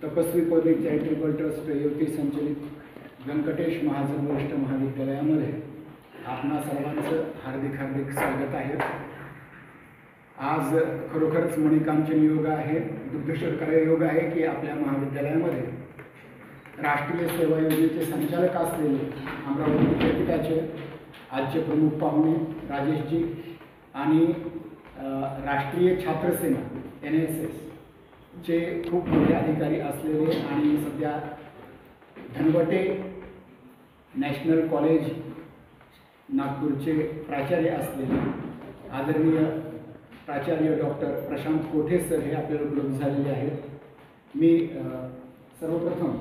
तपस्वी public charitable trust युवती संचलित व्यंकटेश महाजन वरिष्ठ महाविद्यालयामध्ये आपणा सर्वांचं हार्दिक हार्दिक स्वागत आहे। आज खरोखरच मणिकांचन योग आहे, दुग्धशर्करा योग आहे की आपल्या महाविद्यालयामध्ये राष्ट्रीय सेवा योजनेचे संचालक असलेले अमरावती विद्यापीठाचे आजचे प्रमुख पाहुणे राजेशजी आणि राष्ट्रीय छात्र सेना NSS चे खूप मोठे अधिकारी असलेले आणि सध्या धनवटे नॅशनल कॉलेज नागपूरचे प्राचार्य असलेले आदरणीय प्राचार्य डॉक्टर प्रशांत कोठे सर हे आपल्याला उपलब्ध झालेले आहेत। मी सर्वप्रथम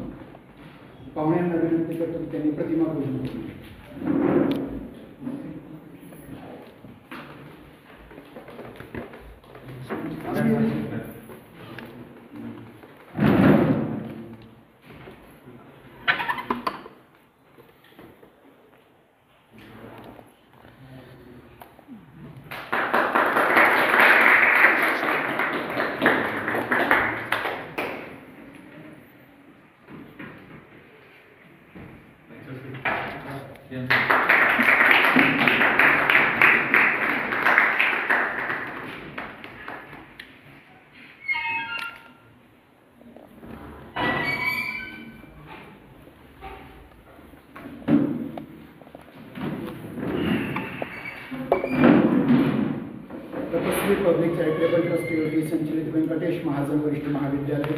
पाहुण्यांना विनंती करतो की त्यांनी प्रतिमा पूजन केली। तपस्वी पब्लिक चॅरिटेबल ट्रस्ट युवती संचलित व्यंकटेश महाजन वरिष्ठ महाविद्यालय,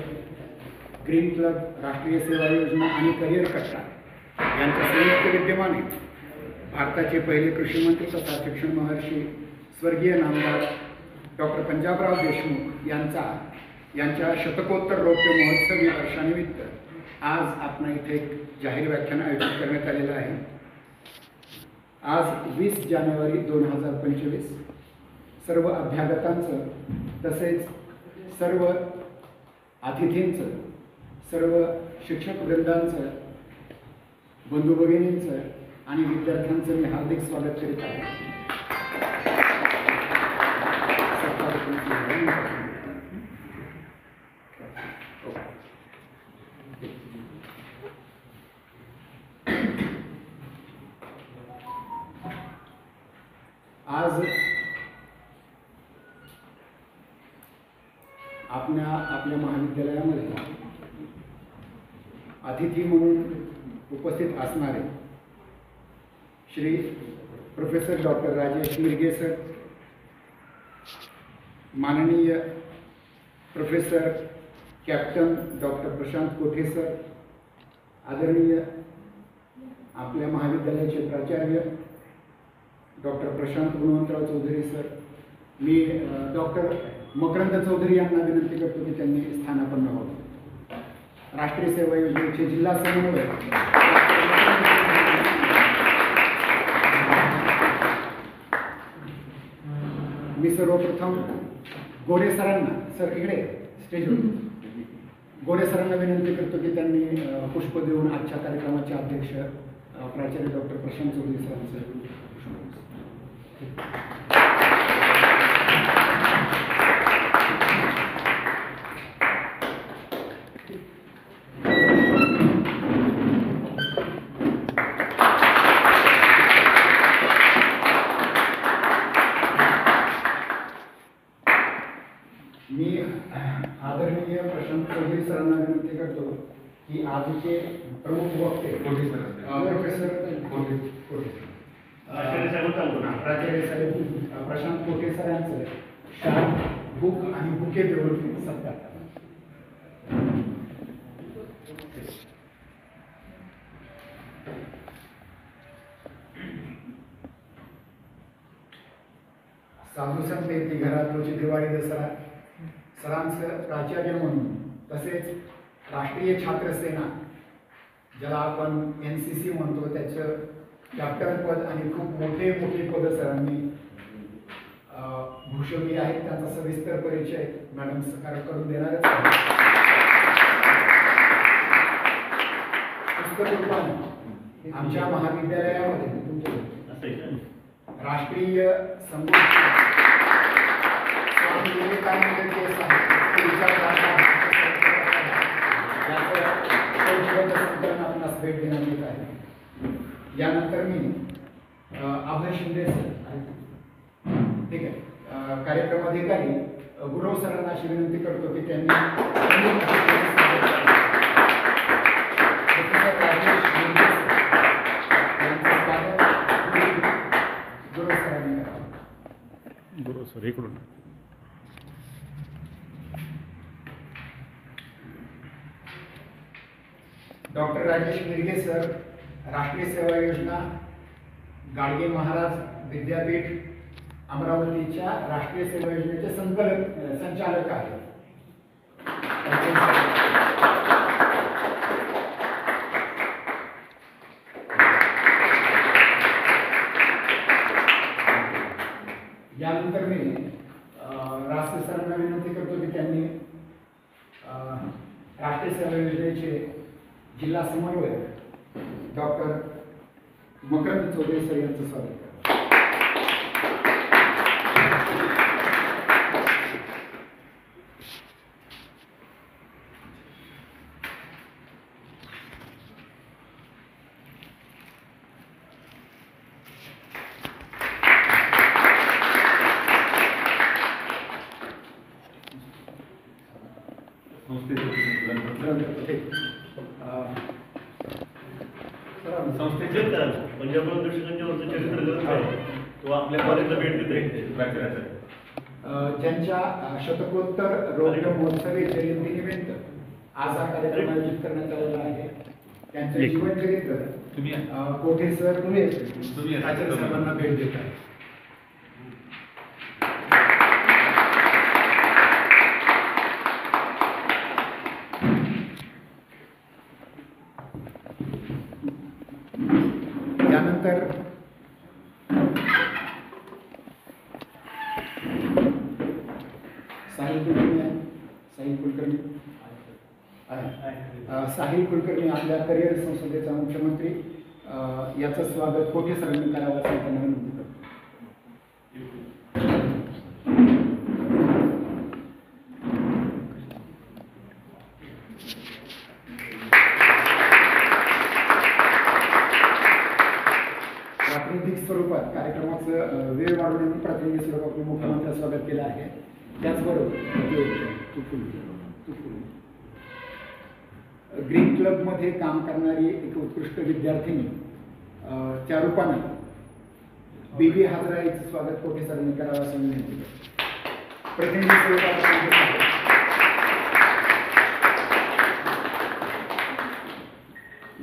ग्रीन क्लब, राष्ट्रीय सेवा योजना आणि करिअर कट्टा यांच्या संयुक्त विद्यमाने भारताचे पहिले कृषी मंत्री तथा शिक्षण महर्षी स्वर्गीय नामदार डॉक्टर पंजाबराव देशमुख यांच्या शतकोत्तर रौप्य महोत्सवी वर्षानिमित्त आज आपण इथे एक जाहीर व्याख्यान आयोजित करण्यात आलेलं आहे। आज 20 जानेवारी 2025 सर्व अभ्यागतांचं तसेच सर्व अतिथींचं, सर्व शिक्षक वृंदांचं, बंधू भगिनींचं आणि विद्यार्थ्यांचं मी हार्दिक स्वागत करीत आहे। आज आपल्या महाविद्यालयामध्ये अतिथी म्हणून उपस्थित असणारे Shri professor doctor Rajesh Mirge sir, माननीय professor captain doctor Prashant Kothe sir, आदरणीय आपल्या महाविद्यालयाचे प्राचार्य डॉक्टर प्रशांत गुणवंतराव चौधरी सर, मी डॉक्टर मकरंद चौधरी यांना विनंती करतो की त्यांनी स्थानापन्न व्हावं। राष्ट्रीय सेवा योजनेचे जिल्हा समन्वय मी सर्वप्रथम गोरे सरांना, सर इकडे स्टेजवर, गोरे सरांना विनंती करतो की त्यांनी पुष्प देऊन आजच्या कार्यक्रमाचे अध्यक्ष प्राचार्य डॉक्टर प्रशांत चौधरी सरांचं मी आदरणीय प्रशांत चौधरी सरांना विनंती करतो की आजचे प्रमुख वक्ते प्रोफेसर प्राचार्य साहेब प्रशांत कोठे सर यांचं शाल, बुक आणि बुके देऊन सत्कार। साधू संत येथे घरात रोजी दिवाळी दसरा सरांचं प्राचार्य म्हणून तसेच राष्ट्रीय छात्र सेना ज्याला आपण NCC म्हणतो त्याचं कॅप्टन पद आणि खूप मोठे मोठे पद सरांनी भूषवली आहेत। त्यांचा सविस्तर परिचय मॅडम सकार करून देणारच आहे। पुस्तक रूपाने आमच्या महाविद्यालयामध्ये राष्ट्रीय स्वामी विवेकानंद के यानंतर मी अभय शिंदे सर, ठीक आहे, कार्यक्रमाधिकारी गुरव सरांना अशी विनंती करतो की त्यांनी गुरु सर इकडून. डॉक्टर राजेश मिरगे सर, राष्ट्रीय सेवा योजना, गाडगे महाराज विद्यापीठ अमरावतीच्या राष्ट्रीय सेवा योजनेचे संचालक आहेत. यानंतर मी राष्ट्रीय सरांना विनंती करतो की त्यांनी राष्ट्रीय सेवा योजनेचे जिल्हा समन्वयक डॉक्टर मकरंद चौधरी सर यांचं स्वागत करतो. संस्थेचे पंजाब दर्शकांच्या वरचं चरित्र ग्रंथ आहे तो आपल्या कॉलेजला भेट देते. ज्यांच्या शतकोत्तर रौद्र महोत्सवी जयंतीनिमित्त आज हा कार्यक्रम आयोजित करण्यात आलेला आहे. त्यांचे जीवन चरित्र कोठे सर तुम्ही आचार्य साहेबांना भेट देत आहे. त्यानंतर साहिल कुलकर्णी आपल्या करिअर संसदेचा मुख्यमंत्री, याचं स्वागत कोठे सरांनी करावं असं त्यांना विनंती करतो. प्रातिनिधिक स्वरूपात कार्यक्रमाचं वेळ वाढवण्याने प्रातिनिधिक स्वरूपात मुख्यमंत्र्यांचं स्वागत केलं आहे. त्याचबरोबर ग्रीन क्लबमध्ये काम करणारी एक उत्कृष्ट विद्यार्थिनी त्या रूपाने बीबी हाजरा याचं स्वागत कोठे सरांनी करावं असं विनंती करतो. प्रतिनिधी स्वरूपात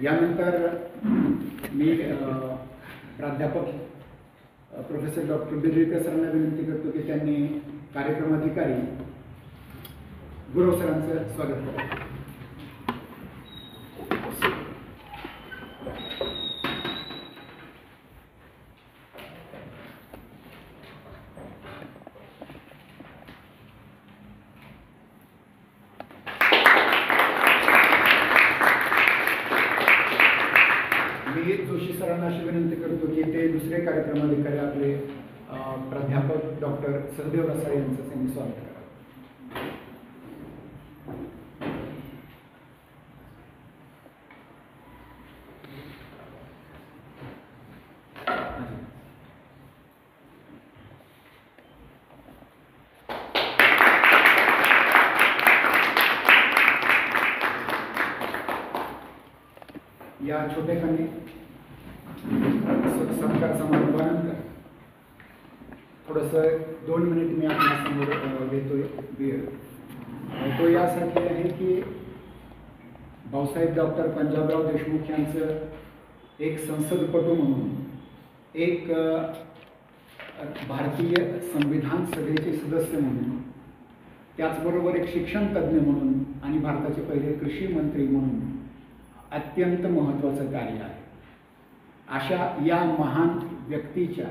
यानंतर मी प्राध्यापक प्रोफेसर डॉक्टर बिर्डीकर सरांना विनंती करतो की त्यांनी कार्यक्रमाधिकारी गुरव सरांचं स्वागत करावं. मी जोशी सरांना अशी विनंती करतो की ते दुसरे कार्यक्रमाधिकारी आपले प्राध्यापक डॉक्टर सहदेव रसाळ यांचं त्यांनी स्वागत करावं. या छोटेखानी सत्कार समारंभानंतर थोडंसं 2 मिनिट मी आपल्यासमोर घेतोय वेळ. तो यासाठी आहे की भाऊसाहेब डॉक्टर पंजाबराव देशमुख यांचं एक संसदपटू म्हणून, एक भारतीय संविधान सभेचे सदस्य म्हणून, त्याचबरोबर एक शिक्षण तज्ज्ञ म्हणून आणि भारताचे पहिले कृषी मंत्री म्हणून अत्यंत महत्त्वाचं कार्य आहे. अशा या महान व्यक्तीच्या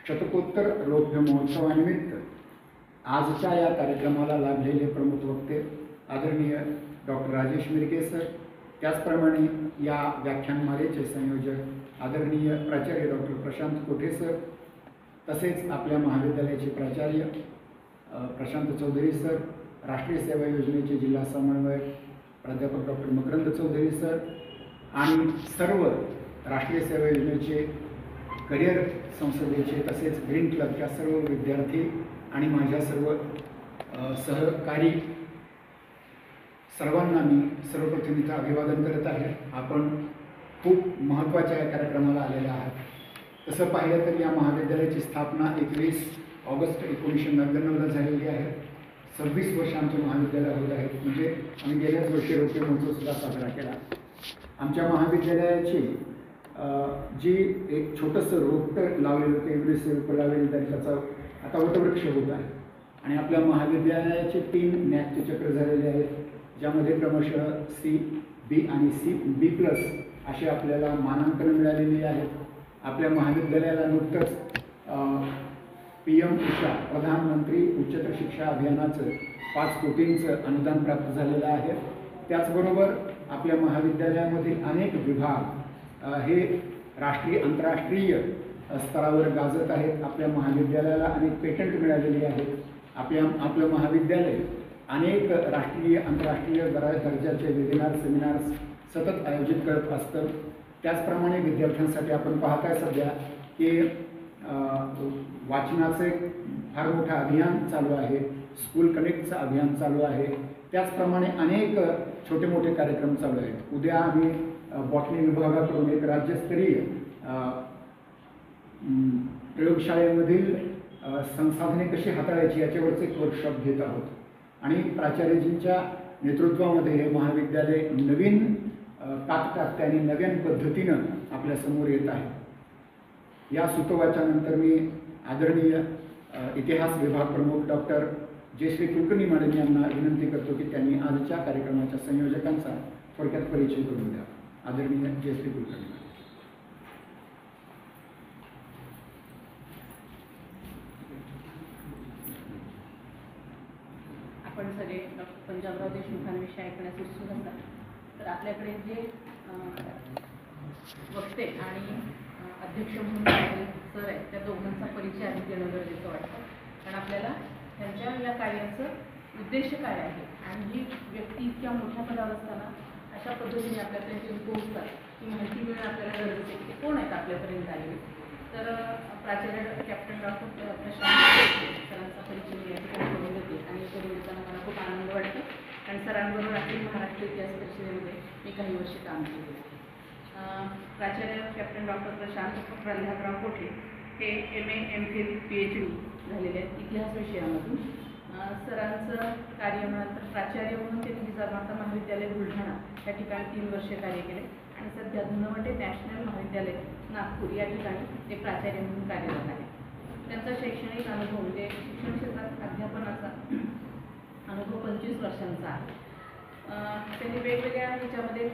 शतकोत्तर रौप्य महोत्सवानिमित्त आजच्या या कार्यक्रमाला लाभलेले प्रमुख वक्ते आदरणीय डॉक्टर राजेश मिरगे सर, त्याचप्रमाणे या व्याख्यानमालेचे संयोजक आदरणीय प्राचार्य डॉक्टर प्रशांत कोठे सर, तसेच आपल्या महाविद्यालयाचे प्राचार्य प्रशांत चौधरी सर, राष्ट्रीय सेवा योजनेचे जिल्हा समन्वयक प्राध्यापक डॉक्टर मकरंद चौधरी सर आणि सर्व राष्ट्रीय सेवा योजनेचे, करिअर संसदेचे तसेच ग्रीन क्लबच्या सर्व विद्यार्थी आणि माझ्या सर्व सहकारी सर्वांना मी सर्वप्रथम इथं अभिवादन करत आहे. आपण खूप महत्त्वाच्या या कार्यक्रमाला आलेला आहात. तसं पाहिलं तर या महाविद्यालयाची स्थापना 21 ऑगस्ट 1999ला झालेली आहे. 26 वर्ष आमचं महाविद्यालय होत आहेत. म्हणजे आम्ही गेल्याच वर्षी रौप्य महोत्सवसुद्धा साजरा केला. आमच्या महाविद्यालयाची जी एक छोटंसं रोपटं लावलेलं होतं, एव्हरेस्ट रोपं लावलेलं तरी त्याचा आता वटवृक्ष होत आहे. आणि आपल्या महाविद्यालयाचे 3 नॅकचे चक्र झालेले आहेत, ज्यामध्ये क्रमशः C, B आणि B+ अशी आपल्याला मानांकनं मिळालेली आहेत. आपल्या महाविद्यालयाला नुकतंच PM उषा प्रधानमंत्री उच्चतर शिक्षा अभियानाचं 5 कोटींचं अनुदान प्राप्त झालेलं आहे. त्याचबरोबर आपल्या महाविद्यालयामधील अनेक विभाग हे राष्ट्रीय आंतरराष्ट्रीय स्तरावर गाजत आहेत. आपल्या महाविद्यालयाला अनेक पेटंट मिळालेली आहेत. आपलं महाविद्यालय अनेक राष्ट्रीय आंतरराष्ट्रीय दर्जाचे वेबिनार सेमिनार्स सतत आयोजित करत असतं. त्याचप्रमाणे विद्यार्थ्यांसाठी आपण पाहताय सध्या की वाचनाचं एक फार मोठं अभियान चालू आहे. स्कूल कनेक्टचं अभियान चालू आहे. त्याचप्रमाणे अनेक छोटे मोठे कार्यक्रम चालू आहेत. उद्या आम्ही बॉटनी विभागाकडून एक राज्यस्तरीय प्रयोगशाळेमधील संसाधने कशी हाताळायची याच्यावरचं एक वर्कशॉप घेत आहोत. आणि प्राचार्यजींच्या नेतृत्वामध्ये हे महाविद्यालय नवीन काटकाट्या आणि नव्यान पद्धतीनं आपल्यासमोर येत आहे. या सुतोवाच्यानंतर मी आदरणीय इतिहास विभाग प्रमुख डॉक्टर जयश्री कुलकर्णी मॅडम यांना विनंती करतो की त्यांनी आजच्या कार्यक्रमाच्या संयोजकांचा थोडक्यात परिचय करून द्या. आदरणीय जयश्री कुलकर्णी मॅडम. आपण सगळे डॉक्टर पंजाबराव देशमुखांविषयी ऐकण्यास उत्सुक असतात. तर आपल्याकडे जे वक्ते आणि अध्यक्ष म्हणून सर आहेत त्या दोघांचा परिचय आधी देणं गरजेचं वाटतं. कारण आपल्याला त्यांच्या या कार्याचं उद्देश काय आहे आणि ही व्यक्ती इतक्या मोठ्या पदावर असताना अशा पद्धतीने आपल्यापर्यंत पोहोचतात ही माहिती मिळणं आपल्याला गरजेचं आहे की ते कोण आहेत आपल्यापर्यंत आलेले. तर प्राचार्य कॅप्टन डॉक्टर प्रशांत सरांचा परिचय मी या ठिकाणी करून देते आणि करून देताना मला खूप आनंद वाटतो. आणि सरांबरोबर अखिल महाराष्ट्र इतिहास परिषदेमध्ये मी काही वर्ष काम केले. प्राचार्य कॅप्टन डॉक्टर प्रशांत प्रल्हादराव कोठे हे MA MPhil PhD झालेले आहेत इतिहास विषयामधून. सरांचं कार्य म्हणाल तर प्राचार्य म्हणून ते विजामाता महाविद्यालय बुलढाणा या ठिकाणी 3 वर्षे कार्य केले आणि सध्या धनवटे नॅशनल महाविद्यालय नागपूर या ठिकाणी ते प्राचार्य म्हणून कार्यरत आहे. त्यांचा शैक्षणिक अनुभव म्हणजे शिक्षण क्षेत्रात अध्यापनाचा अनुभव 25 वर्षांचा आहे. त्यांनी वेगवेगळ्या ह्याच्यामध्ये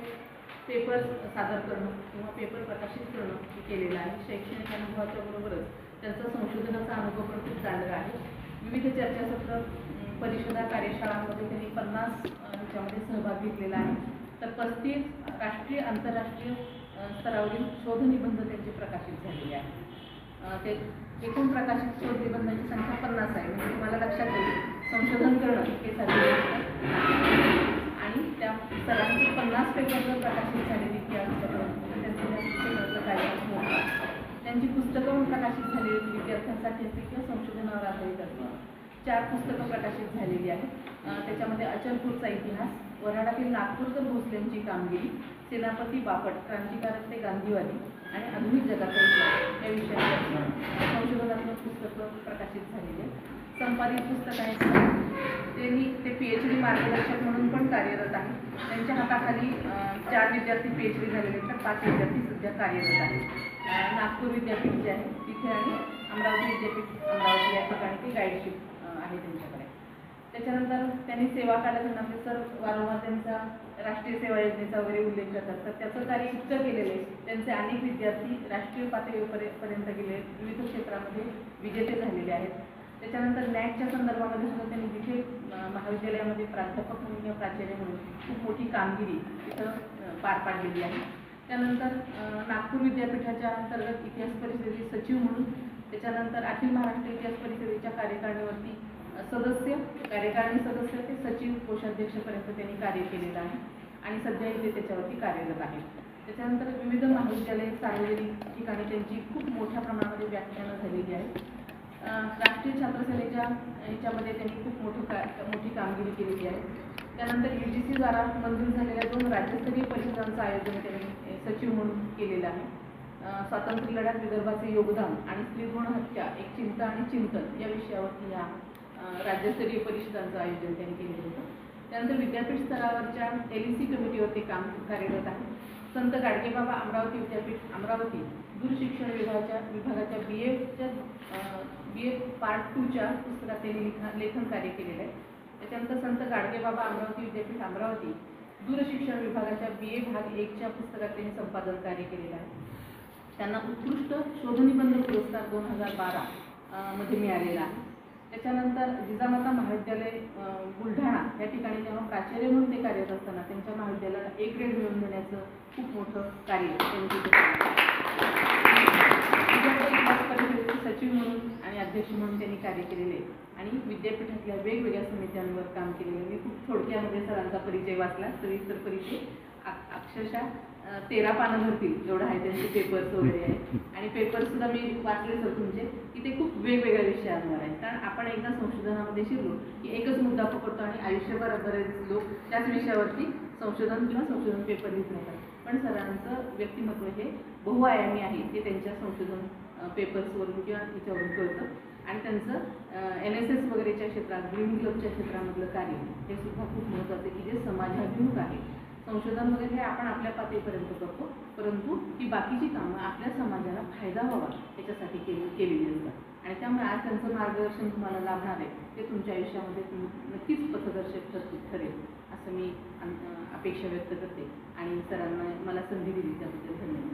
पेपर सादर करणं किंवा पेपर प्रकाशित करणं हे केलेलं आहे. शैक्षणिक अनुभवाच्या बरोबरच त्यांचा संशोधनाचा अनुभव पण खूप चांगला आहे. विविध चर्चासत्र परिषदा कार्यशाळांमध्ये त्यांनी 50 ह्याच्यामध्ये सहभाग घेतलेला आहे. तर 35 राष्ट्रीय आंतरराष्ट्रीय स्तरावरील शोधनिबंध त्यांचे प्रकाशित झालेले आहेत. ते एकूण प्रकाशित शोधनिबंधांची संख्या 50 आहे. म्हणजे तुम्हाला लक्षात येईल संशोधन करणं हे साध्य आणि त्या सरांची 50 पेपरवर प्रकाशित झालेली त्यांचं कार्य मोठं. त्यांची पुस्तकं प्रकाशित झालेली विद्यार्थ्यांसाठी असते किंवा संशोधनावर आधारित असतात. 4 पुस्तकं प्रकाशित झालेली आहेत. त्याच्यामध्ये अचलपूरचा इतिहास, वऱ्हाडातील नागपूरकर भोसलेंची कामगिरी, सेनापती बापट क्रांतिकारक ते गांधीवादी आणि आधुनिक जगाचा इतिहास या विषयावर संशोधनात्मक पुस्तकं प्रकाशित झालेली आहेत. संपादित पुस्तक आहे ते PhD मार्गदर्शक म्हणून पण कार्यरत आहे. त्यांच्या हाताखाली 4 विद्यार्थी PhD झालेले तर 5 विद्यार्थी सध्या कार्यरत आहेत. नागपूर विद्यापीठ जे आहे तिथे आणि अमरावती विद्यापीठ अमरावती या ठिकाणी ती गाईडशिप आहे त्यांच्याकडे. त्याच्यानंतर त्यांनी सेवा कालखंडामध्ये सर वारंवार त्यांचा राष्ट्रीय सेवा योजनेचा वगैरे उल्लेख करतात. तर त्याचं कार्य इतकं केलेलं आहे. त्यांचे अनेक विद्यार्थी राष्ट्रीय पातळीपर्यंत गेले, विविध क्षेत्रामध्ये विजेते झालेले आहेत. त्याच्यानंतर नॅकच्या संदर्भामध्ये सुद्धा त्यांनी तिथे महाविद्यालयामध्ये प्राध्यापक म्हणून किंवा प्राचार्य म्हणून खूप मोठी कामगिरी तिथं पार पाडलेली आहे. त्यानंतर नागपूर विद्यापीठाच्या अंतर्गत इतिहास परिषदेचे सचिव म्हणून, त्याच्यानंतर अखिल महाराष्ट्र इतिहास परिषदेच्या कार्यकारिणीवरती कार्यकारिणी सदस्य ते सचिव कोषाध्यक्षपर्यंत त्यांनी कार्य केलेलं आहे आणि सध्या इथे त्याच्यावरती कार्यरत आहे. त्याच्यानंतर विविध महाविद्यालय सार्वजनिक ठिकाणी त्यांची खूप मोठ्या प्रमाणामध्ये व्याख्यानं झालेली आहेत. राष्ट्रीय छात्र सेनेच्या याच्यामध्ये त्यांनी खूप मोठी कामगिरी केलेली आहे. त्यानंतर UGC द्वारा मंजूर झालेल्या 2 राज्यस्तरीय परिषदांचं आयोजन त्यांनी सचिव म्हणून केलेलं आहे. स्वातंत्र्य लढ्यात विदर्भाचे योगदान आणि स्त्रीभ्रूण हत्या एक चिंता आणि चिंतन या विषयावरती या राज्यस्तरीय परिषदांचं आयोजन त्यांनी केलेलं होतं. त्यानंतर विद्यापीठ स्तरावरच्या LEC कमिटीवर ते काम कार्यरत आहे. संत गाडगेबाबा अमरावती विद्यापीठ अमरावती दूरशिक्षण विभागाच्या BA पार्ट 2च्या पुस्तकात त्यांनी लेखन कार्य केलेलं आहे. त्याच्यानंतर संत गाडगेबाबा अमरावती विद्यापीठ अमरावती दूरशिक्षण विभागाच्या BA भाग 1च्या पुस्तकात त्यांनी संपादन कार्य केलेलं आहे. त्यांना उत्कृष्ट शोधनिबंध पुरस्कार 2012 मध्ये मिळालेला आहे. त्याच्यानंतर जिजामाता महाविद्यालय बुलढाणा या ठिकाणी तेव्हा प्राचार्य म्हणून ते कार्यरत असताना त्यांच्या महाविद्यालयाला A ग्रेड मिळवून देण्याचं खूप मोठं कार्य त्यांनी तिथे केलं. परिषदेचे सचिव म्हणून आणि अध्यक्ष म्हणून त्यांनी कार्य केलेले आणि विद्यापीठातल्या वेगवेगळ्या समित्यांवर काम केलेले. मी खूप थोडक्यामध्ये सरांचा परिचय वाचला. सविस्तर परिचय अक्षरशः 13 पानं भरतील एवढं आहे. त्यांचे पेपर्स वगैरे आहेत आणि पेपर्ससुद्धा मी वाचले सर तुमचे की ते खूप वेगवेगळ्या विषयांवर आहेत. कारण आपण एकदा संशोधनामध्ये शिरलो की एकच मुद्दा पकडतो आणि आयुष्यभर बरेच लोक त्याच विषयावरती संशोधन पेपर लिहित राहतात. पण सरांचं व्यक्तिमत्व हे बहुआयामी आहे ते त्यांच्या संशोधन पेपर्सवरून किंवा तिच्यावरून कळतं. आणि त्यांचं NSS वगैरेच्या क्षेत्रात ग्रीन क्लबच्या क्षेत्रामधलं कार्य हे सुद्धा खूप महत्त्वाचं की जे समाजाभिमुख आहे. संशोधन वगैरे हे आपण आपल्या पातळीपर्यंत करतो, परंतु ही बाकीची कामं आपल्या समाजाला फायदा व्हावा याच्यासाठी केलेली असतात. आणि त्यामुळे आज त्यांचं मार्गदर्शन तुम्हाला लाभणार आहे ते तुमच्या आयुष्यामध्ये नक्कीच पथदर्शक ठरेल असं मी अपेक्षा व्यक्त करते. आणि सरांना मला संधी दिली त्याबद्दल धन्यवाद.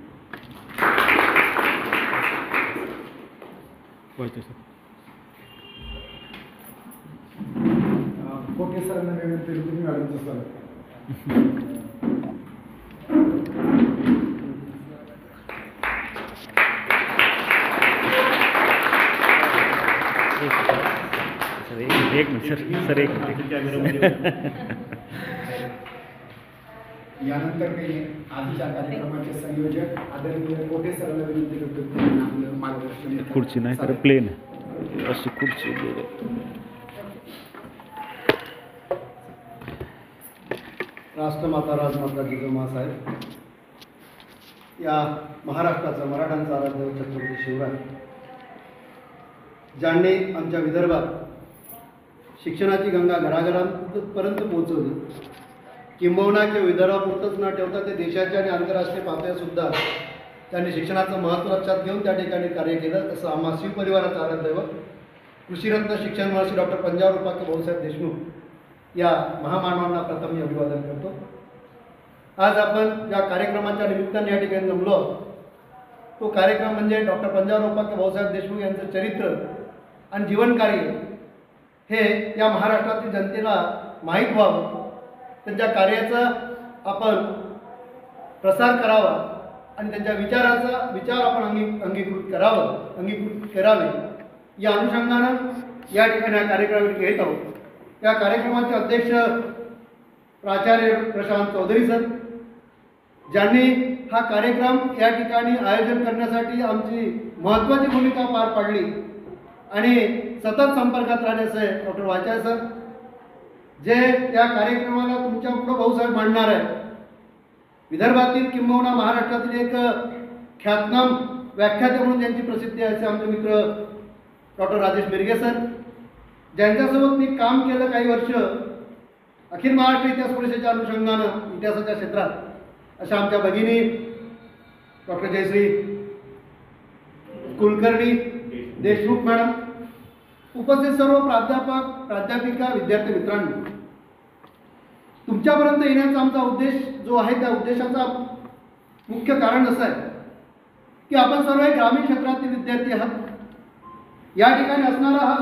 कोटे सरांना विनंती तुम्ही मॅडमचं स्वागत. एक मिनिट सर एक मिनिट. यानंतर मी आजच्या कार्यक्रमाचे संयोजक आदरणीय कोटे सरांना विनंती करतो की आपलं मार्गदर्शन. खुर्ची नाही तर प्लेन अशी खुर्ची. राष्ट्रमाता राजमाता जिजाऊ साहेब, या महाराष्ट्राचा मराठांचा आराध्य छत्रपती शिवराय ज्यांनी आमच्या विदर्भात शिक्षणाची गंगा घराघरांपर्यंत पोहोचवली, किंबहुना किंवा विदर्भापुरतंच न ठेवता ते देशाच्या आणि आंतरराष्ट्रीय पातळीवरसुद्धा त्यांनी शिक्षणाचं महत्त्व लक्षात घेऊन त्या ठिकाणी कार्य केलं. तसं आम्हा शिवपरिवाराचा आराध्यदैवत कृषीरत्न शिक्षण महर्षी डॉक्टर पंजाबराव उपाख्य भाऊसाहेब देशमुख या महामानवांना प्रथम मी अभिवादन करतो. आज आपण या कार्यक्रमाच्या निमित्ताने या ठिकाणी जमलो. तो कार्यक्रम म्हणजे डॉक्टर पंजाबराव उपाख्य भाऊसाहेब देशमुख यांचं चरित्र आणि जीवनकार्य हे या महाराष्ट्रातील जनतेला माहीत व्हावं, त्यांच्या कार्याचा आपण प्रसार करावा आणि त्यांच्या विचार आपण अंगीकृत करावे या अनुषंगानं या ठिकाणी हा कार्यक्रम घेत आहोत. या कार्यक्रमाचे अध्यक्ष प्राचार्य प्रशांत चौधरी सर, ज्यांनी हा कार्यक्रम या ठिकाणी आयोजन करण्यासाठी आमची महत्त्वाची भूमिका पार पाडली आणि सतत संपर्कात राहण्याचे डॉक्टर वाचाय सर, जे या कार्यक्रमाला तुमच्या पुढं भाऊसाहेब मांडणार आहे. विदर्भातील किंबहुना महाराष्ट्रातील एक ख्यातनाम व्याख्याते म्हणून ज्यांची प्रसिद्धी आहे असे आमचे मित्र डॉक्टर राजेश मिरगे सर, ज्यांच्यासोबत मी काम केलं काही वर्ष अखिल महाराष्ट्र इतिहास परिषदेच्या अनुषंगानं इतिहासाच्या क्षेत्रात. अशा आमच्या भगिनी डॉक्टर जयश्री कुलकर्णी देशमुख मॅडम, उपस्थित सर्व प्राध्यापक प्राध्यापिका विद्यार्थी मित्रांनो, तुमच्यापर्यंत येण्याचा आमचा उद्देश जो आहे त्या उद्देशाचा मुख्य कारण असं आहे की आपण सर्व ग्रामीण क्षेत्रातील विद्यार्थी आहात. या ठिकाणी असणारा हा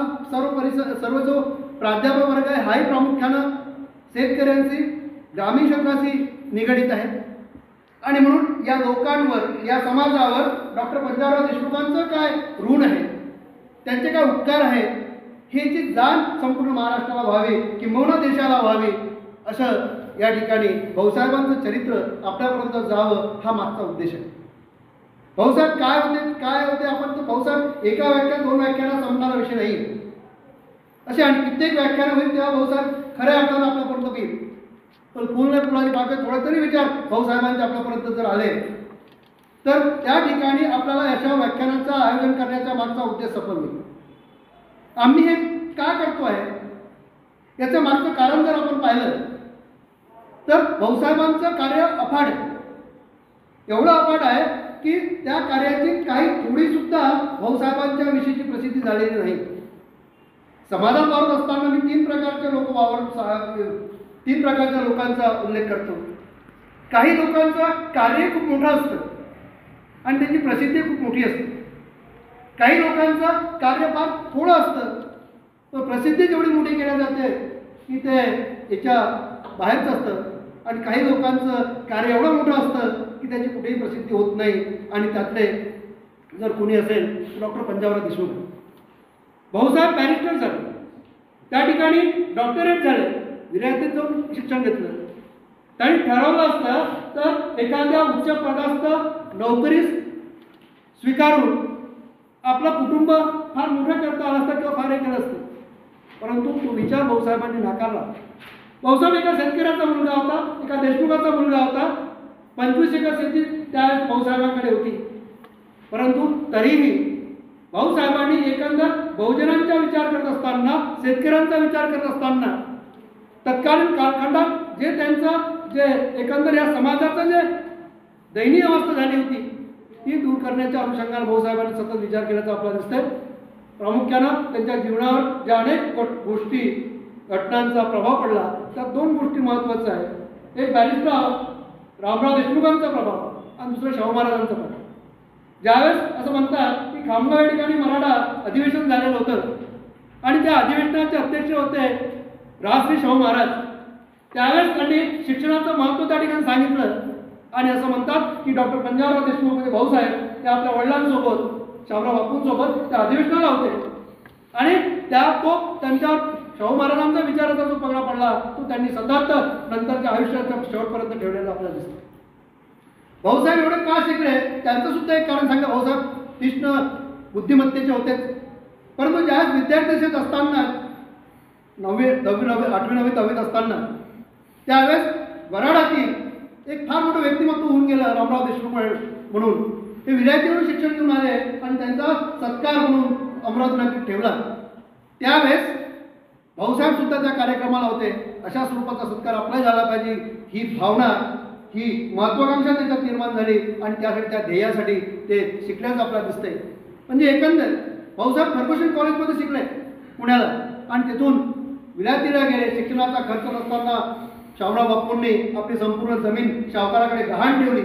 सर्व जो प्राध्यापक वर्ग आहे हाही प्रामुख्यानं शेतकऱ्यांशी ग्रामीण क्षेत्राशी निगडित आहे आणि म्हणून या लोकांवर या समाजावर डॉक्टर पंजाबराव देशमुखांचं काय ऋण आहे, त्यांचे काय उपकार आहेत, ह्याची जाण संपूर्ण महाराष्ट्राला व्हावी किंबहुना देशाला व्हावी असं या ठिकाणी भाऊसाहेबांचं चरित्र आपल्यापर्यंत जावं हा मागचा उद्देश आहे. भाऊसाहेब काय होते आपण तर भाऊसाहेब एका व्याख्यान 2 व्याख्यानात संपणारा विषय नाही. असे आणि कित्येक व्याख्यानं होईल तेव्हा भाऊसाहेब खऱ्या अर्थानं आपल्यापर्यंत येईल. पण पूर्ण पुढारी बाबत थोडे तरी विचार भाऊसाहेबांचे आपल्यापर्यंत जर आले तर त्या ठिकाणी आपल्याला अशा व्याख्यानाचं आयोजन करण्याचा मागचा उद्देश सफल होईल. आम्ही हे का करतो आहे याचं मागचं कारण जर आपण पाहिलं तर भाऊसाहेबांचं कार्य अफाट आहे. एवढं अफाट आहे की त्या कार्याची काही थोडीसुद्धा भाऊसाहेबांच्या विषयीची प्रसिद्धी झालेली नाही. समाजात वावरत असताना मी 3 प्रकारच्या लोकांचा उल्लेख करतो. काही लोकांचं कार्य खूप मोठं असतं आणि त्याची प्रसिद्धी खूप मोठी असते. काही लोकांचं कार्य फार थोडं असतं पण प्रसिद्धी जेवढी मोठी केली जाते की ते याच्या बाहेरचं असतं. आणि काही लोकांचं कार्य एवढं मोठं असतं की त्याची कुठेही प्रसिद्धी होत नाही. आणि त्यातले जर कोणी असेल डॉक्टर पंजाबराव देशमुख. भाऊसाहेब बॅरिस्टर झाले, त्या ठिकाणी डॉक्टरेट झाले, विद्यार्थीत जाऊन शिक्षण घेतलं. त्यांनी ठरवलं असतं तर एखाद्या उच्च पदास्थ नोकरीस स्वीकारून आपलं कुटुंब फार मोठं करता आलं असतं किंवा फार हे केलं असतं. परंतु तो विचार भाऊसाहेबांनी नाकारला. भाऊसाहेब एका शेतकऱ्याचा मुलगा होता, एका देशमुखाचा मुलगा होता. 25 एकर शेती त्या भाऊसाहेबांकडे होती. परंतु तरीही भाऊसाहेबांनी एकंदर बहुजनांचा विचार करत असताना, शेतकऱ्यांचा विचार करत असताना तत्कालीन कालखंडात जे त्यांचं जे एकंदर या समाजाचं जे दयनीय अवस्था झाली होती ती दूर करण्याच्या अनुषंगाने भाऊसाहेबांनी सतत विचार केल्याचं आपल्याला दिसतंय. प्रामुख्यानं त्यांच्या जीवनावर ज्या अनेक गोष्टी घटनांचा प्रभाव पडला त्या 2 गोष्टी महत्त्वाच्या आहेत. एक बॅरिस्टर रामराव देशमुखांचा प्रभाव आणि दुसरं शाहू महाराजांचा प्रभाव. ज्यावेळेस असं म्हणतात की खामगाव या ठिकाणी मराठा अधिवेशन झालेलं होतं आणि त्या अधिवेशनाचे अध्यक्ष होते राजश्री शाहू महाराज. त्यावेळेस त्यांनी शिक्षणाचं महत्त्व त्या ठिकाणी सांगितलं आणि असं म्हणतात की डॉक्टर पंजाबराव देशमुख म्हणजे भाऊसाहेब ते आपल्या वडिलांसोबत शाहूराव बापूंसोबत त्या अधिवेशनाला होते आणि त्यांच्या शाहू महाराजांचा विचाराचा जो पगडा पडला तो त्यांनी सतत नंतरच्या आयुष्याच्या शेवटपर्यंत ठेवलेला आपल्याला दिसतो. भाऊसाहेब एवढे का शिकले त्यांचं सुद्धा एक कारण सांगा. भाऊसाहेब तीक्ष्ण बुद्धिमत्तेचे होते. परंतु ज्यावेळेस विद्यार्थी दशेत असताना 8वी 9वी 10वीत असताना त्यावेळेस वराडातील एक फार मोठं व्यक्तिमत्व होऊन गेलं रामराव देशमुख म्हणून. ते विद्यार्थी म्हणून शिक्षण घेऊन आले आणि त्यांचा सत्कार म्हणून अमरावती ठेवला. त्यावेळेस भाऊसाहेब सुद्धा त्या कार्यक्रमाला होते. अशा स्वरूपाचा सत्कार आपला झाला पाहिजे ही भावना, ही महत्त्वाकांक्षा त्याच्यात निर्माण झाली आणि त्यासाठी त्या ध्येयासाठी ते शिकण्याचं आपल्याला दिसतंय. म्हणजे एकंदर भाऊसाहेब फर्ग्युसन कॉलेजमध्ये शिकले पुण्याला आणि तिथून विलायतीला गेले. शिक्षणाचा खर्च नसताना शाहूराव बापूंनी आपली संपूर्ण जमीन सावकाराकडे गहाण ठेवली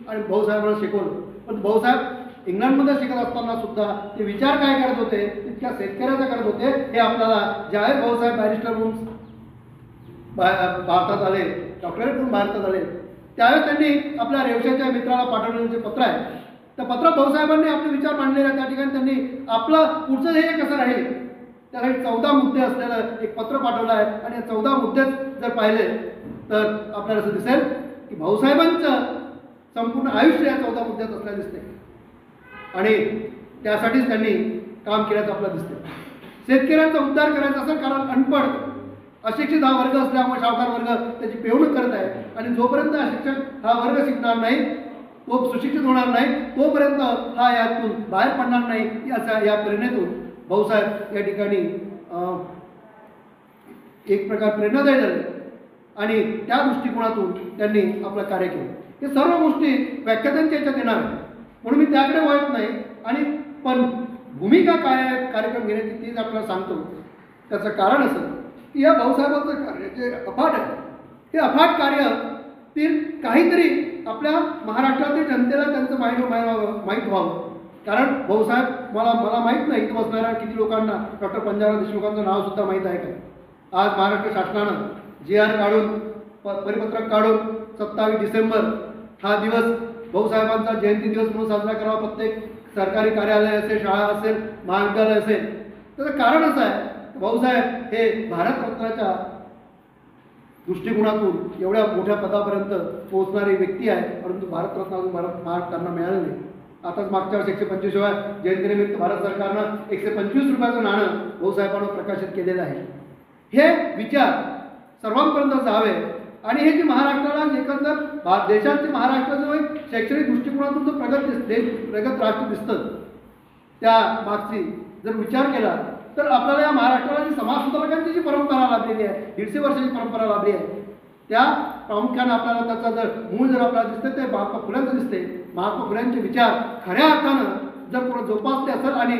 आणि भाऊसाहेबांना शिकवलं. पण भाऊसाहेब इंग्लंडमध्ये शिकत असताना सुद्धा ते विचार काय करत होते तितक्या शेतकऱ्याचा करत होते हे आपल्याला ज्यावेळेस भाऊसाहेब बॅरिस्टर म्हणून भारतात आले, डॉक्टरेट म्हणून भारतात आले त्यावेळेस त्यांनी आपल्या रेवशाच्या मित्राला पाठवलेलं जे पत्र आहे त्या पत्रात भाऊसाहेबांनी आपले विचार मांडलेले. त्या ठिकाणी त्यांनी आपलं पुढचं ध्येय कसं राहील त्यासाठी 14 मुद्दे असलेलं एक पत्र पाठवलं आहे आणि या 14 मुद्देच जर पाहिले तर आपल्याला असं दिसेल की भाऊसाहेबांचं संपूर्ण आयुष्य या 14 मुद्द्यात असल्याचं दिसते आणि त्यासाठीच त्यांनी काम केल्याचं आपल्याला दिसते. शेतकऱ्यांचा उद्धार करायचा असेल कारण अनपढ अशिक्षित हा वर्ग असल्यामुळे सावकार वर्ग त्याची पिळवणूक करत आहे आणि जोपर्यंत अशिक्षक हा वर्ग शिकणार नाही तो सुशिक्षित होणार नाही तोपर्यंत हा यातून बाहेर पडणार नाही या प्रेरणेतून भाऊसाहेब या ठिकाणी एक प्रकार प्रेरणादायी झाले आणि त्या दृष्टिकोनातून त्यांनी आपलं कार्य केलं. हे सर्व गोष्टी व्याख्यात्यांच्या याच्यात येणार आहे म्हणून मी त्याकडे वळत नाही. आणि पण भूमिका काय आहे कार्यक्रम घेण्याची तीच आपल्याला सांगतो. त्याचं कारण असं की या भाऊसाहेबांचं कार्य जे अफाट आहे ते अफाट कार्य ते काहीतरी आपल्या महाराष्ट्रातील जनतेला त्यांचं माहीत व्हावं. कारण भाऊसाहेब मला माहीत नाही इथं बसणाऱ्या किती लोकांना डॉक्टर पंजाबराव देशमुखांचं नावसुद्धा माहीत आहे का. आज महाराष्ट्र शासनानं GR काढून परिपत्रक काढून 27 डिसेंबर हा दिवस भाऊसाहेबांचा जयंती दिवस म्हणून साजरा करावा. प्रत्येक सरकारी कार्यालय असेल, शाळा असेल, महाविद्यालय असेल. त्याचं कारण असं आहे भाऊसाहेब हे भारतरत्नाच्या दृष्टिकोनातून एवढ्या मोठ्या पदापर्यंत पोहोचणारी व्यक्ती आहे, परंतु भारतरत्न अजून भारत त्यांना मिळालं नाही. आताच मागच्या वर्षी 125व्या जयंतीनिमित्त भारत सरकारनं 125 रुपयाचं नाणं भाऊसाहेबांना प्रकाशित केलेलं आहे. हे विचार सर्वांपर्यंत जावे आणि हे जे महाराष्ट्राला एकंदर देशाचे महाराष्ट्र जो एक शैक्षणिक दृष्टिकोनातून जो प्रगत राष्ट्र दिसतं, त्या मागची जर विचार केला तर आपल्याला या महाराष्ट्राला जी समाजसुधारकांची जी परंपरा लाभलेली आहे, 150 वर्षाची परंपरा लाभली आहे, त्या प्रामुख्याने आपल्याला त्याचा जर मूळ जर आपल्याला दिसते ते महात्मा फुल्यांचं दिसते. महात्मा फुल्यांचे विचार खऱ्या अर्थानं जर कोणा जोपासले असेल आणि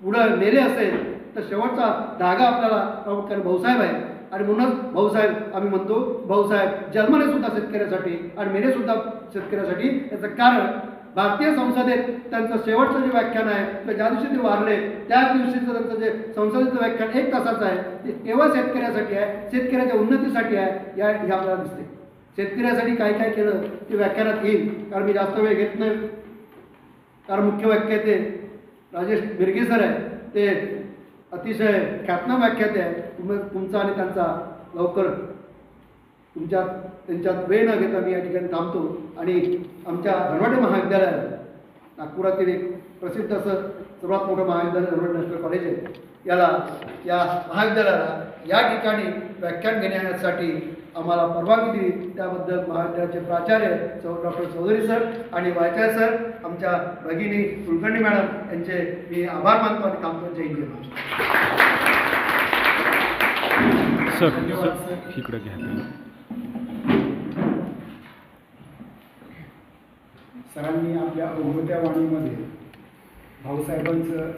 पुढं नेले असेल तर शेवटचा धागा आपल्याला प्रामुख्याने भाऊसाहेब आहे. आणि म्हणूनच भाऊसाहेब आम्ही म्हणतो, भाऊसाहेब जन्मले सुद्धा शेतकऱ्यासाठी आणि मेले सुद्धा शेतकऱ्यासाठी. याचं कारण भारतीय संसदेत त्यांचं शेवटचं जे व्याख्यान आहे तर ज्या दिवशी ते वारले त्याच दिवशीचं त्यांचं जे संसदेचं व्याख्यान 1 तासाचं आहे ते केवळ शेतकऱ्यासाठी आहे, शेतकऱ्याच्या उन्नतीसाठी आहे. हे आपल्याला दिसते. शेतकऱ्यासाठी काय काय केलं ते व्याख्यानात येईल, कारण मी जास्त वेळ घेत नाही. कारण मुख्य व्याख्या ते राजेश मिरगे सर आहे, ते अतिशय ख्यातनाम व्याख्याते आहे. तुमचा आणि त्यांचा लवकर त्यांच्यात वेळ न घेता मी या ठिकाणी थांबतो आणि आमच्या धनवटे महाविद्यालयात, नागपुरातील एक प्रसिद्ध असं सर्वात मोठं महाविद्यालय धनवटे नॅशनल कॉलेज आहे, या महाविद्यालयाला या ठिकाणी व्याख्यान घेण्यासाठी आम्हाला परवानगी दिली. त्याबद्दल महाविद्यालयाचे प्राचार्य डॉक्टर चौधरी सर आणि वायचार्य सर, आमच्या भगिनी कुलकर्णी मॅडम यांचे मी आभार मानतो आणि थांबतो. जय हिंद. सर इकडे घ्या. सरांनी आपल्या अवघत्या वाणीमध्ये भाऊसाहेबांचं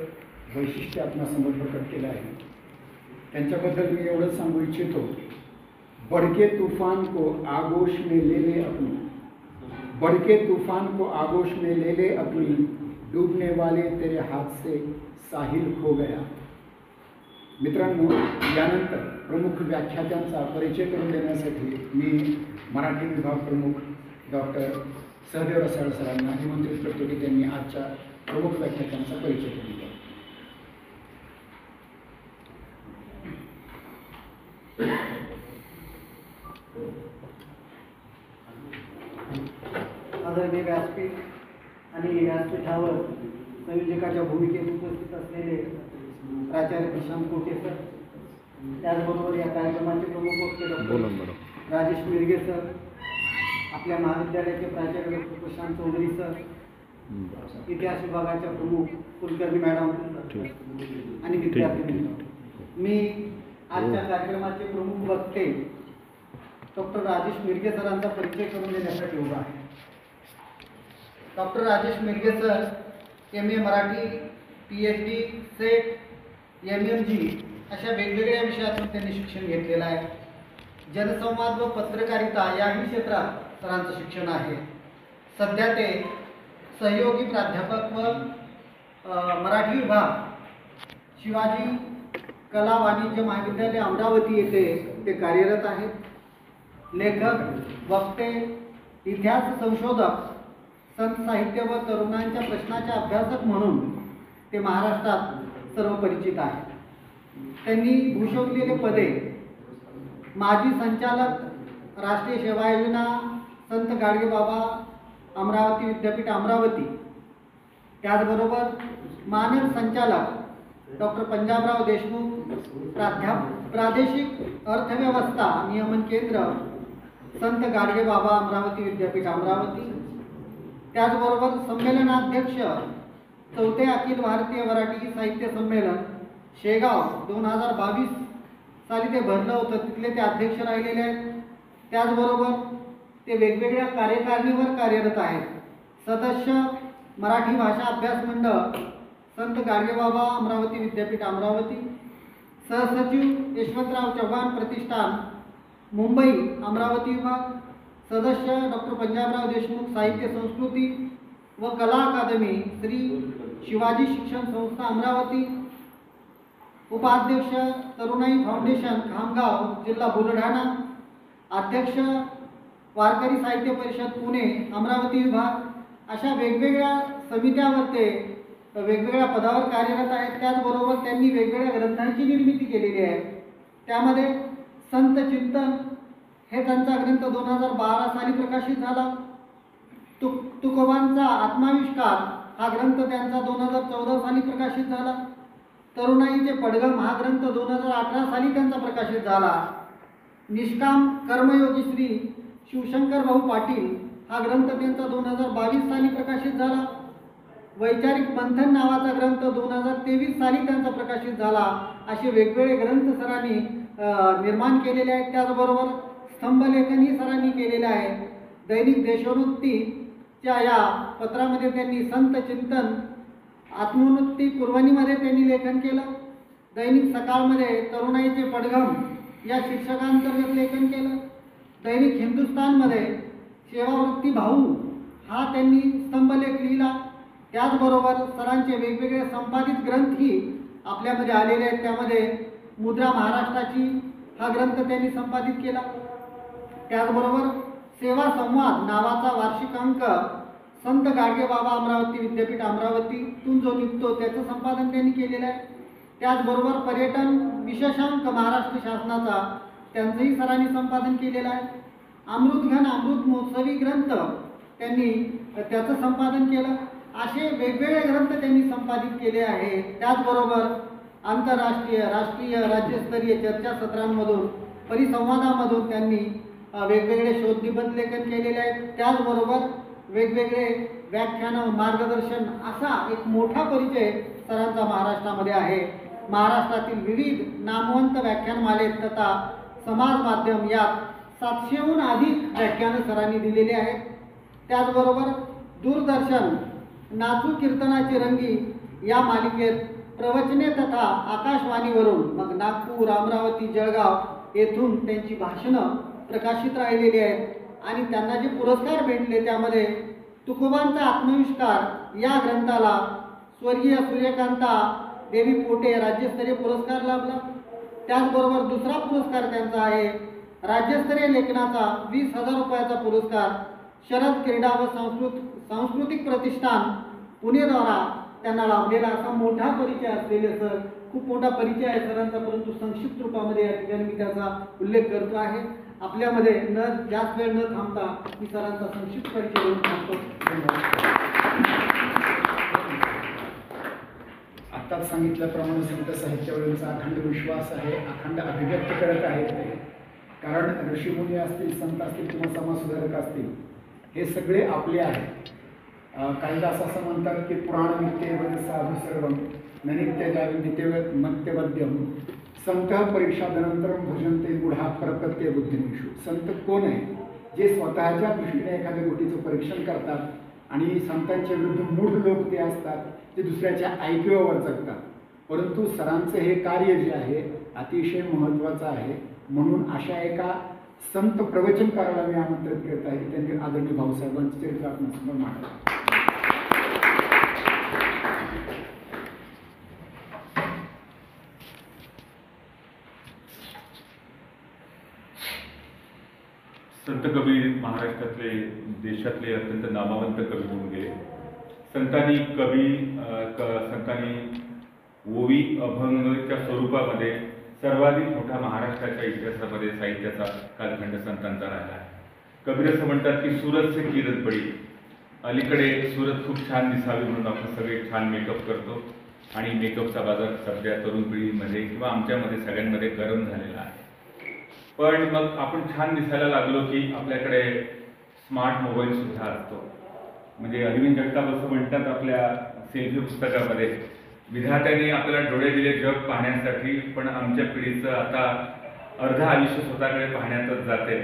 वैशिष्ट्य आपणासमोर प्रकट केलं आहे. त्यांच्याबद्दल मी एवढंच सांगू इच्छितो, बड़के तूफान को आगोश में ले ले अपनी, बड़के तूफान को आगोश में ले ले अपनी, डूबने वाले तेरे हाथ से साहिल खो गया. मित्रांनो, यानंतर प्रमुख व्याख्यात्यांचा परिचय करून देण्यासाठी मी मराठी विभाग प्रमुख डॉक्टर सहदेव रसाळ सरांना निमंत्रित करतो की त्यांनी आजच्या प्रमुख व्याख्यात्यांचा परिचय करून द्या. आदरणीय व्यासपीठ आणि व्यासपीठावर संयोजकाच्या भूमिकेत उपस्थित असलेले प्राचार्य प्रशांत कोटे सर, त्याचबरोबर या कार्यक्रमाचे प्रमुख वक्ते डॉक्टर राजेश मिरगे सर, आपल्या महाविद्यालयाचे प्राचार्य डॉक्टर प्रशांत चौधरी सर, इतिहास विभागाच्या प्रमुख कुलकर्णी मॅडम आणि विद्यार्थी मित्र, मी आजच्या कार्यक्रमाचे प्रमुख वक्ते डॉक्टर राजेश मिरगे सरांचा परिचय करून देण्यासाठी उभा आहे. Doctor Rajesh Mirge sir MA Marathi, PhD, SET, MMG अशा वेगवेगळ्या विषयातून त्यांनी शिक्षण घेतलेलं आहे. जनसंवाद व पत्रकारिता याही क्षेत्रात सरांचं शिक्षण आहे. सध्या ते सहयोगी प्राध्यापक व मराठी विभाग, शिवाजी कला वाणिज्य महाविद्यालय अमरावती येथे ते कार्यरत आहेत. लेखक, वक्ते, इतिहास संशोधक, संत साहित्य व तरुणांच्या प्रश्नाचे अभ्यासक म्हणून ते महाराष्ट्रात सर्व परिचित आहेत. त्यांनी भूषवलेले पदे माजी संचालक, राष्ट्रीय सेवा योजना, संत गाडगेबाबा अमरावती विद्यापीठ अमरावती, त्याचबरोबर मानद संचालक डॉक्टर पंजाबराव देशमुख, प्रादेशिक अर्थव्यवस्था नियमन केंद्र, संत गाडगेबाबा अमरावती विद्यापीठ अमरावती, त्याचबरोबर संमेलनाध्यक्ष 4थे अखिल भारतीय मराठी साहित्य संमेलन शेगाव 2022 साली ते भरलं होतं, तिथले ते अध्यक्ष राहिलेले आहेत. त्याचबरोबर ते वेगवेगळ्या कार्यकारिणीवर कार्यरत आहेत. सदस्य मराठी भाषा अभ्यास मंडळ संत गाडगेबाबा अमरावती विद्यापीठ अमरावती, सहसचिव यशवंतराव चव्हाण प्रतिष्ठान मुंबई अमरावती विभाग, सदस्य डॉक्टर पंजाबराव देशमुख साहित्य संस्कृती व कला अकादमी श्री शिवाजी शिक्षण संस्था अमरावती, उपाध्यक्ष तरुणाई फाउंडेशन खामगाव जिल्हा बुलढाणा, अध्यक्ष वारकरी साहित्य परिषद पुणे अमरावती विभाग, अशा वेगवेगळ्या समित्यावर ते वेगवेगळ्या पदावर कार्यरत आहेत. त्याचबरोबर त्यांनी वेगवेगळ्या ग्रंथांची निर्मिती केलेली आहे. त्यामध्ये संत चिंतन, हे त्यांचा ग्रंथ 2012 साली प्रकाशित झाला. तुकोबांचा आत्माविष्कार हा ग्रंथ त्यांचा 2014 साली प्रकाशित झाला. तरुणाईचे पडगम हा ग्रंथ 2018 साली त्यांचा प्रकाशित झाला. निष्काम कर्मयोगी श्री शिवशंकर भाऊ पाटील हा ग्रंथ त्यांचा 2022 साली प्रकाशित झाला. वैचारिक मंथन नावाचा ग्रंथ 2023 साली त्यांचा प्रकाशित झाला. असे वेगवेगळे ग्रंथ सरांनी निर्माण केलेले आहेत. त्याचबरोबर स्तंभलेखनही सरांनी केलेले आहे. दैनिक देशोन्नतीच्या या पत्रामध्ये त्यांनी संत चिंतन आत्मोन्नती पुरवणीमध्ये त्यांनी लेखन केलं. दैनिक सकाळमध्ये तरुणाईचे पडघम या शीर्षकांतर्गत लेखन केलं. दैनिक हिंदुस्थानमध्ये सेवावृत्ती भाऊ हा त्यांनी स्तंभलेख लिहिला. त्याचबरोबर सरांचे वेगवेगळे संपादित ग्रंथही आपल्यामध्ये आलेले आहेत. त्यामध्ये मुद्रा महाराष्ट्राची हा ग्रंथ त्यांनी संपादित केला. त्याचबरोबर सेवा संवाद नावाचा वार्षिक अंक संत गाडगेबाबा अमरावती विद्यापीठ अमरावतीतून जो निघतो त्याचं संपादन त्यांनी केलेलं आहे. त्याचबरोबर पर्यटन विशेषांक महाराष्ट्र शासनाचा त्यांचंही सरांनी संपादन केलेलं आहे. अमृतघन अमृत महोत्सवी ग्रंथ त्यांनी त्याचं संपादन केलं. असे वेगवेगळे ग्रंथ त्यांनी संपादित केले आहे. त्याचबरोबर आंतरराष्ट्रीय राष्ट्रीय राज्यस्तरीय चर्चासत्रांमधून परिसंवादामधून त्यांनी वेगवेगळे शोधनिबंध लेखन केलेले आहेत. त्याचबरोबर वेगवेगळे व्याख्यानं मार्गदर्शन असा एक मोठा परिचय सरांचा महाराष्ट्रामध्ये आहे. महाराष्ट्रातील विविध नामवंत व्याख्यानमालेत तथा समाज माध्यम यात 700हून अधिक व्याख्यानं सरांनी दिलेली आहेत. त्याचबरोबर दूरदर्शन नाचू कीर्तनाची रंगी या मालिकेत प्रवचने तथा आकाशवाणीवरून मग नागपूर अमरावती जळगाव येथून त्यांची भाषणं प्रकाशित राहिलेली आहेत. आणि त्यांना जे पुरस्कार भेटले त्यामध्ये तुकोबांचा आत्मविष्कार या ग्रंथाला स्वर्गीय सूर्यकांता देवी पोटे राज्यस्तरीय पुरस्कार लाभला. त्याचबरोबर दुसरा पुरस्कार त्यांचा आहे राज्यस्तरीय लेखनाचा 20,000 रुपयाचा पुरस्कार शरद क्रीडा व सांस्कृतिक प्रतिष्ठान पुणेद्वारा त्यांना लाभलेला. असा मोठा परिचय असलेले सर, खूप मोठा परिचय आहे सरांचा, परंतु संक्षिप्त रूपामध्ये या ठिकाणी मी त्याचा उल्लेख करतो आहे. आपल्यामध्ये जास्त वेळ न थांबता मी सरांचा संक्षिप्त परिचय देऊन थांबतो. आत्ताच सांगितल्याप्रमाणे संत साहित्यावरीलचा अखंड विश्वास आहे, अखंड अभिव्यक्त करत आहेत ते. कारण ऋषीमुनी असतील, संत असतील किंवा समाजसुधारक असतील, हे सगळे आपले आहेत. कालिदास असं म्हणतात की पुराण नित्येव साधू सर्वम ननित्यजावी नित्यमत्यवद्यम संत परीक्षादनंतरम भजनते गुढा प्रपत्य बुद्धिनिषु. संत कोण आहे? जे स्वतःच्या दृष्टीने एखाद्या गोष्टीचं परीक्षण करतात आणि संतांच्या विरुद्ध मूढ लोक ते असतात, ते दुसऱ्याच्या ऐकिवावर जगतात. परंतु सरांचं हे कार्य जे आहे अतिशय महत्त्वाचं आहे. म्हणून अशा एका संत प्रवचनकाराला मी आमंत्रित करत आहे की त्यांनी आदरणीय भाऊसाहेबांचं चरित्र आपल्यासमोर मांडावं. संत कबीर महाराष्ट्रातले देशातले अत्यंत नामवंत कवी होऊन गेले. संतांनी ओवी अभंगच्या स्वरूपामध्ये सर्वाधिक मोठा महाराष्ट्राच्या इतिहासामध्ये साहित्याचा कालखंड संतांचा राहिला आहे. कबीर असं म्हणतात की सूरत से किरत पडी. अलीकडे सूरत खूप छान दिसावी म्हणून आपण सगळे छान मेकअप करतो आणि मेकअपचा बाजार सध्या तरुण पिढीमध्ये किंवा आमच्यामध्ये सगळ्यांमध्ये गरम झालेला आहे. पण मग आपण छान दिसायला लागलो की आपल्याकडे स्मार्ट मोबाईल सुद्धा असतो. म्हणजे अरविंद जगताप असं म्हणतात आपल्या सेल्फी पुस्तकामध्ये, विधात्याने आपल्याला डोळे दिले जग पाहण्यासाठी, पण आमच्या पिढीचं आता अर्ध आयुष्य स्वतःकडे पाहण्यातच जाते.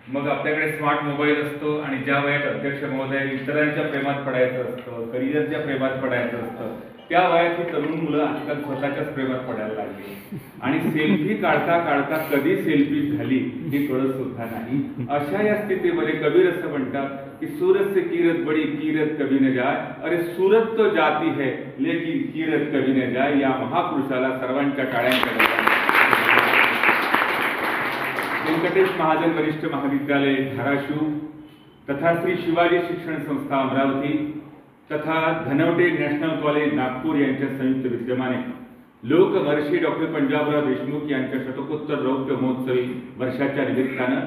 मग आपल्याकडे स्मार्ट मोबाईल असतो आणि ज्या वयात अध्यक्ष महोदय इतरांच्या प्रेमात पडायचं असतं, करिअरच्या प्रेमात पडायचं असतं, त्या वयात ही तरुण मुलं आजकाल स्वतःच्याच प्रेमात पडायला लागली आणि सेल्फी काढता काढता कधी सेल्फी झाली हे कळत सुद्धा नाही. अशा या स्थितीमध्ये कबीर असं म्हणतात की सूरत से किरत बडी किरत कभी न जाय. अरे सूरत तो जाती है लेकिन किरत कभी न जाय. या महापुरुषाला सर्वांच्या टाळ्यांच्या व्यंकटेश महाजन वरिष्ठ महाविद्यालय धाराशिव तथा श्री शिवाजी शिक्षण संस्था अमरावती तथा धनवटे नॅशनल कॉलेज नागपूर यांच्या संयुक्त विद्यमाने लोकमहर्षी डॉक्टर पंजाबराव देशमुख यांच्या शतकोत्तर रौप्य महोत्सवी वर्षाच्या निमित्तानं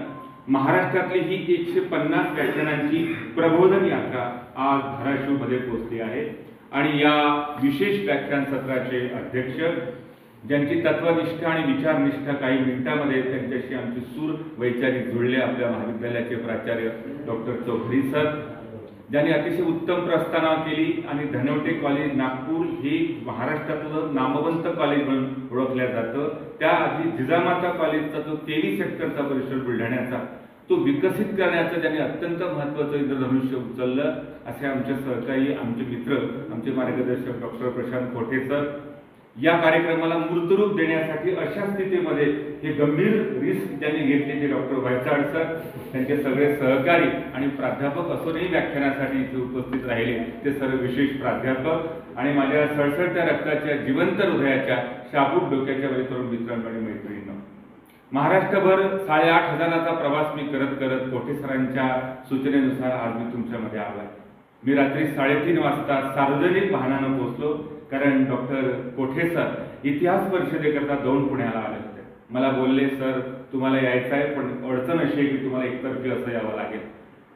महाराष्ट्रातली ही 150 व्याख्यानांची प्रबोधन यात्रा आज धाराशिवमध्ये पोहोचली आहे आणि या विशेष व्याख्यान सत्राचे अध्यक्ष, ज्यांची तत्वनिष्ठ आणि विचारनिष्ठ काही मिनिटांमध्ये त्यांच्याशी आमचे सूर वैचारिक जुळले, आपल्या महाविद्यालयाचे प्राचार्य डॉक्टर चौधरी सर, ज्यांनी अतिशय उत्तम प्रस्थाना केली आणि धनवटे कॉलेज नागपूर हे महाराष्ट्रातलं नामवंत कॉलेज म्हणून ओळखलं जातं. त्याआधी जिजामाता कॉलेजचा जो 23 हेक्टरचा परिसर बुलढाण्याचा तो विकसित करण्याचं ज्यांनी अत्यंत महत्त्वाचं इंद्रधनुष्य उचललं, असे आमचे सहकारी, आमचे मित्र, आमचे मार्गदर्शक डॉक्टर प्रशांत कोठे सर या कार्यक्रमाला मूर्तरूप देण्यासाठी अशा स्थितीमध्ये हे गंभीर रिस्क ज्यांनी घेतले ते डॉक्टर व्हायचाड सर, त्यांचे सगळे सहकारी आणि प्राध्यापक असूनही व्याख्यानासाठी इथे उपस्थित राहिले ते सर्व विशेष प्राध्यापक आणि माझ्या सळसळत्या रक्ताच्या जिवंत हृदयाच्या शाबूत डोक्याच्या वरील तरुण मित्रांनो आणि मैत्रिणींनो, महाराष्ट्रभर 8,500चा प्रवास मी करत करत कोठे सरांच्या सूचनेनुसार आज मी तुमच्यामध्ये आलोय. मी रात्री 3:30 वाजता सार्वजनिक वाहनानं पोहोचलो, कारण डॉक्टर कोठे सर इतिहास परिषदेकरता 2 पुण्याला आले होते. मला बोलले, सर तुम्हाला यायचं आहे पण अडचण अशी आहे की तुम्हाला एकतर्फी असं यावं लागेल.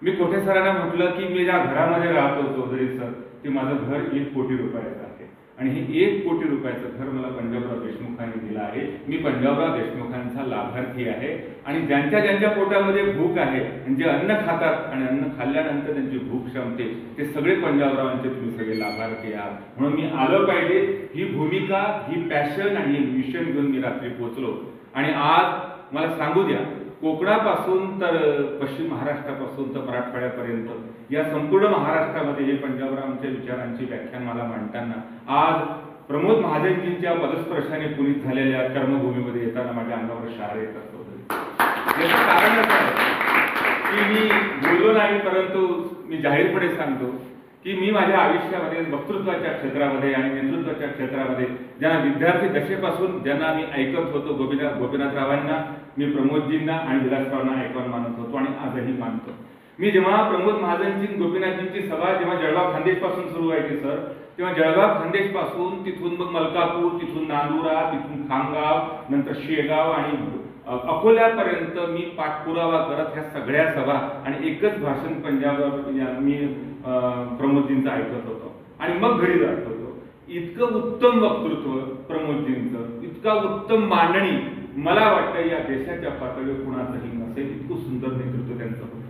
मी कोठे सरांना म्हटलं की मी ज्या घरामध्ये राहतो चौधरी सर, ते माझं घर 1 कोटी रुपयाचं आहे आणि हे 1 कोटी रुपयाचं घर मला पंजाबराव देशमुखांनी दिलं आहे. मी पंजाबराव देशमुखांचा लाभार्थी आहे आणि ज्यांच्या ज्यांच्या पोटामध्ये भूक आहे, जे अन्न खातात आणि अन्न खाल्ल्यानंतर त्यांची भूक शमते, ते सगळे पंजाबरावांचे तुम्ही सगळे लाभार्थी आहात. म्हणून मी आलो पाहिजे ही भूमिका, ही पॅशन आणि हे मिशन घेऊन मी रात्री पोहोचलो. आणि आज मला सांगू द्या, कोकणापासून तर पश्चिम महाराष्ट्रापासून तर मराठवाड्यापर्यंत या संपूर्ण महाराष्ट्रामध्ये हे पंजाबरावांच्या विचारांची व्याख्यान मला मांडताना आज प्रमोद महाजनजींच्या पदस्पर्शाने पुनीत झालेल्या कर्मभूमीमध्ये येताना माझ्या अंगावर शहारे येतात. याचं कारण असं आहे की मी बोललो नाही, परंतु मी जाहीरपणे सांगतो की मी माझ्या आयुष्यामध्ये वक्तृत्वाच्या क्षेत्रामध्ये आणि नेतृत्वाच्या क्षेत्रामध्ये ज्यांना विद्यार्थी दशेपासून ज्यांना मी ऐकत होतो, गोपीनाथरावांना, मी प्रमोदजींना आणि विलासरावांना ऐकून मानत होतो आणि आजही मानतो. मी जेव्हा प्रमोद महाजनजी, गोपीनाथजींची सभा जेव्हा जळगाव खानदेश पासून सुरू व्हायची सर, तेव्हा जळगाव खानदेश पासून तिथून मग मलकापूर, तिथून नांदुरा, तिथून खामगाव, नंतर शेगाव आणि अकोल्यापर्यंत मी पाठपुरावा करत ह्या सगळ्या सभा आणि एकच भाषण पंजाबवर मी प्रमोदजींचं ऐकत होतो आणि मग घरी जात होतो. इतकं उत्तम वक्तृत्व प्रमोदजींचं, इतका उत्तम मांडणी मला वाटतं या देशाच्या पातळीवर कुणाचंही नसेल, इतकं सुंदर नेतृत्व त्यांचं होतं.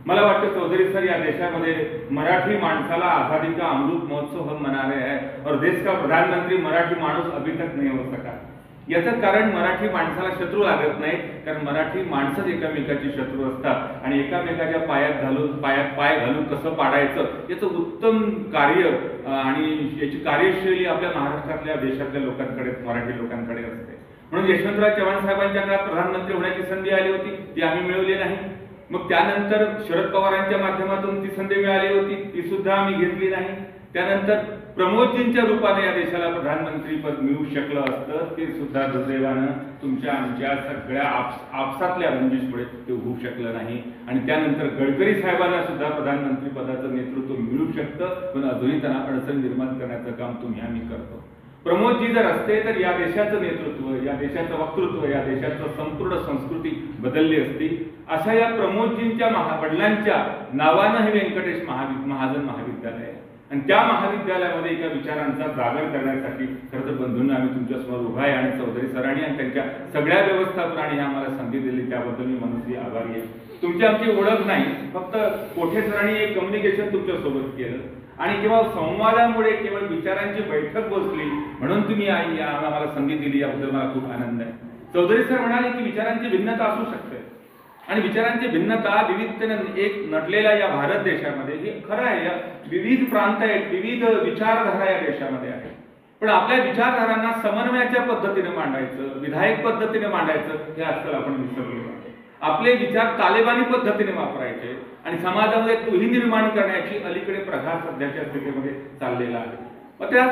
मला वाटतं चौधरी सर या देशामध्ये मराठी माणसाला आजादी का अमृत महोत्सव हम मना रहे हैं और देश का प्रधानमंत्री मराठी माणूस अभी तक नहीं हो सका. याचं कारण मराठी माणसाला शत्रू लागत नाही, कारण मराठी माणसंच एकमेकाची शत्रू असतात आणि एकामेकाच्या पायात पाय घालून कसं पाडायचं याचं उत्तम कार्य आणि याची कार्यशैली आपल्या महाराष्ट्रातल्या देशातल्या लोकांकडे, मराठी लोकांकडे असते. म्हणून यशवंतराव चव्हाण साहेबांच्या काळात प्रधानमंत्री होण्याची संधी आली होती, ती आम्ही मिळवली नाही. मग त्यानंतर शरद पवारांच्या माध्यमातून ती संधी मिळाली होती, ती सुद्धा आम्ही घेतली नाही. त्यानंतर प्रमोदजींच्या रूपाने या देशाला प्रधानमंत्री पद मिळू शकलं असतं, ते सुद्धा दुर्दैवानं तुमच्या आमच्या सगळ्या आपसातल्या रंजिशमुळे ते होऊ शकलं नाही. आणि त्यानंतर गडकरी साहेबांना सुद्धा प्रधानमंत्री पदाचं नेतृत्व मिळू शकतं, पण अजूनही त्यांना अडचण निर्माण करण्याचं काम तुम्ही आम्ही करतो. प्रमोदजी जर असते तर या देशाचं नेतृत्व, या देशाचं वक्तृत्व, या देशाचं संपूर्ण संस्कृती बदलली असती. अशा या प्रमोदजींच्या वडिलांच्या नावानं हे व्यंकटेश महाजन महाविद्यालय आहे आणि त्या महाविद्यालयामध्ये एका विचारांचा जागर करण्यासाठी खरं तर बंधूंना आम्ही तुमच्यासमोर उभा आहे आणि चौधरी सरांनी आणि त्यांच्या सगळ्या व्यवस्थापनाने आम्हाला संधी दिली, त्याबद्दल मी मनस्वी आभारी आहे. तुमची आमची ओळख नाही, फक्त कोठे सरांनी एक कम्युनिकेशन तुमच्यासोबत केलं आणि केवळ संवादामुळे केवळ विचारांची बैठक बसली म्हणून तुम्ही आम्हाला संधी दिली, याबद्दल मला खूप आनंद आहे. चौधरी सर म्हणाले की विचारांची भिन्नता असू शकते आणि विचारांची भिन्नता विविधतेने एक नटलेल्या या भारत देशामध्ये हे खरं आहे. या विविध प्रांत आहेत, विविध विचारधारा या देशामध्ये आहेत, पण आपल्या विचारधारांना समन्वयाच्या पद्धतीने मांडायचं, विधायक पद्धतीने मांडायचं हे आजकाल आपण विसरलो. आपले विचार तालेबानी पद्धतीने वापरायचे आणि समाजामध्ये तोही निर्माण करण्याची अलीकडे प्रघात सध्याच्या स्थितीमध्ये चाललेला आहे. मग त्या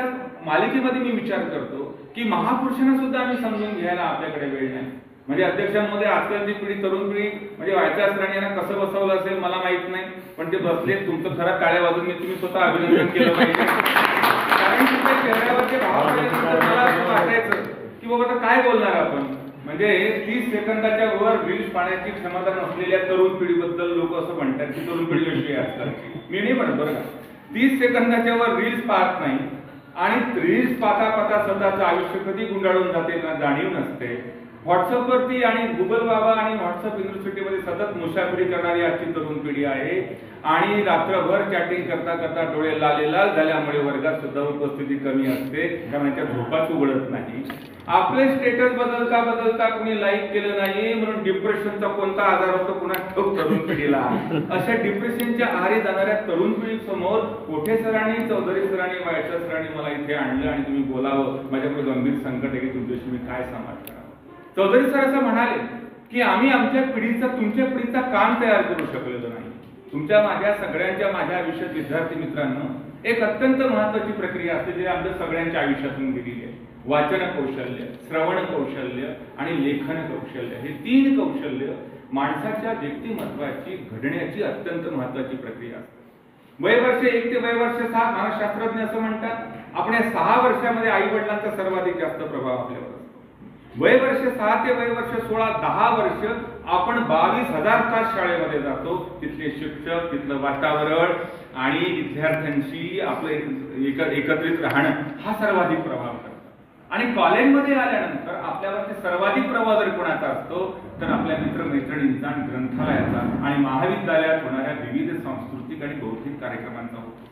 मालिकेमध्ये मी विचार करतो की महापुरुषांना सुद्धा आम्ही समजून घ्यायला आपल्याकडे वेळ नाही. म्हणजे अध्यक्षांमध्ये आजकालची पिढी, तरुण पिढी, म्हणजे व्हायच्या सरांनी यांना कसं बसवलं असेल मला माहित नाही, पण ते बसले. तुमचं खरं टाळ्या वाजून तुम्ही स्वतः अभिनंदन केलं पाहिजे, कारण तुमच्या चेहऱ्यावरचे भाव मला असं वाटायचं की बाबा आता काय बोलणार आपण. म्हणजे 30 सेकंदाच्या वर रील्स पाहण्याची क्षमता नसलेल्या तरुण पिढीबद्दल लोक असं म्हणतात की तरुण पिढी अशी आहे आजकालची. मी नाही म्हणत बरं का. 30 सेकंदाच्या वर रील्स पाहत नाही आणि रील्स पाहता पाहता स्वतःचं आयुष्य कधी गुंडाळून जाते ना जाणीव नसते. व्हॉट्सअपवरती आणि गुगल बाबा आणि व्हॉट्सअप युनिव्हर्सिटीमध्ये सतत मुसाफिरी करणारी आजची तरुण पिढी आहे आणि रात्रभर चॅटिंग करता करता डोळे लाल झाल्यामुळे वर्गात सुद्धा उपस्थिती कमी असते, कारण त्या झोपाच उघडत नाही. आपले स्टेटस बदलता बदलता कुणी लाईक केलं नाही म्हणून डिप्रेशनचा कोणता आजार होतो पुन्हा ठोक तरुण पिढीला. अशा डिप्रेशनच्या आहारी जाणाऱ्या तरुण पिढी समोर कोठे सरांनी, चौधरी सरांनी, वायचा सरांनी मला इथे आणलं आणि तुम्ही बोलावं. माझ्याकडे गंभीर संकट आहे की तुमच्याशी मी काय संवाद करावं. चौधरी सर असं म्हणाले की आम्ही आमच्या पिढीचा, तुमच्या पिढीचा काम तयार करू शकलेलो नाही. तुमच्या माझ्या सगळ्यांच्या माझ्या आयुष्यात विद्यार्थी मित्रांनो एक अत्यंत महत्वाची प्रक्रिया असते जी आमच्या सगळ्यांच्या आयुष्यातून गेलेली आहे. वाचन कौशल्य, श्रवण कौशल्य आणि लेखन कौशल्य, हे 3 कौशल्य माणसाच्या व्यक्तिमत्वाची घडण्याची अत्यंत महत्वाची प्रक्रिया असते. वयवर्ष 1 ते वयवर्ष 6 मानसशास्त्रज्ञ असं म्हणतात आपण 6 वर्षामध्ये आई वडिलांचा सर्वाधिक जास्त प्रभाव आपल्यावर असतो. वयवर्ष 6 ते वयवर्ष 16 10 वर्ष आपण 22,000 तास शाळेमध्ये जातो. तिथले शिक्षक, तिथलं वातावरण आणि विद्यार्थ्यांशी आपलं एकत्रित राहणं हा सर्वाधिक प्रभाव करतो. आणि कॉलेजमध्ये आल्यानंतर आपल्यावरती सर्वाधिक प्रभाव जर कोणाचा असतो तर आपल्या मित्रमैत्रिणींचा आणि ग्रंथालयाचा आणि महाविद्यालयात होणाऱ्या विविध सांस्कृतिक आणि बौद्धिक कार्यक्रमांचा होतो.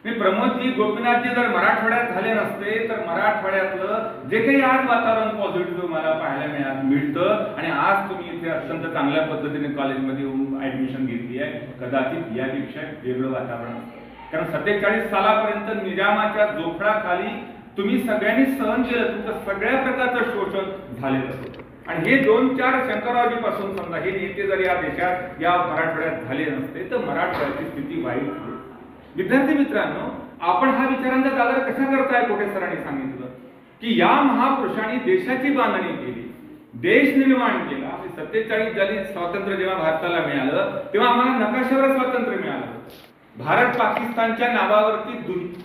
मी प्रमोदजी, गोपीनाथजी जर मराठवाड्यात झाले नसते तर मराठवाड्यातलं जे काही आज वातावरण पॉझिटिव्ह मला पाहायला मिळतं आणि आज तुम्ही इथे अत्यंत चांगल्या पद्धतीने कॉलेजमध्ये येऊन ऍडमिशन घेतली आहे, कदाचित यापेक्षा वेगळं वातावरण असतं. कारण 47 सालापर्यंत निजामाच्या जोखडाखाली तुम्ही सगळ्यांनी सहन केलं, तुमचं सगळ्या प्रकारचं शोषण झालेलं होतं. आणि हे 2-4 शंकररावजी पासून समजा हे नेते जर या देशात या मराठवाड्यात झाले नसते तर मराठवाड्याची स्थिती वाईट होती. विद्यार्थी मित्रांनो, आपण हा विचारांचा जागर कशा करताय? कोठे सरांनी सांगितलं की या महापुरुषांनी देशाची बांधणी केली, देश निर्माण केला. 47 झाली स्वातंत्र्य जेव्हा भारताला मिळालं तेव्हा आम्हाला नकाशावर स्वातंत्र्य मिळालं. भारत पाकिस्तानच्या नावावरती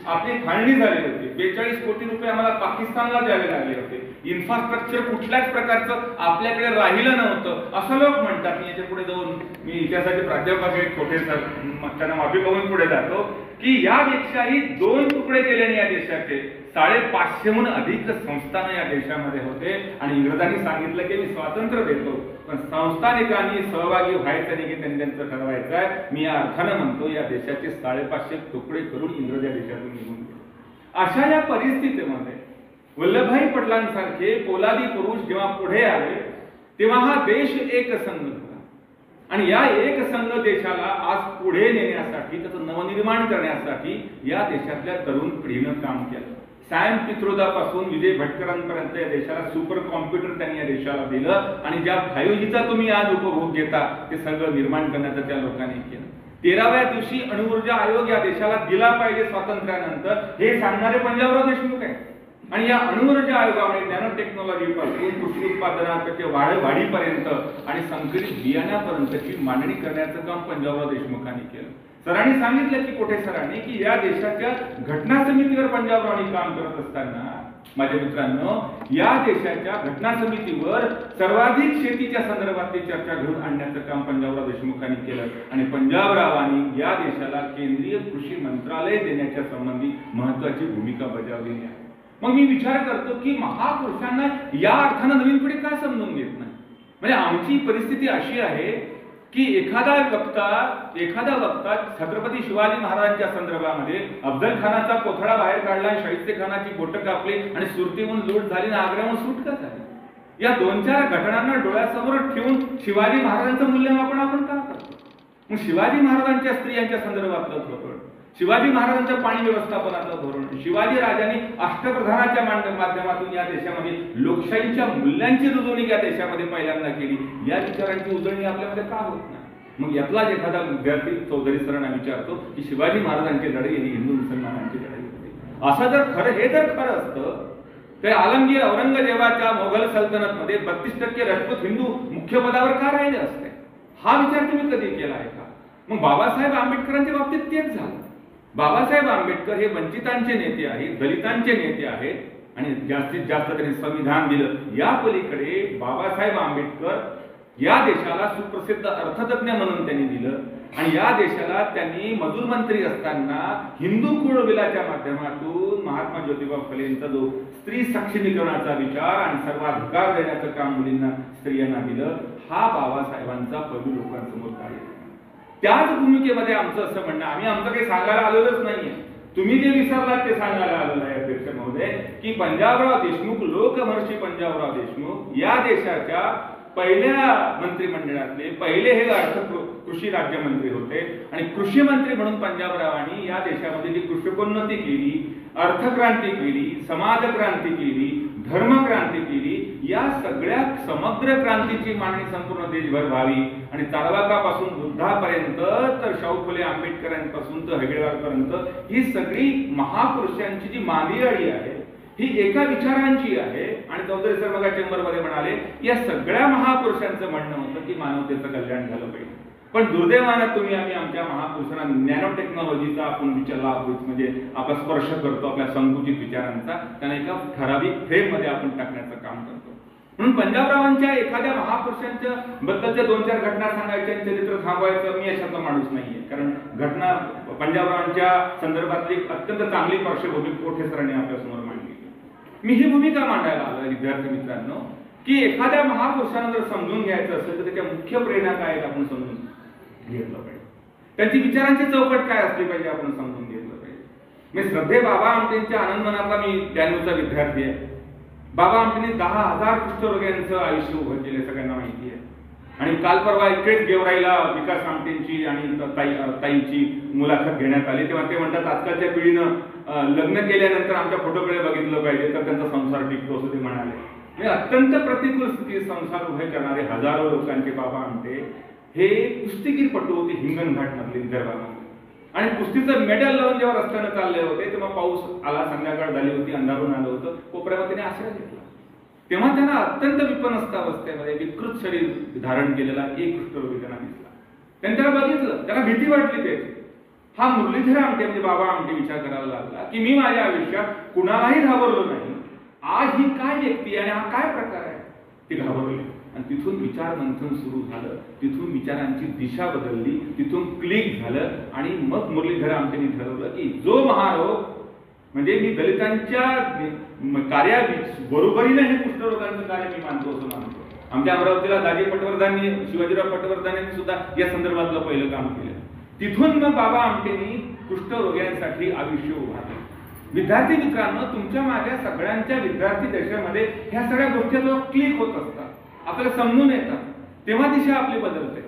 आपली फाळणी झाली होती. 42 कोटी रुपये आम्हाला पाकिस्तानला द्यावे लागले होते. इन्फ्रास्ट्रक्चर कुठल्याच प्रकारचं आपल्याकडे राहिलं नव्हतं असं लोक म्हणतात. मी याच्या पुढे जाऊन, मी इतिहासाचे प्राध्यापक आहे छोटे सर, त्यांना माफी मागून पुढे जातो की यापेक्षाही 2 तुकडे केल्याने या देशाचे 550हून अधिक संस्थान या देशामध्ये होते. आणि इंग्रजांनी सांगितलं की मी स्वातंत्र्य देतो पण संस्थानिकांनी सहभागी व्हायचं नाही की त्यांनी त्यांचं ठरवायचं आहे. मी या अर्थानं म्हणतो या देशाचे 550 तुकडे करून इंग्रज या देशातून निघून गेले. अशा या परिस्थितीमध्ये वल्लभभाई पटलांसारखे पोलादी पुरुष जेव्हा पुढे आले तेव्हा हा देश एकसंघ झाला. आणि या एकसंघ देशाला आज पुढे नेण्यासाठी, त्याचं नवनिर्माण करण्यासाठी या देशातल्या तरुण पिढीनं काम केलं. सॅम पित्रोदापासून विजय भटकरांपर्यंत या देशाला सुपर कॉम्प्युटर त्यांनी या देशाला दिलं आणि ज्या 5Gचा तुम्ही आज उपभोग घेता ते सगळं निर्माण करण्याचं त्या लोकांनी केलं. 13व्या दिवशी अणुऊर्जा आयोग या देशाला दिला पाहिजे स्वातंत्र्यानंतर हे सांगणारे पंजाबराव देशमुख आहे. आणि या अणुऊर्जा आयोगाने नॅनो टेक्नॉलॉजी पासून कृषी उत्पादनाचे वाढीपर्यंत आणि संकरित बियाण्यापर्यंतची मांडणी करण्याचं काम पंजाबराव देशमुखांनी केलं. सरांनी सांगितलं की कोठे सरांनी की या देशाच्या घटना समितीवर पंजाबरावांनी काम करत असताना माझ्या मित्रांनो या देशाच्या घटना समितीवर सर्वाधिक शेतीच्या संदर्भातली चर्चा घेऊन आणण्याचं काम पंजाबराव देशमुखांनी केलं. आणि पंजाबरावांनी या देशाला केंद्रीय कृषी मंत्रालय देण्याच्या संबंधी महत्वाची भूमिका बजावलेली आहे. मग मी विचार करतो की महापुरुषांना या अर्थानं नवीन पिढी का समजून घेत नाही? म्हणजे आमची परिस्थिती अशी आहे की एखादा वक्ता छत्रपती शिवाजी महाराजांच्या संदर्भामध्ये अफजल खानाचा कोथळा बाहेर काढला, शाहिस्ते खानाची बोटं कापली आणि सुरतीहून लूट झाली आणि आग्र्याहून सुटका झाली. या 2-4 घटनांना डोळ्यासमोर ठेवून शिवाजी महाराजांचं मूल्यमापन आपण का करतो? मग शिवाजी महाराजांच्या स्त्रियांच्या संदर्भातलं धोरण, शिवाजी महाराजांच्या पाणी व्यवस्थापनाचं धोरण, शिवाजी राजांनी अष्टप्रधानाच्या माध्यमातून या देशामध्ये लोकशाहीच्या मूल्यांची रुजवणी या देशामध्ये पहिल्यांदा केली, या विचारांची उजळणी आपल्यामध्ये का होत नाही? मग यातलाच एखादा विद्यार्थी चौधरी सरांना विचारतो की शिवाजी महाराजांची लढाई ही हिंदू मुसलमानांची लढाई होती. असं जर हे जर खरं असतं तर आलमगीर औरंगजेबाच्या मोगल सल्तनतमध्ये 32% राजपूत हिंदू मुख्य पदावर का राहिले असते? हा विचार तुम्ही कधी केला आहे का? मग बाबासाहेब आंबेडकरांच्या बाबतीत तेच झालं. बाबासाहेब आंबेडकर हे वंचितांचे नेते आहेत, दलितांचे नेते आहेत आणि जास्तीत जास्त त्यांनी संविधान दिलं. या पलीकडे बाबासाहेब आंबेडकर या देशाला सुप्रसिद्ध अर्थतज्ञ म्हणून त्यांनी दिलं आणि या देशाला त्यांनी मजूर मंत्री असताना हिंदू कुळ बिलाच्या माध्यमातून महात्मा ज्योतिबा फुले यांचा जो स्त्री सक्षमीकरणाचा विचार आणि सर्वाधिकार देण्याचं काम मुलींना स्त्रियांना दिलं, हा बाबासाहेबांचा पैलू लोकांसमोर कार्य. त्याच भूमिकेमध्ये आमचं असं म्हणणं, आम्ही आमचं काही सांगायला आलेलोच नाहीये, तुम्ही जे विसरलात ते सांगायला आलेलं आहे अध्यक्ष महोदय, की पंजाबराव देशमुख, लोकमहर्षी पंजाबराव देशमुख या देशाच्या पहिल्या मंत्रिमंडळातले पहिले हे कृषी राज्यमंत्री होते आणि कृषी मंत्री म्हणून पंजाबरावांनी या देशामध्ये जी कृषकोन्नती केली, अर्थक्रांती केली, समाजक्रांती केली, धर्मक्रांती केली, या सगळ्या समग्र क्रांतीची मांडणी संपूर्ण देशभर व्हावी आणि चार्वाकापासून बुद्धापर्यंत तर शाहू फुले आंबेडकरांपासून तर हेगडेवारपर्यंत ही सगळी महापुरुषांची जी मांदियाळी आहे ही एका विचारांची आहे. आणि चौधरी सर बघा चेंबरमध्ये म्हणाले या सगळ्या महापुरुषांचं म्हणणं होतं की मानवतेचं कल्याण झालं पाहिजे. पण दुर्दैवानं तुम्ही आम्ही आमच्या महापुरुषांना नॅनो टेक्नॉलॉजीचा आपण विचार म्हणजे आपण स्पर्श करतो आपल्या संकुचित विचारांचा, त्यांना एका ठराविक फ्रेम मध्ये आपण टाकण्याचं काम करतो. म्हणून पंजाबरावांच्या एखाद्या महापुरुषांच्या बद्दलच्या 2-4 घटना सांगायच्या, चरित्र थांबवायचं मी अशातला माणूस नाहीये. कारण घटना पंजाबरावांच्या संदर्भातली अत्यंत चांगली पार्श्वभूमी कोठे सरांनी आपल्यासमोर मांडली. मी ही भूमिका मांडायला आलोय विद्यार्थी मित्रांनो, की एखाद्या महापुरुषांना जर समजून घ्यायचं असेल तर त्याच्या मुख्य प्रेरणा काय आहेत आपण समजून घेतलं पाहिजे, त्यांची विचारांची चौकट काय असली पाहिजे आपण समजून घेतलं पाहिजे. मी श्रद्धे बाबा आमटेंच्या आनंदवनातला मी 92चा विद्यार्थी आहे. बाबा आमटेंनी 10,000 कुष्ठरोग्यांचं आयुष्य उभं केलं, सगळ्यांना माहिती आहे. आणि काल परवा इकडेच गेवराईला विकास आमटेंची आणि ताईंची मुलाखत घेण्यात आली, तेव्हा ते म्हणतात आजकालच्या पिढीनं लग्न केल्यानंतर आमच्या फोटोकडे बघितलं पाहिजे तर त्यांचा संसार टिकतो असं ते म्हणाले. म्हणजे अत्यंत प्रतिकूल स्थितीत संसार उभे करणारे हजारो लोकांचे बाबा आमटे हे कुस्तीगीरपटू होते हिंगणघाट मधले विदर्भामध्ये. आणि कुस्तीचं मेडल लावून जेव्हा रस्त्यानं चालले होते तेव्हा पाऊस आला, संध्याकाळ झाली होती, अंधारून आलं होतं, कोपऱ्यामध्ये त्याने आश्रय घेतला. तेव्हा त्यांना अत्यंत विपनस्त अवस्थेमध्ये विकृत शरीर धारण केलेला एक कुष्ठरोगी त्यांना दिसला. त्यांनी त्याला बघितलं, त्यांना भीती वाटली. त्याची हा मुरलीधर आमटे म्हणजे बाबा आमटे विचार करायला लागला की मी माझ्या आयुष्यात कुणालाही घाबरलो नाही, आज ही काय व्यक्ती आणि हा काय प्रकार आहे, ती घाबरली. आणि तिथून विचार मंथन सुरू झालं, तिथून विचारांची दिशा बदलली, तिथून क्लिक झालं आणि मग मुरलीधर आमटेंनी ठरवलं की जो महारोग म्हणजे मी दलितांच्या कार्याबरोबरीने हे कुष्ठरोगांचं कार्य मी मानतो असं मानतो. आमच्या अमरावतीला दाजी पटवर्धनांनी, शिवाजीराव पटवर्धनांनी सुद्धा या संदर्भातलं पहिलं काम केलं. तिथून मग बाबा आमटेंनी कुष्ठरोग्यांसाठी आयुष्य उभारलं. विद्यार्थी मित्रांनो, तुमच्या माझ्या सगळ्यांच्या विद्यार्थी देशामध्ये ह्या सगळ्या गोष्टी जेव्हा क्लिक होत असतात, आपल्याला समजून येतात, तेव्हा दिशा आपली बदलते.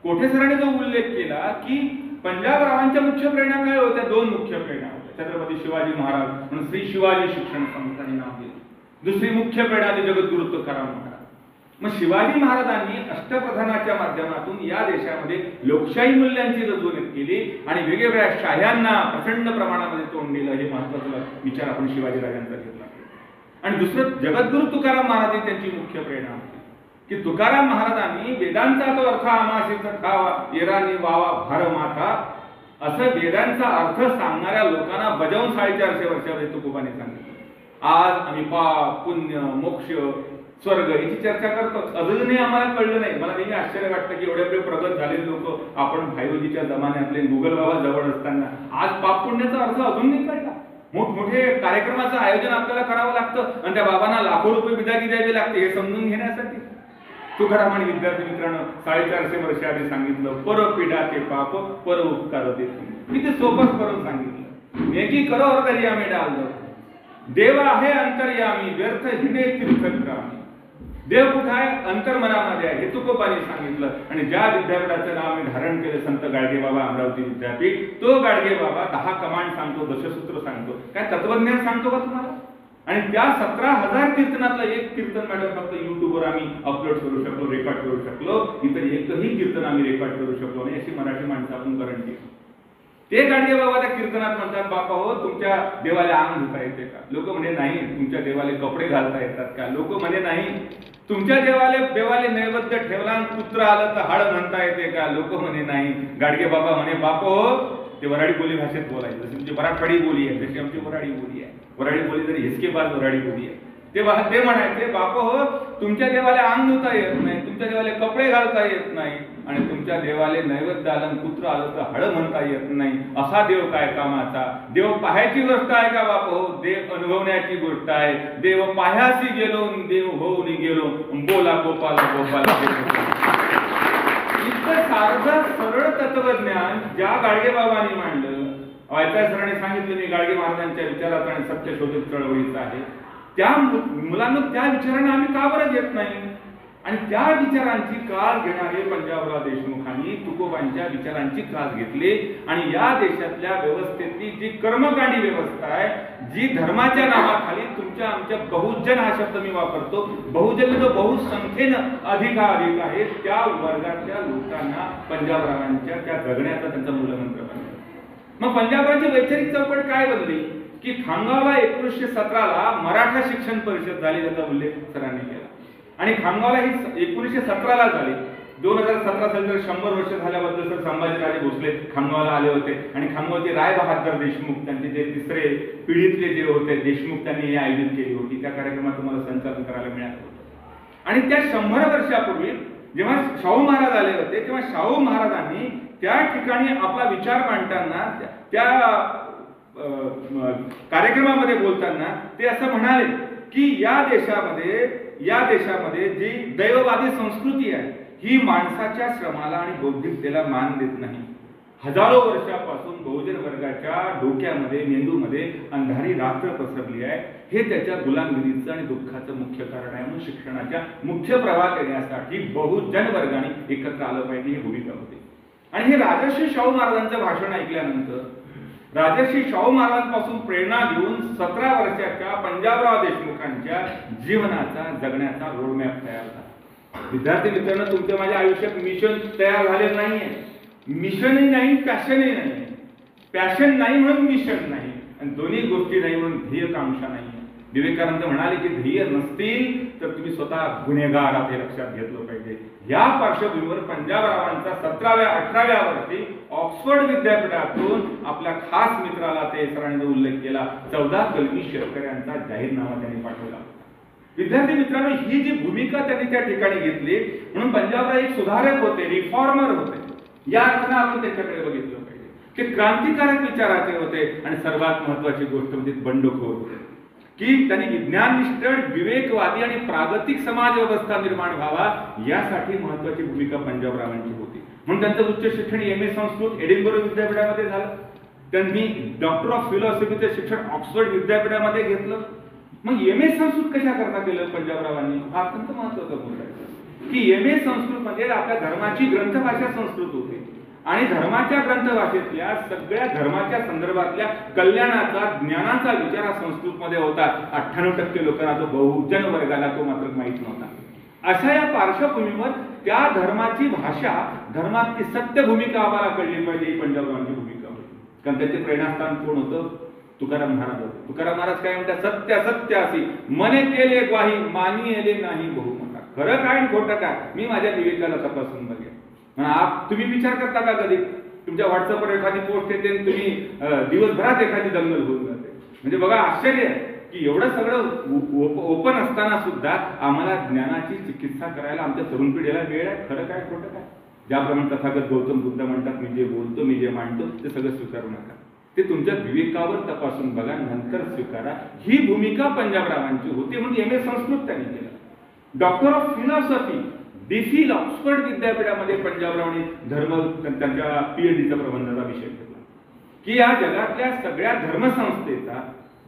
कोठे सरांनी जो उल्लेख केला की पंजाबरावांच्या मुख्य प्रेरणा काय होत्या, 2 मुख्य प्रेरणा होत्या. छत्रपती शिवाजी महाराज म्हणून श्री शिवाजी शिक्षण संस्थाने नाव दिलं. दुसरी मुख्य प्रेरणा ती जगद्गुरु तुकाराम महाराज. मग शिवाजी महाराजांनी अष्टप्रधानाच्या माध्यमातून या देशामध्ये लोकशाही मूल्यांची रजवणूक केली आणि वेगवेगळ्या शाह्यांना प्रचंड प्रमाणामध्ये तोंड दिलं. हे महत्वाचा विचार आपण शिवाजीराजांचा घेतला. आणि दुसरं जगद्गुरु तुकाराम महाराज त्यांची मुख्य प्रेरणा होती की तुकाराम महाराजांनी वेदांचा तो अर्थ आमाशीचा खावा येरानी वावा भार माथा असं वेदांचा अर्थ सांगणाऱ्या लोकांना बजावून 450 वर्षामध्ये तुकोबाने सांगितलं. आज आम्ही पाप, पुण्य, मोक्ष, स्वर्ग याची चर्चा करतो, अजूनही आम्हाला कळलं नाही. मला नेहमी आश्चर्य वाटतं की एवढे प्रगत झालेले लोक आपण भाईरोजीच्या जमान्यातले गुगल बाबा जवळ असताना आज पाप पुण्याचा अर्थ अजून नाही कळला. मोठमोठे कार्यक्रमाचं आयोजन आपल्याला करावं लागतं आणि त्या बाबांना लाखो रुपये बिदागी द्यावी लागते हे समजून घेण्यासाठी. तुकाराम आणि विद्यार्थी मित्रांनो 450 वर्ष आधी सांगितलं, पर पिढा ते पाप पर उपकार ते. मी ते सोपच करून सांगितलं. नेकी करो तरी आम्ही डाल देव आहे अंतर्यामी व्यर्थ हिने तीर्थग्रामी. देव कुठे आहे, अंतर्मनामध्ये आहे हे तुकोबाने सांगितलं. आणि ज्या विद्यापीठाचं नाव आम्ही धारण केलं संत गाडगे बाबा अमरावती विद्यापीठ, तो गाडगे बाबा 10 कमांड सांगतो, दशसूत्र सांगतो. काय तत्वज्ञान सांगतो का तुम्हाला? आणि त्या 17,000 कीर्तनातलं एक कीर्तन मॅडम फक्त युट्यूबवर आम्ही अपलोड करू शकलो, रेकॉर्ड करू शकलो. इतर एकही कीर्तन आम्ही रेकॉर्ड करू शकलो नाही. अशी मराठी माणसं आपण करण केली. ते गाडगे बाबा त्या कीर्तनात म्हणतात, बापा हो तुमच्या देवाला अंग धुता येते का? लोक म्हणे नाही. तुमच्या देवाले कपडे घालता येतात का? लोक म्हणे नाही. तुमच्या देवाले नैवेद्य ठेवला पुत्र आलं तर हाड म्हणता येते का? लोक म्हणे नाही. गाडगे बाबा म्हणे, बाप हो ते वऱ्हाडी बोली भाषेत बोलायचे. जशी तुमची मराठवाडी बोली आहे तशी आमची वऱ्हाडी बोली आहे. वऱ्हाडी बोली जरी हिसकेबाज वऱ्हाडी बोली आहे. ते म्हणायचे, बाप हो, तुमच्या देवाला अंग धुता येत नाही, तुमच्या देवाला कपडे घालता येत नाही, आणि तुमच्या देवाले नैवेद्य आलं कुत्र आलं तर हळ म्हणता येत नाही, असा देव काय कामाचा. देव पाहायची गोष्ट आहे का बाप हो, देव अनुभवण्याची गोष्ट आहे. देव पाह्यासी गेलो देव होऊन गेलो, बोला गोपाल गोपाल. इतकं साधं सरळ तत्वज्ञान ज्या गाडगे बाबांनी मांडलं, वायचाळ सरांनी सांगितलं मी गाडगे महाराजांच्या विचारात आणि सत्यशोधक चळवळीचा आहे, त्या मुलांना त्या विचारांना आम्ही का बरं घेत नाही. आणि त्या विचारांची कास घेणारे पंजाबराव देशमुखांनी तुकोबांच्या विचारांची कास घेतली. आणि या देशातल्या व्यवस्थेतली जी कर्मकांडी व्यवस्था आहे, जी धर्माच्या नावाखाली तुमच्या आमच्या बहुजन हा शब्द मी वापरतो, बहुजन जो बहुसंख्येनं अधिक आहे, त्या वर्गातल्या लोकांना पंजाबरावांच्या त्या जगण्याचा त्यांचा मूलमंत्र बनला. मग पंजाबरावांची वैचारिक चौकट काय बनली की खामगावला 1917ला मराठा शिक्षण परिषद झाली, त्याचा उल्लेख सरांनी केला. आणि खामगावला ही 1917ला झाली. 2017 साली तर 100 वर्ष झाल्याबद्दल सर संभाजीराजे भोसले खामगावला आले होते. आणि खामगावचे राय बहादर देशमुख त्यांचे जे तिसरे पिढीतले जे होते देशमुख, त्यांनी हे आयोजित केली होती. त्या कार्यक्रमात तुम्हाला संचालन करायला मिळालं होतं. आणि त्या 100 वर्षापूर्वी जेव्हा शाहू महाराज आले होते, तेव्हा शाहू महाराजांनी त्या ठिकाणी आपला विचार मांडताना, त्या कार्यक्रमामध्ये बोलताना ते असं म्हणाले की या देशामध्ये जी दैववादी संस्कृती आहे, ही माणसाच्या श्रमाला आणि बौद्धिकतेला मान देत नाही. हजारो वर्षापासून बहुजन वर्गाच्या डोक्यामध्ये, मेंदूमध्ये अंधारी रात्र पसरली आहे. हे त्याच्या गुलामगिरीचं आणि दुःखाचं मुख्य कारण आहे. म्हणून शिक्षणाच्या मुख्य प्रवाहात येण्यासाठी बहुजन वर्गाने एकत्र आलं पाहिजे, ही भूमिका होती. आणि हे राजर्षी शाहू महाराजांचं भाषण ऐकल्यानंतर राजर्षी शाहू महाराजांपासून प्रेरणा घेऊन 17 वर्षाच्या पंजाबराव देशमुखांच्या जीवनाचा, जगण्याचा रोडमॅप तयार झाला. विद्यार्थी मित्रांनो, तुमच्या माझ्या आयुष्यात मिशन तयार झाले नाहीये. मिशनही नाही, पॅशनही नाही. पॅशन नाही म्हणून मिशन नाही, आणि दोन्ही गोष्टी नाही म्हणून ध्येयकांक्षा नाही. विवेकानंद म्हणाले की ध्येय नसतील तर तुम्ही स्वतः गुन्हेगार आहात, हे लक्षात घेतलं पाहिजे. या पार्श्वभूमीवर पंजाबरावांचा 17व्या-18व्या वर्षी ऑक्सफर्ड विद्यापीठातून आपल्या खास मित्राला, ते सरांनी उल्लेख केला, 14 कलमी शेतकऱ्यांचा जाहीरनामा त्यांनी पाठवला. विद्यार्थी मित्रांनो, ही जी भूमिका त्यांनी त्या ठिकाणी घेतली, म्हणून पंजाबराव एक सुधारक होते, रिफॉर्मर होते. या अर्थानं आपण त्याच्याकडे बघितलं पाहिजे. ते क्रांतिकारक विचाराचे होते. आणि सर्वात महत्वाची गोष्ट म्हणजे बंडखोर होते की त्यांनी विज्ञाननिष्ठ, विवेकवादी आणि प्रागतिक समाज व्यवस्था निर्माण व्हावा यासाठी महत्वाची भूमिका पंजाबरावांची होती. म्हणून त्यांचं उच्च शिक्षण MA संस्कृत एडिनबरो विद्यापीठामध्ये झालं. त्यांनी डॉक्टर ऑफ फिलॉसॉफीचं शिक्षण ऑक्सफर्ड विद्यापीठामध्ये घेतलं. मग MA संस्कृत कशा करता केलं पंजाबरावांनी? हा अत्यंत महत्वाचा मुद्दा आहे की MA संस्कृत म्हणजे आपल्या धर्माची ग्रंथभाषा संस्कृत होती. आणि धर्माच्या ग्रंथभाषेतल्या सगळ्या धर्माच्या संदर्भातल्या कल्याणाचा, ज्ञानाचा विचार हा संस्कृतमध्ये होता. 98% लोकांना, तो बहुजन वर्गाला तो मात्र माहीत नव्हता. अशा या पार्श्वभूमीवर त्या धर्माची भाषा, धर्मातली सत्य भूमिका आम्हाला कळली पाहिजे, ही पंजाबरावांची भूमिका होती. कारण त्याचे प्रेरणास्थान कोण होतं? तुकाराम महाराज होते. तुकाराम महाराज काय म्हणतात? सत्य सत्य असी मने केले ग्वाही, मानी येले नाही बहुमता. खरं काय आणि खोटं काय मी माझ्या विवेकाला तपासून बघेन. तुम्ही विचार करता का कधी? तुमच्या व्हॉट्सअपवर एखादी पोस्ट येते, तुम्ही दिवसभरात एखादी दंगल होऊन जाते. म्हणजे बघा, आश्चर्य आहे की एवढं सगळं ओपन असताना सुद्धा आम्हाला ज्ञानाची चिकित्सा करायला आमच्या तरुण पिढीला वेळ आहे. खरं काय खोटं काय? ज्याप्रमाणे तथागत गौतम बुद्ध म्हणतात, मी जे बोलतो, मी जे मांडतो ते सगळं स्वीकारू नका. ते तुमच्या विवेकावर तपासून बघा, नंतर स्वीकारा. ही भूमिका पंजाबरावांची होती. म्हणून MA संस्कृत त्यांनी केलं. Doctor of philosophy DPhil Oxford विद्यापीठामध्ये पंजाबरावांनी धर्म, त्यांच्या PhDचा प्रबंधाचा विषय घेतला की या जगातल्या सगळ्या धर्मसंस्थेचा,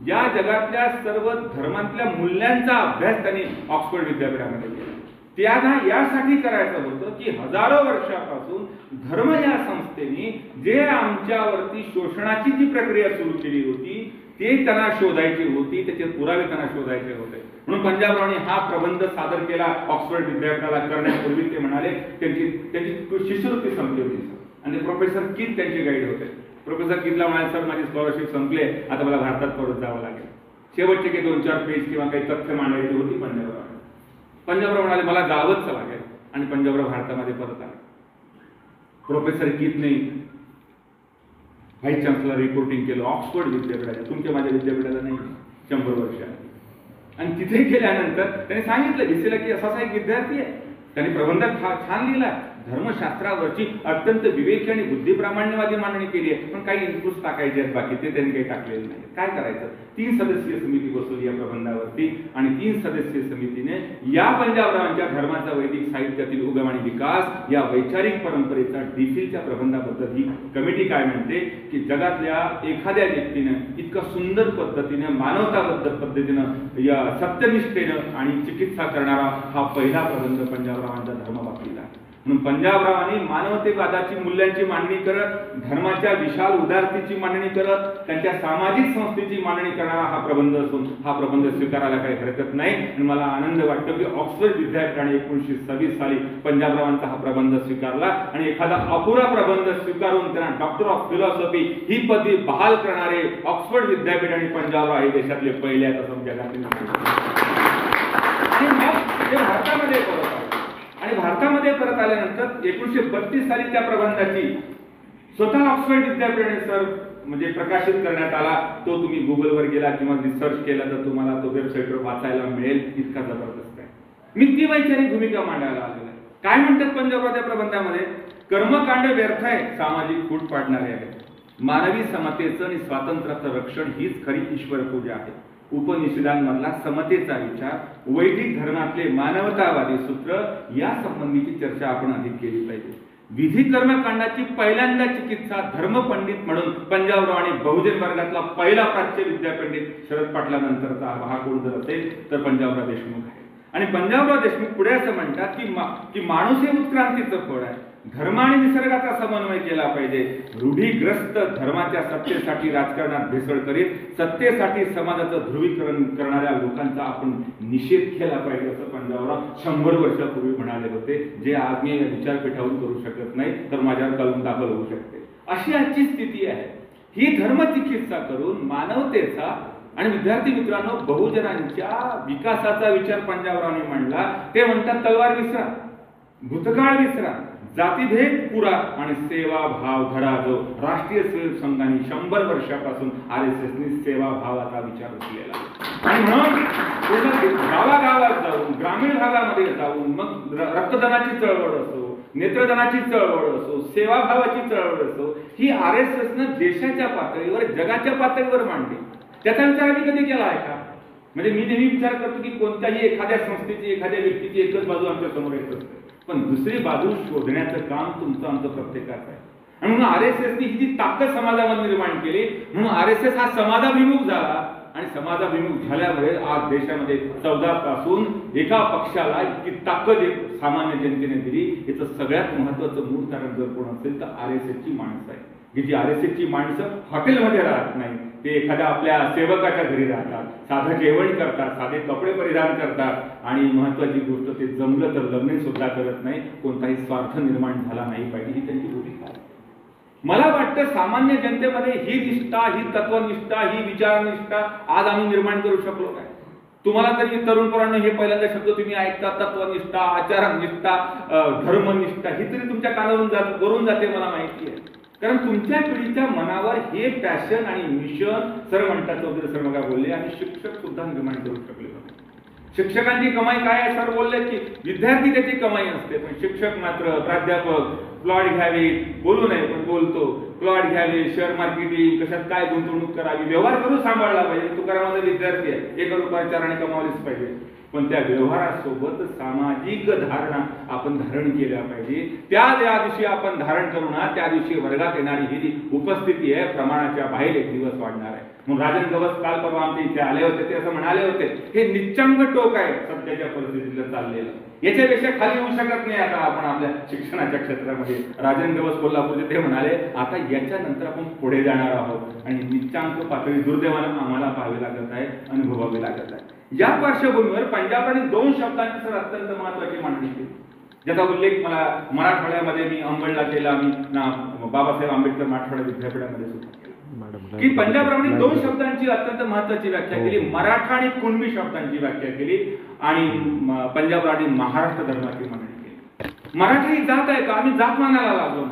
या जगातल्या सर्व धर्मातल्या मूल्यांचा अभ्यास त्यांनी ऑक्सफर्ड विद्यापीठामध्ये केला. त्यांना यासाठी करायचं होतं की हजारो वर्षापासून धर्म या संस्थेने जे आमच्यावरती शोषणाची जी प्रक्रिया सुरू केली होती ते त्यांना शोधायची होती, त्याचे पुरावे त्यांना शोधायचे होते. म्हणून पंजाबरावांनी हा प्रबंध सादर केला ऑक्सफर्ड विद्यापीठाला. करण्यापूर्वी ते म्हणाले त्यांची शिष्यवृत्ती संपली होती आणि प्रोफेसर कीथ त्यांचे गाईड होते. प्रोफेसर कीथला म्हणाले, सर माझी स्कॉलरशिप संपले, आता मला भारतात परत जावं लागेल. शेवटचे काही 2-4 पेज किंवा काही तथ्य मांडायची होती पंजाबराव म्हणाले मला जावंच लागेल. आणि पंजाबराव भारतामध्ये परत आले. प्रोफेसर कीथने व्हाईस चान्सलर रिपोर्टिंग केलं ऑक्सफोर्ड विद्यापीठाच्या, तुमच्या माझ्या विद्यापीठाला नाही 100 वर्ष. आणि तिथे गेल्यानंतर त्यांनी सांगितलं दिसेला की असा एक विद्यार्थी आहे, त्यांनी प्रबंध छान लिहिला, धर्मशास्त्रावरची अत्यंत विवेकी आणि बुद्धिप्रामाण्यवादी मांडणी केली आहे, पण काही इनपुट्स टाकायचे आहेत बाकी, ते त्यांनी काही टाकलेले नाही. काय करायचं? 3 सदस्यीय समिती बसवली या प्रबंधावरती आणि 3 सदस्यीय समितीने या पंजाबरावांच्या धर्माचा वैदिक साहित्यातील उगम आणि विकास या वैचारिक परंपरेचा डिफिलच्या प्रबंधाबद्दल ही कमिटी काय म्हणते की जगातल्या एखाद्या व्यक्तीनं इतका सुंदर पद्धतीने मानवताबद्ध पद्धतीनं या सत्यनिष्ठेनं आणि चिकित्सा करणारा हा पहिला प्रबंध पंजाबरावांच्या धर्मबाबतीला आहे. म्हणून पंजाबरावांनी मानवतेवादाची मूल्यांची मांडणी करत, धर्माच्या विशाल उदारतेची मांडणी करत, त्यांच्या सामाजिक संस्थेची मांडणी करणारा हा प्रबंध असून हा प्रबंध स्वीकारायला काही हरकत नाही. आणि मला आनंद वाटतो की ऑक्सफर्ड विद्यापीठाने 1926 साली पंजाबरावांचा हा प्रबंध स्वीकारला आणि एखादा अपुरा प्रबंध स्वीकारून त्यांना डॉक्टर ऑफ फिलॉसॉफी ही पदवी बहाल करणारे ऑक्सफर्ड विद्यापीठ आणि पंजाबराव हे देशातले पहिले आहेत असं जगातील. आणि मग ते भारतामध्ये परत आले आणि भारतामध्ये परत आल्यानंतर 1932 साली त्या प्रबंधाची स्वतः ऑक्सफर्ड विद्यापीठाने सर म्हणजे प्रकाशित करण्यात आला. तो तुम्ही गुगलवर गेला किंवा रिसर्च केला तर तुम्हाला तो वेबसाईटवर वाचायला मिळेल, इतका जबरदस्त आहे. मी ती वैचारिक भूमिका मांडायला आलेला आहे. काय म्हणतात पंजाबराव त्या प्रबंधामध्ये? कर्मकांड व्यर्थ आहे, सामाजिक फूट पाडणारे आहे. मानवी समतेचं आणि स्वातंत्र्याचं रक्षण हीच खरी ईश्वर पूजा आहे. उपनिषदांमधला समतेचा विचार, वैदिक धर्मातले मानवतावादी सूत्र या संबंधीची चर्चा आपण अधिक केली पाहिजे. विधी कर्मकांडाची पहिल्यांदा चिकित्सा धर्मपंडित म्हणून पंजाबराव आणि बहुजन वर्गातला पहिला प्राच्य विद्यापंडित शरद पाटलानंतरचा हा कोण जर असेल तर पंजाबराव देशमुख आहे. आणि पंजाबराव देशमुख पुढे असं म्हणतात की माणूस हे उत्क्रांतीचं फळ आहे. धर्म आणि निसर्गाचा समन्वय केला पाहिजे. रूढीग्रस्त धर्माच्या सत्तेसाठी राजकारणात भेसळ करीत सत्तेसाठी समाजाचं ध्रुवीकरण करणाऱ्या लोकांचा आपण निषेध केला पाहिजे असं पंजाबराव 100 वर्षापूर्वी म्हणाले होते, जे आज मी विचारपीठावरून करू शकत नाही तर माझ्यावर कलम दाखल होऊ शकते. अशी आजची स्थिती आहे. ही धर्मचिकित्सा करून मानवतेचा आणि विद्यार्थी मित्रांनो बहुजनांच्या विकासाचा विचार पंजाबरावांनी मांडला. ते म्हणतात तलवार विसरा, भूतकाळ विसरा, जातीभेद पुरा आणि सेवा भाव घडा, जो राष्ट्रीय स्वयंसेवक संघाने 100 वर्षापासून RSSने सेवा भावाचा विचार केलेला. आणि म्हणून गावागावात जाऊन, ग्रामीण भागामध्ये जाऊन, मग रक्तदानाची चळवळ असो, नेत्रदानाची चळवळ असो, सेवाभावाची चळवळ असो, ही RSSनं देशाच्या पातळीवर, जगाच्या पातळीवर मांडली. त्याचा विचार आम्ही कधी केला आहे का? म्हणजे मी नेहमी विचार करतो की कोणत्याही एखाद्या संस्थेची, एखाद्या व्यक्तीची एकच बाजू आमच्या समोर येत असते, पण दुसरी बाजू शोधण्याचं काम तुमचं आमचं प्रत्येकाचं आहे. आणि म्हणून RSSने ही जी ताकद समाजामध्ये निर्माण केली, म्हणून RSS हा समाजाभिमुख झाला आणि समाजाभिमुख झाल्यामुळे आज देशामध्ये 14 पासून एका पक्षाला इतकी ताकद सामान्य जनतेने दिली. याचं सगळ्यात महत्वाचं मूळ कारण जर कोण असेल तर RSSची माणसं आहे. की जी RSSची माणसं हॉटेलमध्ये राहत नाही, ते एखाद्या आपल्या सेवकाच्या घरी राहतात, साधं जेवण करतात, साधे कपडे परिधान करतात आणि महत्वाची गोष्ट ते जमलं तर लग्न सुद्धा करत नाही. कोणताही स्वार्थ निर्माण झाला नाही पाहिजे ही त्यांची भूमिका आहे. मला वाटतं सामान्य जनतेमध्ये ही निष्ठा, ही तत्वनिष्ठा, ही विचारनिष्ठा आज आम्ही निर्माण करू शकलो काय? तुम्हाला तरी तरुण पोरांनो हे पहिल्यांदा शब्द तुम्ही ऐकता, तत्वनिष्ठा, आचारनिष्ठा, धर्मनिष्ठा, ही तरी तुमच्या कानावरून वरून जाते मला माहिती आहे. कारण तुमच्या पिढीच्या मनावर हे पॅशन आणि मिशन सर म्हणतात वगैरे सर मग बोलले आणि शिक्षक सुद्धा निर्माण करू शकले. शिक्षकांची कमाई काय आहे सर बोलले की विद्यार्थी त्याची कमाई असते, पण शिक्षक मात्र प्राध्यापक प्लॉट घ्यावे, बोलू नये पण बोलतो, प्लॉट घ्यावे, शेअर मार्केटिंग, कशात काय गुंतवणूक करावी, व्यवहार करून सांभाळला पाहिजे. तुकारामाचा विद्यार्थी आहे, 1 रुपया 4 आणे कमावलेच पाहिजे, पण त्या व्यवहारासोबत सामाजिक धारणा आपण धारण केल्या पाहिजे. त्या दिवशी आपण धारण करू ना त्या दिवशी वर्गात येणारी ही जी उपस्थिती आहे प्रमाणाच्या बाहेर एक दिवस वाढणार आहे. म्हणून राजन गवस काल परवा आमच्या इथे आले होते, ते असं म्हणाले होते हे निच्चंग टोक आहे सध्याच्या परिस्थितीला चाललेलं, याच्यापेक्षा खाली येऊ शकत नाही आता आपण आपल्या शिक्षणाच्या क्षेत्रामध्ये. राजन गवस कोल्हापूरचे ते म्हणाले आता याच्यानंतर आपण पुढे जाणार आहोत आणि निच्चांक पातळी दुर्दैवानं आम्हाला पाहावी लागत आहे, अनुभवावी लागत आहे. या पार्श्वभूमीवर पंजाबरावांनी 2 शब्दांची सर अत्यंत महत्वाची मांडणी केली, ज्याचा उल्लेख मला मराठवाड्यामध्ये मी अंबडला केला, मी बाबासाहेब आंबेडकर मराठवाडा विद्यापीठामध्ये सुद्धा केला. की पंजाबरावांनी 2 शब्दांची अत्यंत महत्वाची व्याख्या केली, मराठा आणि कुणबी शब्दांची व्याख्या केली आणि पंजाबरावांनी महाराष्ट्र धर्माची मांडणी केली. मराठा ही जात आहे का? आम्ही जात मानायला लागलो.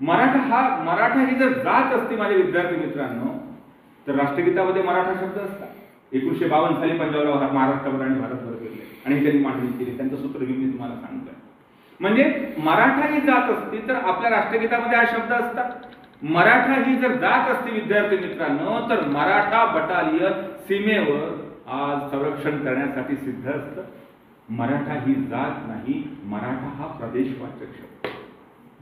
मराठा ही जर जात असती माझ्या विद्यार्थी मित्रांनो, तर राष्ट्रगीतामध्ये मराठा शब्द असतात. 1952 साली पंजाबराव महाराष्ट्रावर आणि भारतभर केले आणि त्यांनी मांडणी केली. त्यांचं सूत्र मी तुम्हाला सांगतोय. म्हणजे मराठा ही जात असती तर आपल्या राष्ट्रगीतामध्ये हा शब्द असतात. मराठा ही जर जात असती विद्यार्थी मित्रांनो, तर मराठा बटालियन सीमेवर आज संरक्षण करण्यासाठी सिद्ध असतं. मराठा ही जात नाही, मराठा हा प्रदेशवाचक शब्द.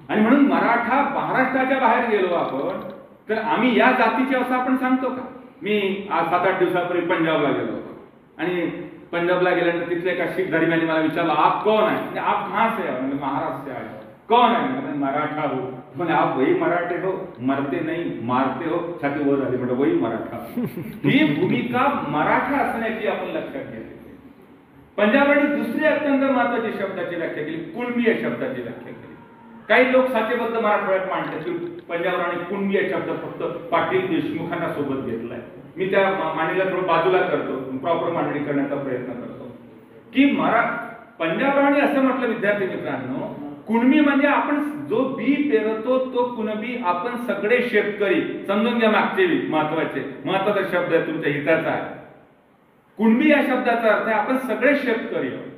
आणि म्हणून मराठा महाराष्ट्राच्या बाहेर गेलो आपण तर आम्ही या जातीचे असं आपण सांगतो का? मी आज 7-8 दिवसापूर्वी पंजाबला गेलो होतो आणि पंजाबला गेल्यानंतर तिथले एका शीख धर्मियांनी मला विचारलं, आप कौन है? आप कहाँ से है? म्हणजे महाराष्ट्र से आए. कौन है? म्हणजे मराठा हो. म्हणजे आप वही मराठे हो, मरते नाही मारते हो. छाती वर झाली म्हणजे वही मराठा. ही भूमिका मराठा असण्याची आपण लक्षात घेतली. पंजाबरांनी दुसरी अत्यंत महत्वाची शब्दाची व्याख्या केली, कुणबी या शब्दाची व्याख्या केली. काही लोक साचेबद्ध मराठवाड्यात मांडतात की पंजाबरांनी कुणबी या शब्द फक्त पाटील देशमुखांना सोबत घेतलाय. मी त्या मांडणीला थोडं बाजूला करतो, प्रॉपर मांडणी करण्याचा प्रयत्न करतो की पंजाबरांनी असं म्हटलं विद्यार्थी मित्रांनो, कुणबी म्हणजे आपण जो बी पेरतो तो कुणबी आपण सगळे शेतकरी. समजून घ्या मागचे महत्वाचा शब्द आहे, तुमच्या हिताचा आहे. कुणबी या शब्दाचा अर्थ आहे आपण सगळे शेतकरी आहोत.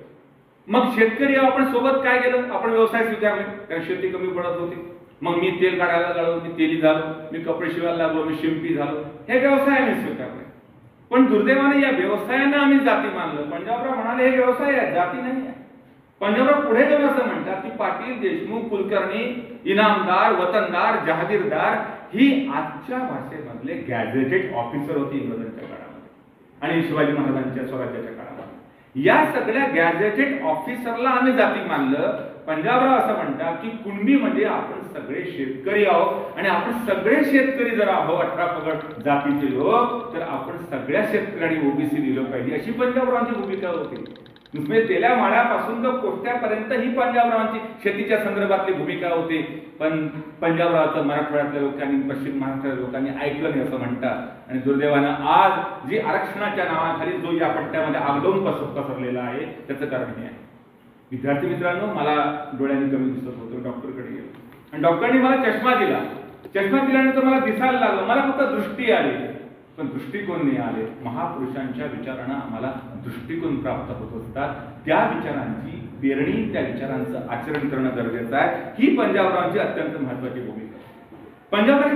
मग शेतकरी आपण सोबत काय केलं? आपण व्यवसाय स्वीकारले, कारण शेती कमी पडत होती. मग मी तेल काढायला लागलो, मी तेली झालो, मी कपडे शिवायला लागलो, मी शिंपी झालो. हे व्यवसाय आम्ही स्वीकारले. पण दुर्दैवाने या व्यवसायानं आम्ही जाती मानलं. पंजाबराव म्हणाले हे व्यवसाय आहे, जाती नाही आहे. पंजाबराव पुढे जाऊन असं म्हणतात की पाटील, देशमुख, कुलकर्णी, इनामदार, वतनदार, जहागीरदार ही आजच्या भाषेमधले गॅझेटेड ऑफिसर होते इंग्रजांच्या काळामध्ये आणि शिवाजी महाराजांच्या स्वराज्याच्या काळामध्ये. या सगळ्या गॅझेटेड ऑफिसरला आम्ही जाती मानलं. पंजाबराव असं म्हणतात की कुणबी म्हणजे आपण सगळे शेतकरी आहोत आणि आपण सगळे शेतकरी जर आहोत 18 पगड जातीचे लोक, तर आपण सगळ्या शेतकऱ्यांनी ओबीसी दिलं पाहिजे, अशी पंजाबरावांची भूमिका होती. नुसते तेल्या माळ्यापासून तर कोष्ट्यापर्यंत ही पंजाबरावांची शेतीच्या संदर्भातली भूमिका होती. पण पंजाबरावाचं मराठवाड्यातल्या लोकांनी, पश्चिम महाराष्ट्रातल्या लोकांनी ऐकलं नाही असं म्हणतात. आणि दुर्दैवानं आज जी आरक्षणाच्या नावाखाली जो या पट्ट्यामध्ये आगडोम पसरलेला आहे त्याचं कारण हे आहे. विद्यार्थी मित्रांनो, मला डोळ्यांनी कमी दिसत होतं, डॉक्टरकडे गेलो आणि डॉक्टरने मला चष्मा दिला. चष्मा दिल्यानंतर मला दिसायला लागलं. मला फक्त दृष्टी आली, पण दृष्टिकोन नाही आले. महापुरुषांच्या विचारांना आम्हाला दृष्टिकोन प्राप्त होत असतात. त्या विचारांची पेरणी, त्या विचारांचं आचरण करणं गरजेचं आहे. ही पंजाबरावांची अत्यंत महत्वाची भूमिका. पंजाबराव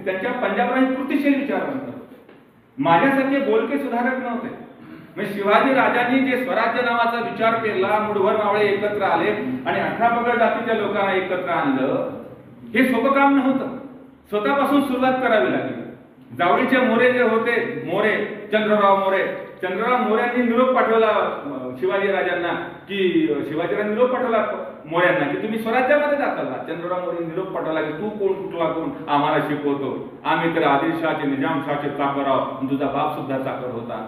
त्यांच्या पंजाबराव कृतिशील विचारवंत होते. माझ्यासारखे बोलके सुधारक नव्हते. म्हणजे शिवाजी राजांनी जे स्वराज्य नावाचा विचार केला, मुठभर मावळे एकत्र आले आणि 18 पगड जातीच्या लोकांना एकत्र आणलं, हे सोपं काम नव्हतं. स्वतःपासून सुरुवात करावी लागली. जावळीचे मोरे जे होते, चंद्रराव मोऱ्यांनी निरोप पाठवला शिवाजी राजांना की मोऱ्यांना की तुम्ही स्वराज्यामध्ये दाखल व्हा. चंद्रराव मोरे निरोप पाठवला की तू कोण, कुठला कोण, आम्हाला शिकवतो, आम्ही तर आदिलशहाचे, निजामशहाचे चाकर आहोत, तुझा बाप सुद्धा चाकर होता.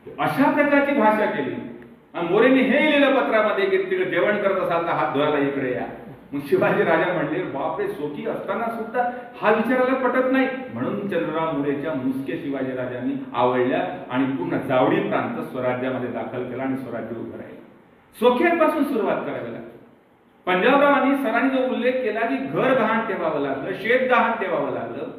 अशा प्रकारची भाषा केली. आणि मोरेंनी हे लिहिलं पत्रामध्ये की तिकडे जेवण करत असाल तर हात धुवायला इकडे या. मग शिवाजी राजा म्हणले, बापरे, सोकी असताना सुद्धा हा विचाराला पटत नाही. म्हणून चंद्रराव मोरेच्या मुसके शिवाजी राजांनी आवडल्या आणि पूर्ण जावळी प्रांत स्वराज्यामध्ये दाखल केला आणि स्वराज्य उभं राहिलं. सोख्यांपासून सुरुवात करावी लागली. पंजाबरावांनी सरांनी जो उल्लेख केला की घर गहाण ठेवावं लागलं, शेत गहाण ठेवावं लागलं.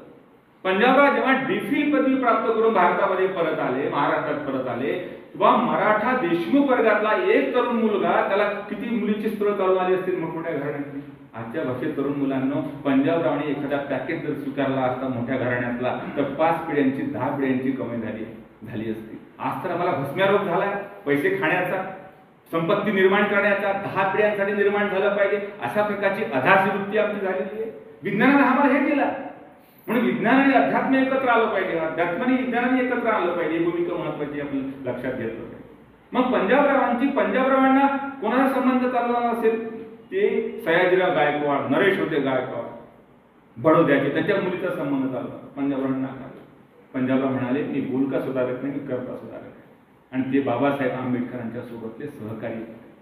पंजाबराव जेव्हा डीफिल पदवी प्राप्त करून भारतामध्ये परत आले, महाराष्ट्रात परत आले, तेव्हा मराठा देशमुख वर्गातला एक तरुण मुलगा, त्याला किती मुलीची स्थळ चालू आली असतील मोठमोठ्या घराण्यातली. आजच्या भाषेत तरुण मुलांना पंजाबरावांनी एखादा पॅकेज जर स्वीकारला असता मोठ्या घराण्यातला तर 5 पिढ्यांची 10 पिढ्यांची कमाई झाली असती. आज तर आम्हाला भस्म्यारोग झालाय पैसे खाण्याचा, संपत्ती निर्माण करण्याचा, 10 पिढ्यांसाठी निर्माण झालं पाहिजे अशा प्रकारची अधासी वृत्ती आमची झालेली आहे. विज्ञानाने आम्हाला हे केलं. म्हणून विज्ञान आणि अध्यात्म एकत्र आलं पाहिजे, अध्यात्माने विज्ञानाने एकत्र आलं पाहिजे. ही भूमिका महत्वाची आपण लक्षात घेतलं पाहिजे. मग पंजाबरावांना कोणाचा संबंध चालला असेल, ते सयाजीराव गायकवाड, नरेश होते गायकवाड बडोद्याचे, त्यांच्या मुलीचा संबंध चालला. पंजाबरावांना पंजाबराव म्हणाले, मी बोलका सुधारक नाही, मी करता सुधारक आहे. आणि ते बाबासाहेब आंबेडकरांच्या सोबतले सहकारी होते.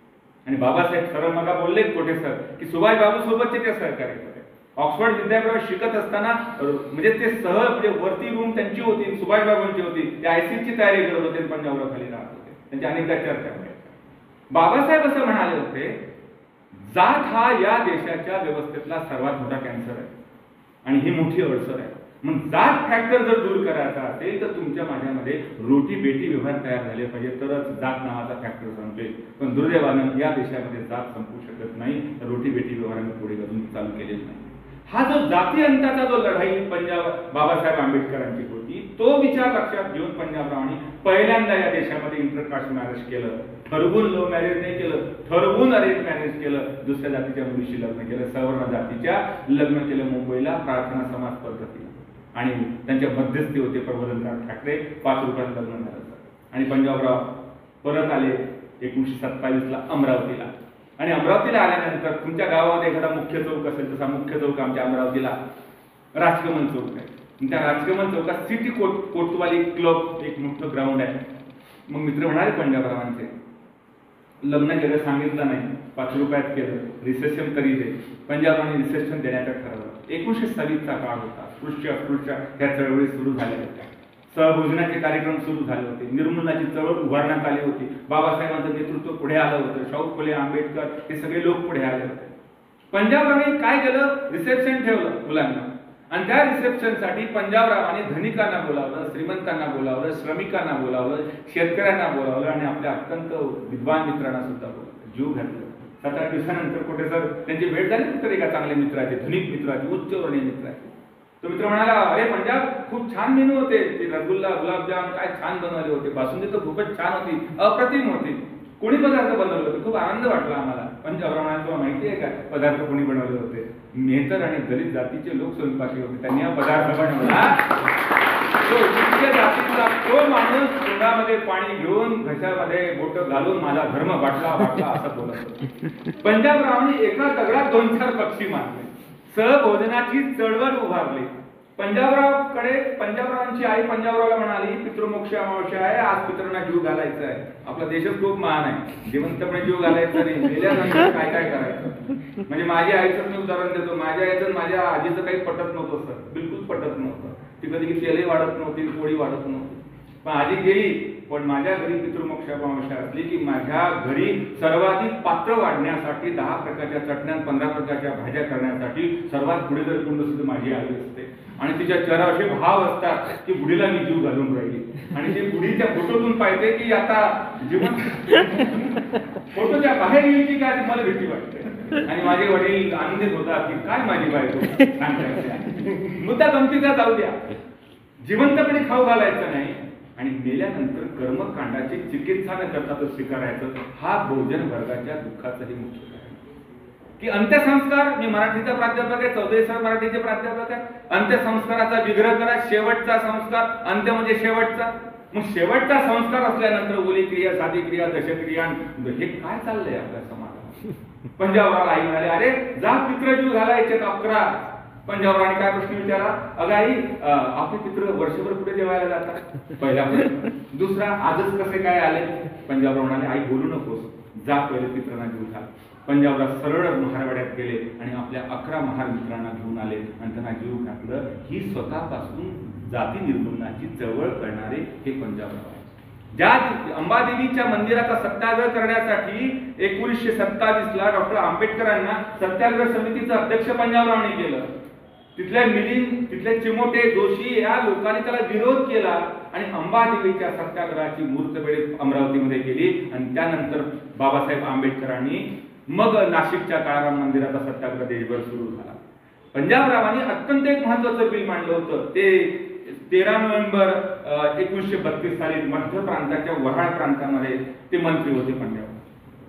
आणि बाबासाहेब सर मला बोलले कोठे सर की सुभाष बाबू सोबतचे ते सहकारी होते. ऑक्सफर्ड विद्यापीठात शिकत असताना म्हणजे ते म्हणजे वरती रूम त्यांची होती, सुभाषबाबूंची होती, ते आयसीची तयारी करत होते, पंजाबराव खाली राहत होते. त्यांच्या अनेकदा चर्चा व्हायच्या. बाबासाहेब असं म्हणाले होते, जात हा या देशाच्या व्यवस्थेतला सर्वात मोठा कॅन्सर आहे आणि ही मोठी अडचण आहे. मग जात फॅक्टर जर दूर करायचा असेल तर तुमच्या माझ्यामध्ये रोटी बेटी व्यवहार तयार झाले पाहिजे, तरच जात नावाचा फॅक्टर संपेल. पण दुर्दैवानं या देशामध्ये जात संपू शकत नाही, रोटी बेटी व्यवहाराने पुढे अजून चालू केलेच नाही. हा जो जाती अंताचा जो लढाई बाबासाहेब आंबेडकरांची होती, तो विचार लक्षात घेऊन पंजाबरावांनी पहिल्यांदा या देशामध्ये इंटरकास्ट मॅरेज केलं. ठरवून लव्ह मॅरेज नाही केलं, ठरवून अरेंज मॅरेज केलं. दुसऱ्या जातीच्या मुलीशी लग्न केलं, सवर्ण जातीच्या लग्न केलं मुंबईला प्रार्थना समाज पद्धतीने. आणि त्यांच्या मध्यस्थी होते प्रबोधनकार ठाकरे. 5 रुपयात लग्न झालं. आणि पंजाबराव परत आले 1927ला अमरावतीला. आणि अमरावतीला आल्यानंतर तुमच्या गावामध्ये एखादा मुख्य चौक असेल, तसा मुख्य चौक आमच्या अमरावतीला राजकमल चौक आहे. त्या राजकमल चौकात सिटी कोतवाली क्लब एक मोठं ग्राउंड आहे. मग मित्र म्हणाले पंजाबरावांचे, लग्न केलं सांगितलं नाही, 5 रुपयात केलं, रिसेप्शन तरी दे. पंजाबरावांनी रिसेप्शन देण्याचं ठरवलं. 1927चा काळ होता. अस्पृश्य ह्या चळवळी सुरू झाल्या होत्या. सहभोजनाचे कार्यक्रम सुरू झाले होते. निर्मूलनाची चळवळ उभारण्यात आली होती. बाबासाहेबांचं नेतृत्व पुढे आलं होतं. शाहू फुले, आंबेडकर हे सगळे लोक पुढे आले होते. पंजाबरावांनी काय केलं, रिसेप्शन ठेवलं मुलांना. आणि त्या रिसेप्शनसाठी पंजाबरावांनी धनिकांना बोलावलं, श्रीमंतांना बोलावलं, श्रमिकांना बोलावलं, शेतकऱ्यांना बोलावलं आणि आपल्या अत्यंत विद्वान मित्रांना सुद्धा बोलावलं. जीव घातलं. 7-8 दिवसानंतर कुठे सर त्यांची भेट झाली कुठे एका चांगल्या मित्राची, धनिक मित्राची, उच्चवर्णीय मित्राची. तो मित्र म्हणाला, अरे पंजाब खूप छान मेनू होते, ते रसगुल्ला, गुलाबजाम काय छान बनवले होते, बासुंदी तर खूपच छान होती, अप्रतिम होती. कोणी पदार्थ बनवले होते? खूप आनंद वाटला आम्हाला. पंजाबरावांना तुला माहिती आहे का पदार्थ कोणी बनवले होते? मेहतर आणि दलित जातीचे लोक स्वयंपाकी होते. त्यांनी हा पदार्थ बनवला. तो उच्च जातीचा तो माणूस तोंडामध्ये पाणी घेऊन घशामध्ये बोट घालून माझा धर्म वाटला असं बोलत. पंजाबरावांनी एका दगडात 2-4 पक्षी मारले. सहभोजनाची चळवळ उभारली. पंजाबरावांची आई पंजाबरावला म्हणाली, पितृमोक्ष अमावस्या आहे, आज पितरांना जीव घालायचा आहे. आपला देशच खूप महान आहे, जिवंतपणे जीव घालायचा नाही, मेल्यानंतर काय काय करायचं. म्हणजे माझ्या आईचं मी उदाहरण देतो. माझ्या आईचं माझ्या आजीचं काही पटत नव्हतं सर, बिलकुल पटत नव्हतं. ती कधी तेलही वाढत नव्हती, पोळी वाढत नव्हती. पण आजी गेली, पण माझ्या घरी पितृमोक्ष अमावस्या असली की माझ्या घरी सर्वाधिक पात्र वाढण्यासाठी 10 प्रकारच्या चटण्या, 15 प्रकारच्या भाज्या करण्यासाठी सर्वात पुढे जर कोण असते माझी आई असते. आणि तिच्या चेहऱ्यावर असे भाव असतात की बुडीला मी जीव घालून राहिली. आणि ते बुडीच्या फोटोतून पाहिजे की आता जीवन फोटोच्या बाहेर येईल की काय मला भीती वाटते. आणि माझे वडील आनंदित होतात की काय माझी बायको. मुद्दा गमतीचा जाऊ द्या, जिवंतपणे खाऊ घालायचं नाही आणि मेल्यानंतर कर्मकांडाची चिकित्सा न करता तो स्वीकारायचं. हा बहुजन वर्गाच्या दुःखाचंही मुख्य कारण की अंत्यसंस्कार. मी मराठीचा प्राध्यापक आहे, 14 सर मराठीचे प्राध्यापक आहे. अंत्यसंस्काराचा विग्रह करा. शेवटचा संस्कार, अंत्य म्हणजे शेवटचा. मग शेवटचा संस्कार असल्यानंतर ओली क्रिया, साधी क्रिया, दशक्रिया, हे काय चाललंय आपल्या समाजात. पंजाबराव आई म्हणाले, अरे जा पितृजीव घालायचे 11. पंजाबरावांनी काय प्रश्न विचारला, अगं आई आपले पितृ वर्षभर पुढे जेवायला जातात. पहिला प्रश्न. दुसरा, आजच कसे काय आले? पंजाबराव म्हणाले, आई बोलू नकोस, जा पहिले पितरांना जीव घाल. पंजाबराव सरळ महारवाड्यात गेले आणि आपल्या 11 महार मित्रांना घेऊन आले आणि त्यांना जीव घातलं. ही स्वतःपासून जाती निर्मूलनाची चळवळ करणारे हे पंजाबराव आहे. ज्या अंबादेवीच्या मंदिराचा सत्याग्रह करण्यासाठी 1927ला डॉक्टर आंबेडकरांना सत्याग्रह समितीचं अध्यक्ष पंजाबरावांनी केलं. तिथल्या मिलिंद, तिथले चिमोटे, जोशी या लोकांनी त्याला विरोध केला आणि अंबादेवीच्या सत्याग्रहाची मूर्तबेळ अमरावतीमध्ये केली. आणि त्यानंतर बाबासाहेब आंबेडकरांनी मग नाशिकच्या काळाराम मंदिराचा सत्याग्रह देशभर सुरू झाला. पंजाबरावांनी अत्यंत एक महत्वाचं बिल मांडलं होतं. ते 13 नोव्हेंबर 1932 साली मध्य प्रांताच्या वऱ्हाड प्रांतामध्ये ते मंत्री होते.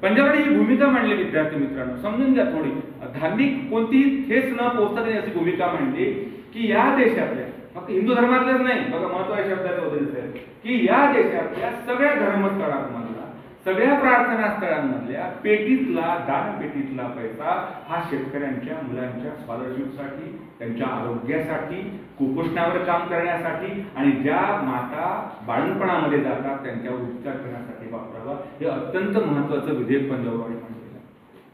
पंजाबरावांनी ही भूमिका मांडली. विद्यार्थी मित्रांनो समजून घ्या थोडी. धार्मिक कोणतीही ठेस न पोहोचता त्यांनी अशी भूमिका मांडली की या देशातल्या, फक्त हिंदू धर्मातल्याच नाही, बघा महत्वाच्या शब्दाचा उद्देश आहे की या देशातल्या सगळ्या धर्मस्थळांमधला, सगळ्या प्रार्थना स्थळांमधल्या पेटीतला, दानपेटीतला पैसा हा शेतकऱ्यांच्या मुलांच्या स्कॉलरशिपसाठी, त्यांच्या आरोग्यासाठी, कुपोषणावर काम करण्यासाठी आणि ज्या माता बाळंतपणामध्ये जातात त्यांच्यावर उपचार करण्यासाठी वापरावा. हे अत्यंत महत्वाचं विधेयक पंजाबरावांनी मांडलेलं.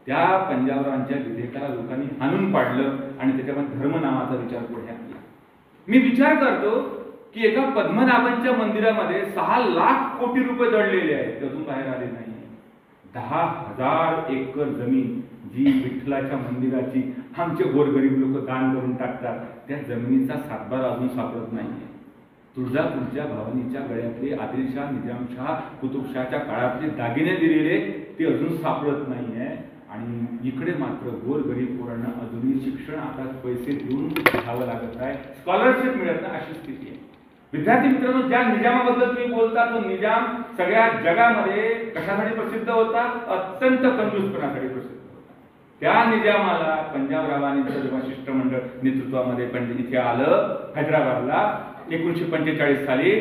त्या पंजाबरावांच्या विधेयकाला लोकांनी हाणून पाडलं आणि त्याच्यामध्ये धर्म नावाचा विचार पुढे आणला. मी विचार करतो की एका पद्मनाभांच्या मंदिरामध्ये 6 लाख कोटी रुपये दडलेले आहेत, ते अजून बाहेर आले नाही. 10,000 एकर जमीन जी विठ्ठलाच्या मंदिराची आमचे गोरगरीब लोक दान करून टाकतात, त्या जमिनीचा सातबारा अजून सापडत नाहीये. तुळजापूरच्या भवानीच्या गळ्यातले आदिलशाह, निजामशाह, कुतुबशाहच्या काळातले दागिने दिलेले ते अजून सापडत नाहीये. आणि इकडे मात्र गोरगरीब पोरांना अजूनही शिक्षण आता पैसे देऊन घ्यावं लागत आहे, स्कॉलरशिप मिळत नाही, अशी स्थिती आहे. विद्यार्थी मित्रांनो, ज्या निजामाबद्दल तुम्ही बोलता तो निजाम सगळ्या जगामध्ये कशासाठी प्रसिद्ध होता? अत्यंत कंजूसपणासाठी प्रसिद्ध होता. त्या निजामाला पंजाबरावांचं जेव्हा शिष्टमंडळ नेतृत्वामध्ये इथे आलं हैदराबादला 1945 साली,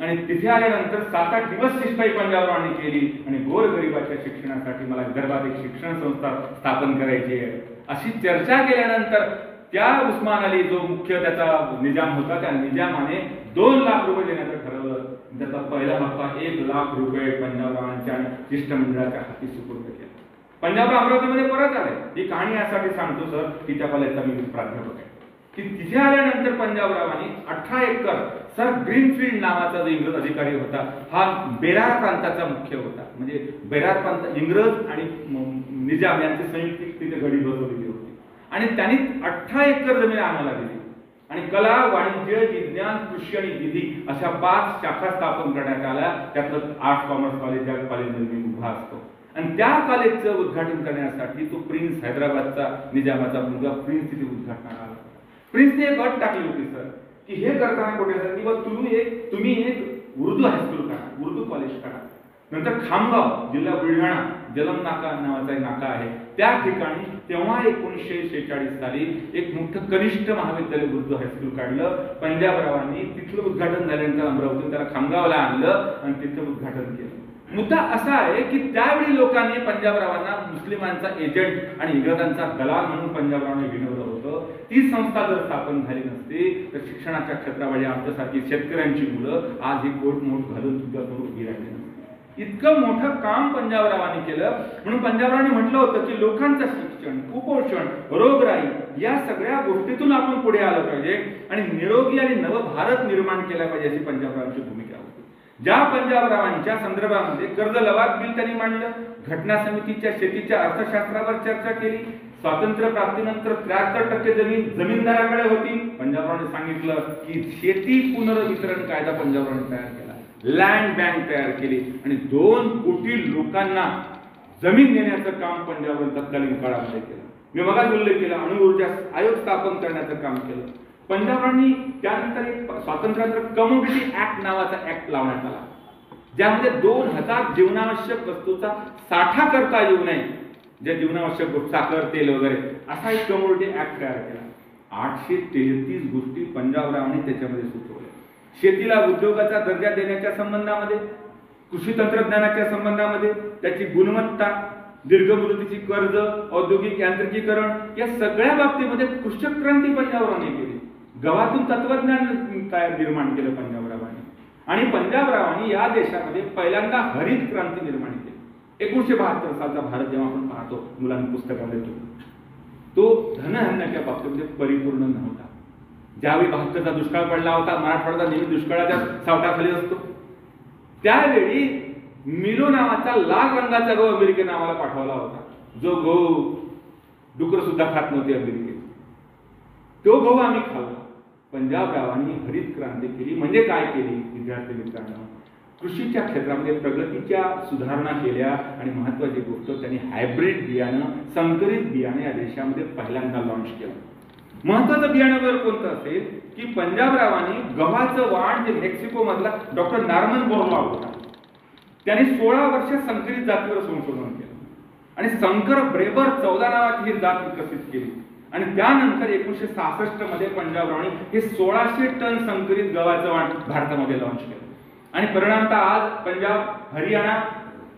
आणि तिथे आल्यानंतर 7-8 दिवस शिष्टाई पंजाबरावांनी केली आणि गोरगरिबाच्या शिक्षणासाठी मला विदर्भात एक शिक्षण संस्था स्थापन करायची आहे अशी चर्चा केल्यानंतर त्या उस्मान अली जो मुख्य त्याचा निजाम होता, त्या निजामाने 2 लाख रुपये देण्याचं ठरवलं. त्याचा पहिला हप्ता 1 लाख रुपये पंजाबरावांच्या शिष्टमंडळाच्या हाती सुपूर्द केला. पंजाबराव अमरावतीमध्ये परत आले. ही कहाणी यासाठी सांगतो सर की त्या कॉलेजचा मी प्राध्यापक आहे की तिथे आल्यानंतर पंजाबरावांनी 18 एकर सर ग्रीनफील्ड नावाचा जो इंग्रज अधिकारी होता, हा बेरार प्रांताचा मुख्य होता. म्हणजे बेरार प्रांत इंग्रज आणि निजाम यांची संयुक्त तिथे गडी बसवलेली होती आणि त्यांनी 18 एकर जमीन आम्हाला दिली आणि कला, वाणिज्य, विज्ञान, कृषी आणि विधी अशा 5 शाखा स्थापन करण्यात आल्या. त्यातलं आर्ट्स कॉमर्स कॉलेज या कॉलेजमध्ये मी उभा असतो आणि त्या कॉलेजचं उद्घाटन करण्यासाठी तो प्रिन्स, हैदराबादचा निजामाचा मुलगा प्रिन्स तिथे उद्घाटनाला आला. प्रिन्सने एक अट टाकली होती सर की हे करताना कुठे सर किंवा तुम्ही एक उर्दू हायस्कूल करा, उर्दू कॉलेज करा. नंतर खामगाव जिल्हा बुलढाणा जलम नाका नावाचा एक नाका आहे, त्या ठिकाणी तेव्हा 1946 साली एक मोठं कनिष्ठ महाविद्यालय उर्दू हायस्कूल काढलं पंजाबरावांनी. तिथलं उद्घाटन झाल्यानंतर अमरावतीतून त्याला खामगावला आणलं आणि तिथं उद्घाटन केलं. मुद्दा असा आहे की त्यावेळी लोकांनी पंजाबरावांना मुस्लिमांचा एजंट आणि इंग्रजांचा दलाल म्हणून पंजाबरावांना विनवलं होतं. ती संस्था जर स्थापन झाली नसती तर शिक्षणाच्या क्षेत्रामध्ये आमच्यासारखी शेतकऱ्यांची मुलं आज ही कोट मोठ घालून तुमच्यासमोर उभी राहिली नसती. इतकं मोठं काम पंजाबरावांनी केलं. म्हणून पंजाबरावांनी म्हटलं होतं की लोकांचं शिक्षण, कुपोषण, रोगराई या सगळ्या गोष्टीतून आपण पुढे आलं पाहिजे आणि निरोगी आणि नवभारत निर्माण केला पाहिजे अशी पंजाबरावांची भूमिका होती. ज्या पंजाबरावांच्या संदर्भामध्ये कर्ज लवाद बिल त्यांनी मांडलं, घटना समितीच्या शेतीच्या अर्थशास्त्रावर चर्चा केली, स्वातंत्र्य प्राप्तीनंतर 73% जमीन जमीनदाराकडे होती. पंजाबरावांनी सांगितलं की शेती पुनर्वितरण कायदा पंजाबरावांनी तयार केला, लँड बँक तयार केली आणि 2 कोटी लोकांना जमीन देण्याचं काम पंजाबरावांनी तत्कालीन काळामध्ये केलं. मी मगाच उल्लेख केला, अणुऊर्जा आयोग स्थापन करण्याचं काम केलं पंजाबरावांनी. त्यानंतर एक स्वातंत्र्यानंतर कमोडिटी ऍक्ट नावाचा ऍक्ट लावण्यात आला, ज्यामध्ये 2000 जीवनावश्यक वस्तूचा साठा करता येऊ नये, ज्या जीवनावश्यक साखर, तेल वगैरे असा एक कमोडिटी ऍक्ट तयार केला. 833 गोष्टी पंजाबरावांनी त्याच्यामध्ये सुचवल्या. शेतीला उद्योगाचा दर्जा देण्याच्या संबंधामध्ये, कृषी तंत्रज्ञानाच्या संबंधामध्ये, त्याची गुणवत्ता, दीर्घ मुदतीची कर्ज, औद्योगिक यांत्रिकीकरण या सगळ्या बाबतीमध्ये कृषक क्रांती पंजाबरावांनी केली. गव्हातून तत्वज्ञान निर्माण केलं पंजाबरावांनी आणि पंजाबरावांनी या देशामध्ये पहिल्यांदा हरित क्रांती निर्माण केली. 1972 सालचा भारत जेव्हा आपण पाहतो मुलांनी पुस्तकामध्ये तो धनधान्याच्या बाबतीमध्ये परिपूर्ण नव्हता. ज्यावेळी 72चा दुष्काळ पडला होता, मराठवाड्याचा नेहमी दुष्काळाच्या सावटाखाली असतो, त्यावेळी मिलो नावाचा लाल रंगाचा गहू अमेरिके नावाला पाठवला होता, जो गहू डुकर सुद्धा खात नव्हते अमेरिकेत. तो गहू आम्ही खाल्ला. पंजाबरावांनी हरित क्रांती केली. म्हणजे काय केली विद्यार्थी मित्रांनो? कृषीच्या क्षेत्रामध्ये प्रगतीच्या सुधारणा केल्या आणि महत्वाची गोष्ट त्यांनी हायब्रिड बियाणं, संकरित बियाणं या देशामध्ये पहिल्यांदा लॉन्च केलं. महत्वाचं बियाणं जर कोणतं असेल की पंजाबरावांनी गव्हाचं वाण जे मेक्सिको मधला डॉक्टर नॉर्मन बोरलॉग होता, त्याने 16 वर्ष संकरित जातीवर संशोधन केलं आणि संकर ब्रेबर 14 नावाची ही जात विकसित केली आणि त्यानंतर 1966 मध्ये पंजाबरावांनी हे 1600 टन संकरित गव्हाचं वाण भारतामध्ये लॉन्च केलं आणि परिणामतः आज पंजाब, हरियाणा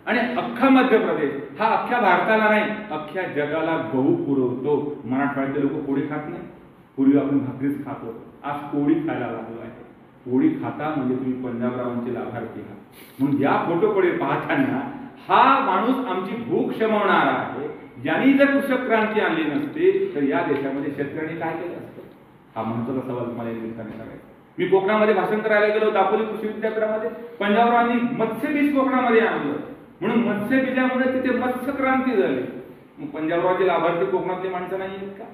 आणि अख्खा मध्य प्रदेश हा अख्ख्या भारताला नाही अख्ख्या जगाला गहू पुरवतो. मराठवाड्यातले लोक पोळी खात नाही, पूर्वी आपण भाकरीच खात होतो, आज पोळी खायला लागलो आहे. पोळी खाता म्हणजे तुम्ही पंजाबरावांचे लाभार्थी आहात. म्हणून या फोटोकडे पाहताना हा माणूस आमची भूक शमवणारा आहे. यांनी जर कृषक क्रांती आणली नसती तर या देशामध्ये शेतकऱ्यांनी काय केलं असतं? हा महत्वाचा सवाल मला या निमित्ताने करायचा. मी कोकणामध्ये भाषण करायला गेलो, दापोली कृषी विद्यापीठामध्ये. पंजाबरावांनी मत्स्यबीज कोकणामध्ये आणलं म्हणून मत्स्यबीजामुळे तिथे मत्स्य क्रांती झाली. मग पंजाबरावचे लाभार्थी कोकणातले माणसं नाही आहेत का?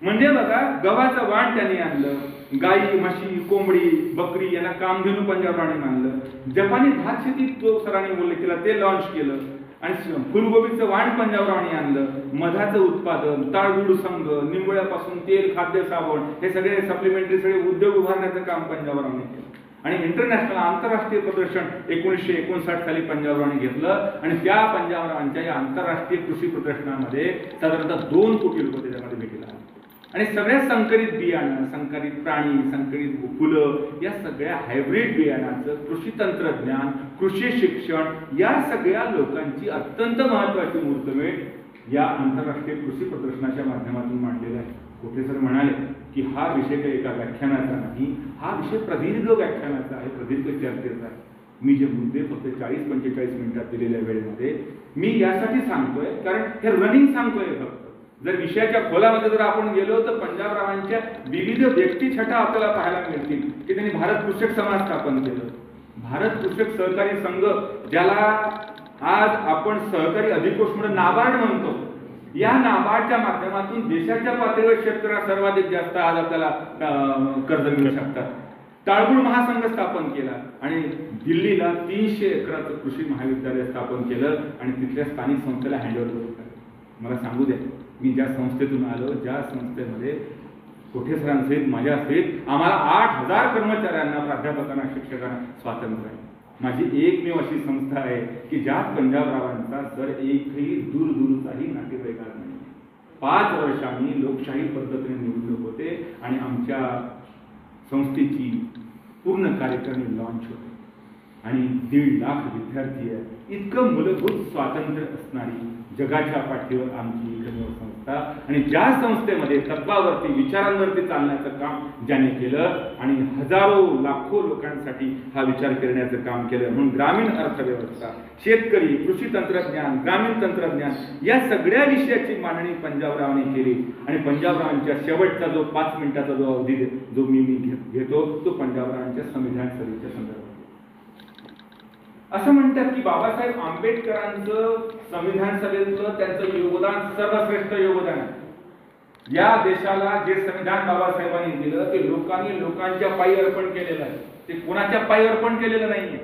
म्हणजे बघा, गव्हाचं वाण त्यांनी आणलं, गाई, म्हशी, कोंबडी, बकरी यांना कामधेनू पंजाबरावांनी मानलं. जपानी भात शेती तो सरांनी बोलले केला, ते लॉन्च केलं. आणि फुलगोबीचं वाण पंजाबरावांनी आणलं. मधाचं उत्पादन, ताळगुळ संघ, निंबोळ्यापासून तेल, खाद्य, साबण हे सगळे सप्लिमेंटरी सगळे उद्योग उभारण्याचं काम पंजाबरावांनी केलं. आणि इंटरनॅशनल आंतरराष्ट्रीय प्रदर्शन 1959 साली पंजाबरावांनी घेतलं. आणि त्या पंजाबरावांच्या या आंतरराष्ट्रीय कृषी प्रदर्शनामध्ये साधारणतः 2 कोटी लोक त्याच्यामध्ये भेटले. आणि सगळ्या संकरित बियाणं, संकरित प्राणी, संकरित फुलं या सगळ्या हायब्रिड बियाणाचं कृषी तंत्रज्ञान, कृषी शिक्षण या सगळ्या लोकांची अत्यंत महत्वाची मुहूर्तमेढ या आंतरराष्ट्रीय कृषी प्रदर्शनाच्या माध्यमातून मांडलेला आहे. कोठे सर म्हणाले की हा विषय काही एका व्याख्यानाचा नाही, हा विषय प्रदीर्घ व्याख्यानाचा आहे, प्रदीर्घ चर्चेचा आहे. मी जे मुद्दे फक्त 40-45 मिनिटात दिलेल्या वेळेमध्ये मी यासाठी सांगतोय कारण हे रनिंग सांगतोय. फक्त जर विषयाच्या खोलामध्ये जर आपण गेलो तर पंजाबरावांच्या विविध व्यक्तिछटा आपल्याला पाहायला मिळतील की त्यांनी भारत कृषक समाज स्थापन केलं. भारत कृषक सहकारी संघ, ज्याला आज आपण सहकारी अधिकोष म्हणून नाबार्ड म्हणतो, या नाबार्डच्या माध्यमातून देशाच्या पातळीवर शेतकऱ्यांना सर्वाधिक जास्त आज आपल्याला कर्ज मिळू शकतात. ताळगुळ महासंघ स्थापन केला आणि दिल्लीला 300 एकराचं कृषी महाविद्यालय स्थापन केलं आणि तिथल्या स्थानिक संस्थेला हँडओव्हर केलं. मला सांगू द्या, मी ज्या संस्थेतून आलो, ज्या संस्थेमध्ये कोठे सरांसहित माझ्यासहित आम्हाला 8000 कर्मचाऱ्यांना, प्राध्यापकांना, शिक्षकांना स्वातंत्र्य आहे. माझी एकमेव अशी संस्था आहे की ज्यात पंजाबरावांचा सर एकही दूरचाही नातेवाईकात नाही. 5 वर्षांनी लोकशाही पद्धतीने निवडणूक होते आणि आमच्या संस्थेची पूर्ण कार्यक्रम लॉन्च होते आणि 1.5 लाख विद्यार्थी आहेत. इतकं मूलभूत स्वातंत्र्य असणारी जगाच्या पाठीवर आमची एकमेव संस्था आणि ज्या संस्थेमध्ये तत्वावरती, विचारांवरती चालण्याचं काम ज्याने केलं आणि हजारो लाखो लोकांसाठी हा विचार करण्याचं काम केलं. म्हणून ग्रामीण अर्थव्यवस्था, शेतकरी, कृषी तंत्रज्ञान, ग्रामीण तंत्रज्ञान या सगळ्या विषयाची मांडणी पंजाबरावांनी केली. आणि पंजाबरावांच्या शेवटचा जो 5 मिनिटाचा जो अवधी जो मी घेतो तो पंजाबरावांच्या संविधान सभेच्या संदर्भात. असं म्हणतात की बाबासाहेब आंबेडकरांचं संविधान सभेतलं त्यांचं योगदान सर्वश्रेष्ठ योगदान आहे. या देशाला जे संविधान बाबासाहेबांनी दिलं ते लोकांनी लोकांच्या पायी अर्पण केलेलं आहे, ते कोणाच्या पायी अर्पण केलेलं नाहीये.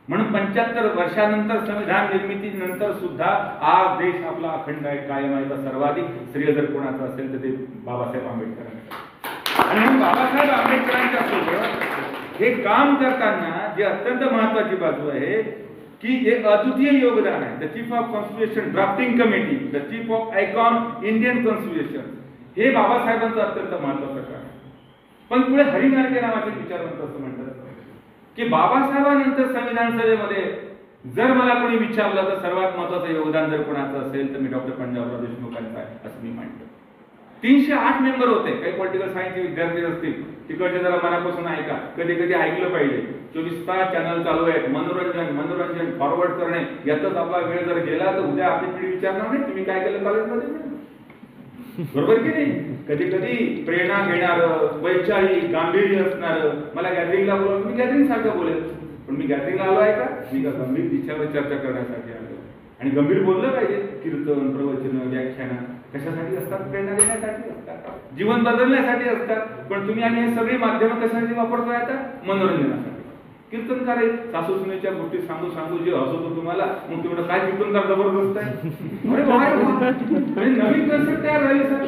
म्हणून 75 वर्षानंतर संविधान निर्मितीनंतर सुद्धा आज देश आपला अखंड आहे, कायम आहे. तर सर्वाधिक श्रेय जर कोणाचं असेल तर ते बाबासाहेब आंबेडकरांचं. आणि म्हणून बाबासाहेब आंबेडकरांच्या सोबत हे काम करताना जे अत्यंत महत्वाची बाजू आहे की एक अद्वितीय योगदान आहे. The chief of constitution drafting committee, the chief of icon Indian constitution, हे बाबासाहेबांचं अत्यंत महत्वाचं काम आहे. पण पुढे हरिनारके नावाचे विचारवंत असं म्हणतात की बाबासाहेबांनंतर संविधान सभेमध्ये जर मला कोणी विचारलं तर सर्वात महत्वाचं योगदान जर कोणाचं असेल तर मी डॉक्टर पंजाबराव देशमुखांचं आहे असं मी मानतो. 308 मेंबर होते. काही पॉलिटिकल सायन्सचे विद्यार्थी असतील तिकडचे जरा मनापासून ऐका, कधी कधी ऐकलं पाहिजे. 24 तास चॅनल चालू आहेत, मनोरंजन फॉरवर्ड करणे यातच आपला वेळ जर गेला तर उद्या आपली पिढी विचारणार नाही तुम्ही काय केलं कॉलेजमध्ये, बरोबर की नाही. कधी कधी प्रेरणा घेणारं, वैचारिक गांभीर्य असणारं, मला गॅदरिंगला बोलवलं, मी गॅदरिंग सारखं बोलेल, पण मी गॅदरिंगला आलो आहे का, मी का गंभीर विषयावर चर्चा करण्यासाठी आलो. आणि गंभीर बोललं पाहिजे. कीर्तन, प्रवचन, व्याख्यान कशासाठी असतात? प्रेरणा देण्यासाठी असतात, जीवन बदलण्यासाठी असतात. पण तुम्ही आणि हे सगळी माध्यमं कशासाठी वापरतोय आता? मनोरंजनासाठी. कीर्तनकार सासू सुनेच्या गोष्टी सांगू सांगू जे हसवतो तुम्हाला, मग तुम्ही काय कीर्तनकार जबरदस्त आहे. अरे म्हणजे नवीन कन्सेप्ट तयार झाली सर.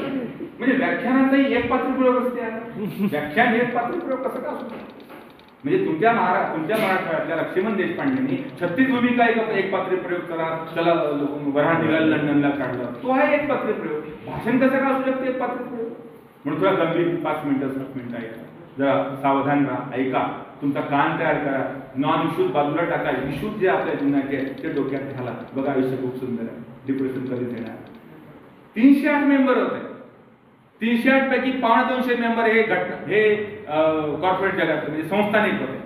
म्हणजे व्याख्यानाचाही एक पात्र प्रयोग असते. व्याख्यान एक पात्र प्रयोग कसं का असतो? म्हणजे तुमच्या महाराष्ट्रातल्या लक्ष्मण देशपांडेंनी 36 भूमिका एक पात्र प्रयोग चला वराह निघाल लंडनला काढला, तो आहे एक पात्र प्रयोग. भाषण कसं का असू शकते एक पात्र प्रयोग? म्हणून तुला गंभीर 5 मिनिटं 7 मिनिटं ऐका, जरा सावधान राहा, ऐका, तुमचा कान तयार करा, नॉन इश्यूज बाजूला टाका, इश्यूज जे आपल्या जीवनाचे आहेत ते डोक्यात घाला. बघा आयुष्य खूप सुंदर आहे, डिप्रेशन कधीच येणार. 308 मेंबर होते. 308 पैकी 250 मेंबर हे कॉर्पोरेट जगात म्हणजे संस्थानिक होते,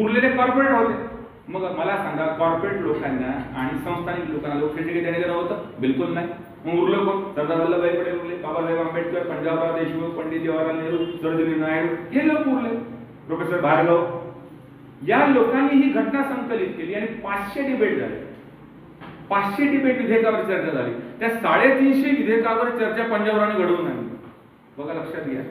उरलेले कॉर्पोरेट होते. मग मला सांगा, कॉर्पोरेट लोकांना आणि संस्थानिक लोकांना लोकशाही देणे देणं होतं? बिलकुल नाही. मग उरलं कोण? सरदार वल्लभभाई पटेल उरले, बाबासाहेब आंबेडकर, पंजाबराव देशमुख, पंडित जवाहरलाल नेहरू, सरोजिनी नायडू, हे लोक उरले, प्रोफेसर भार्गव. या लोकांनी ही घटना संकलित केली आणि 500 डिबेट झाले. 500 डिबेट विधेयकावर चर्चा झाली. त्या 350 विधेयकावर चर्चा पंजाबरावांनी घडवून आणली. बघा, लक्षात घ्या.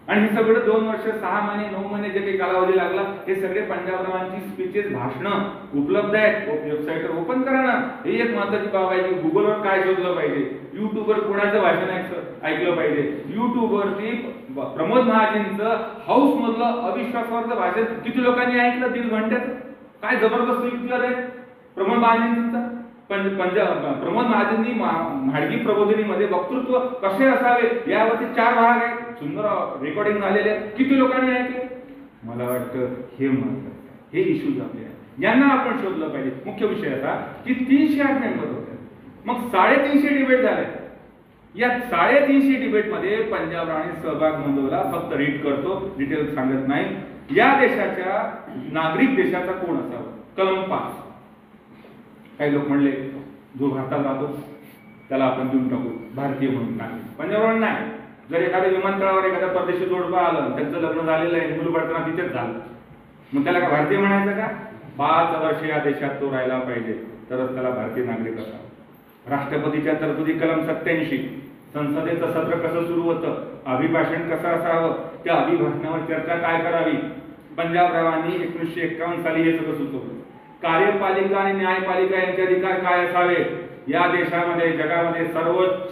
आणि हे सगळं 2 वर्ष 6 महिने 9 महिने जे काही कालावधी लागला, हे सगळे पंजाबरावांची स्पीचेस, भाषणं उपलब्ध आहेत. वेबसाईटवर ओपन करा ना. हे एक महत्वाची बाब आहे की गुगलवर काय शोधलं पाहिजे, युट्यूबवर कोणाचं भाषण ऐकलं पाहिजे. युट्यूबवरती प्रमोद महाजनचं हाऊस मधलं अविश्वासावरचं भाषण किती लोकांनी ऐकलं 1.5 घंट्याचं. काय जबरदस्त युक्ती आहे प्रमोद महाजनचं. प्रमोद महाजननी म्हाडगी प्रबोधिनीमध्ये वक्तृत्व कसे असावे यावरती 4 भाग आहेत, सुंदर रेकॉर्डिंग झालेले आहेत. किती लोकांनी ऐकले? मला वाटतं हे महत्त्वाचं, हे इश्यूज आपले आहेत, यांना आपण शोधलं पाहिजे. मुख्य विषय असा की 308 मेंबर होते, मग 350 डिबेट झाले. या 350 डिबेटमध्ये पंजाबरावांनी सहभाग नोंदवला. फक्त रीड करतो, डिटेल सांगत नाही. या देशाच्या नागरिक देशाचा कोण असावा? कलम 5. काही लोक म्हणले जो भारतात राहतो त्याला आपण देऊन टाकू भारतीय म्हणून नागरिक. पंजाबराव नाही. जर एखाद्या विमानतळावर एखाद्या परदेशी जोडपं आलं, त्यांचं लग्न झालेलं आहे, मुलं बाळताना तिथेच झालं, मग त्याला का भारतीय म्हणायचं का? 5 वर्ष या देशात तो राहायला पाहिजे, तरच त्याला भारतीय नागरिक असावा. राष्ट्रपतीच्या तरतुदी कलम 87. संसदेचं सत्र कसं सुरू होतं, अभिभाषण कसं असावं, त्या अभिभाषणावर चर्चा काय करावी. पंजाबरावांनी 1951 साली हे सगळं सुचवलं. कार्यपालिका आणि न्यायपालिका यांचे अधिकार काय असावे. या देशामध्ये, जगामध्ये सर्वोच्च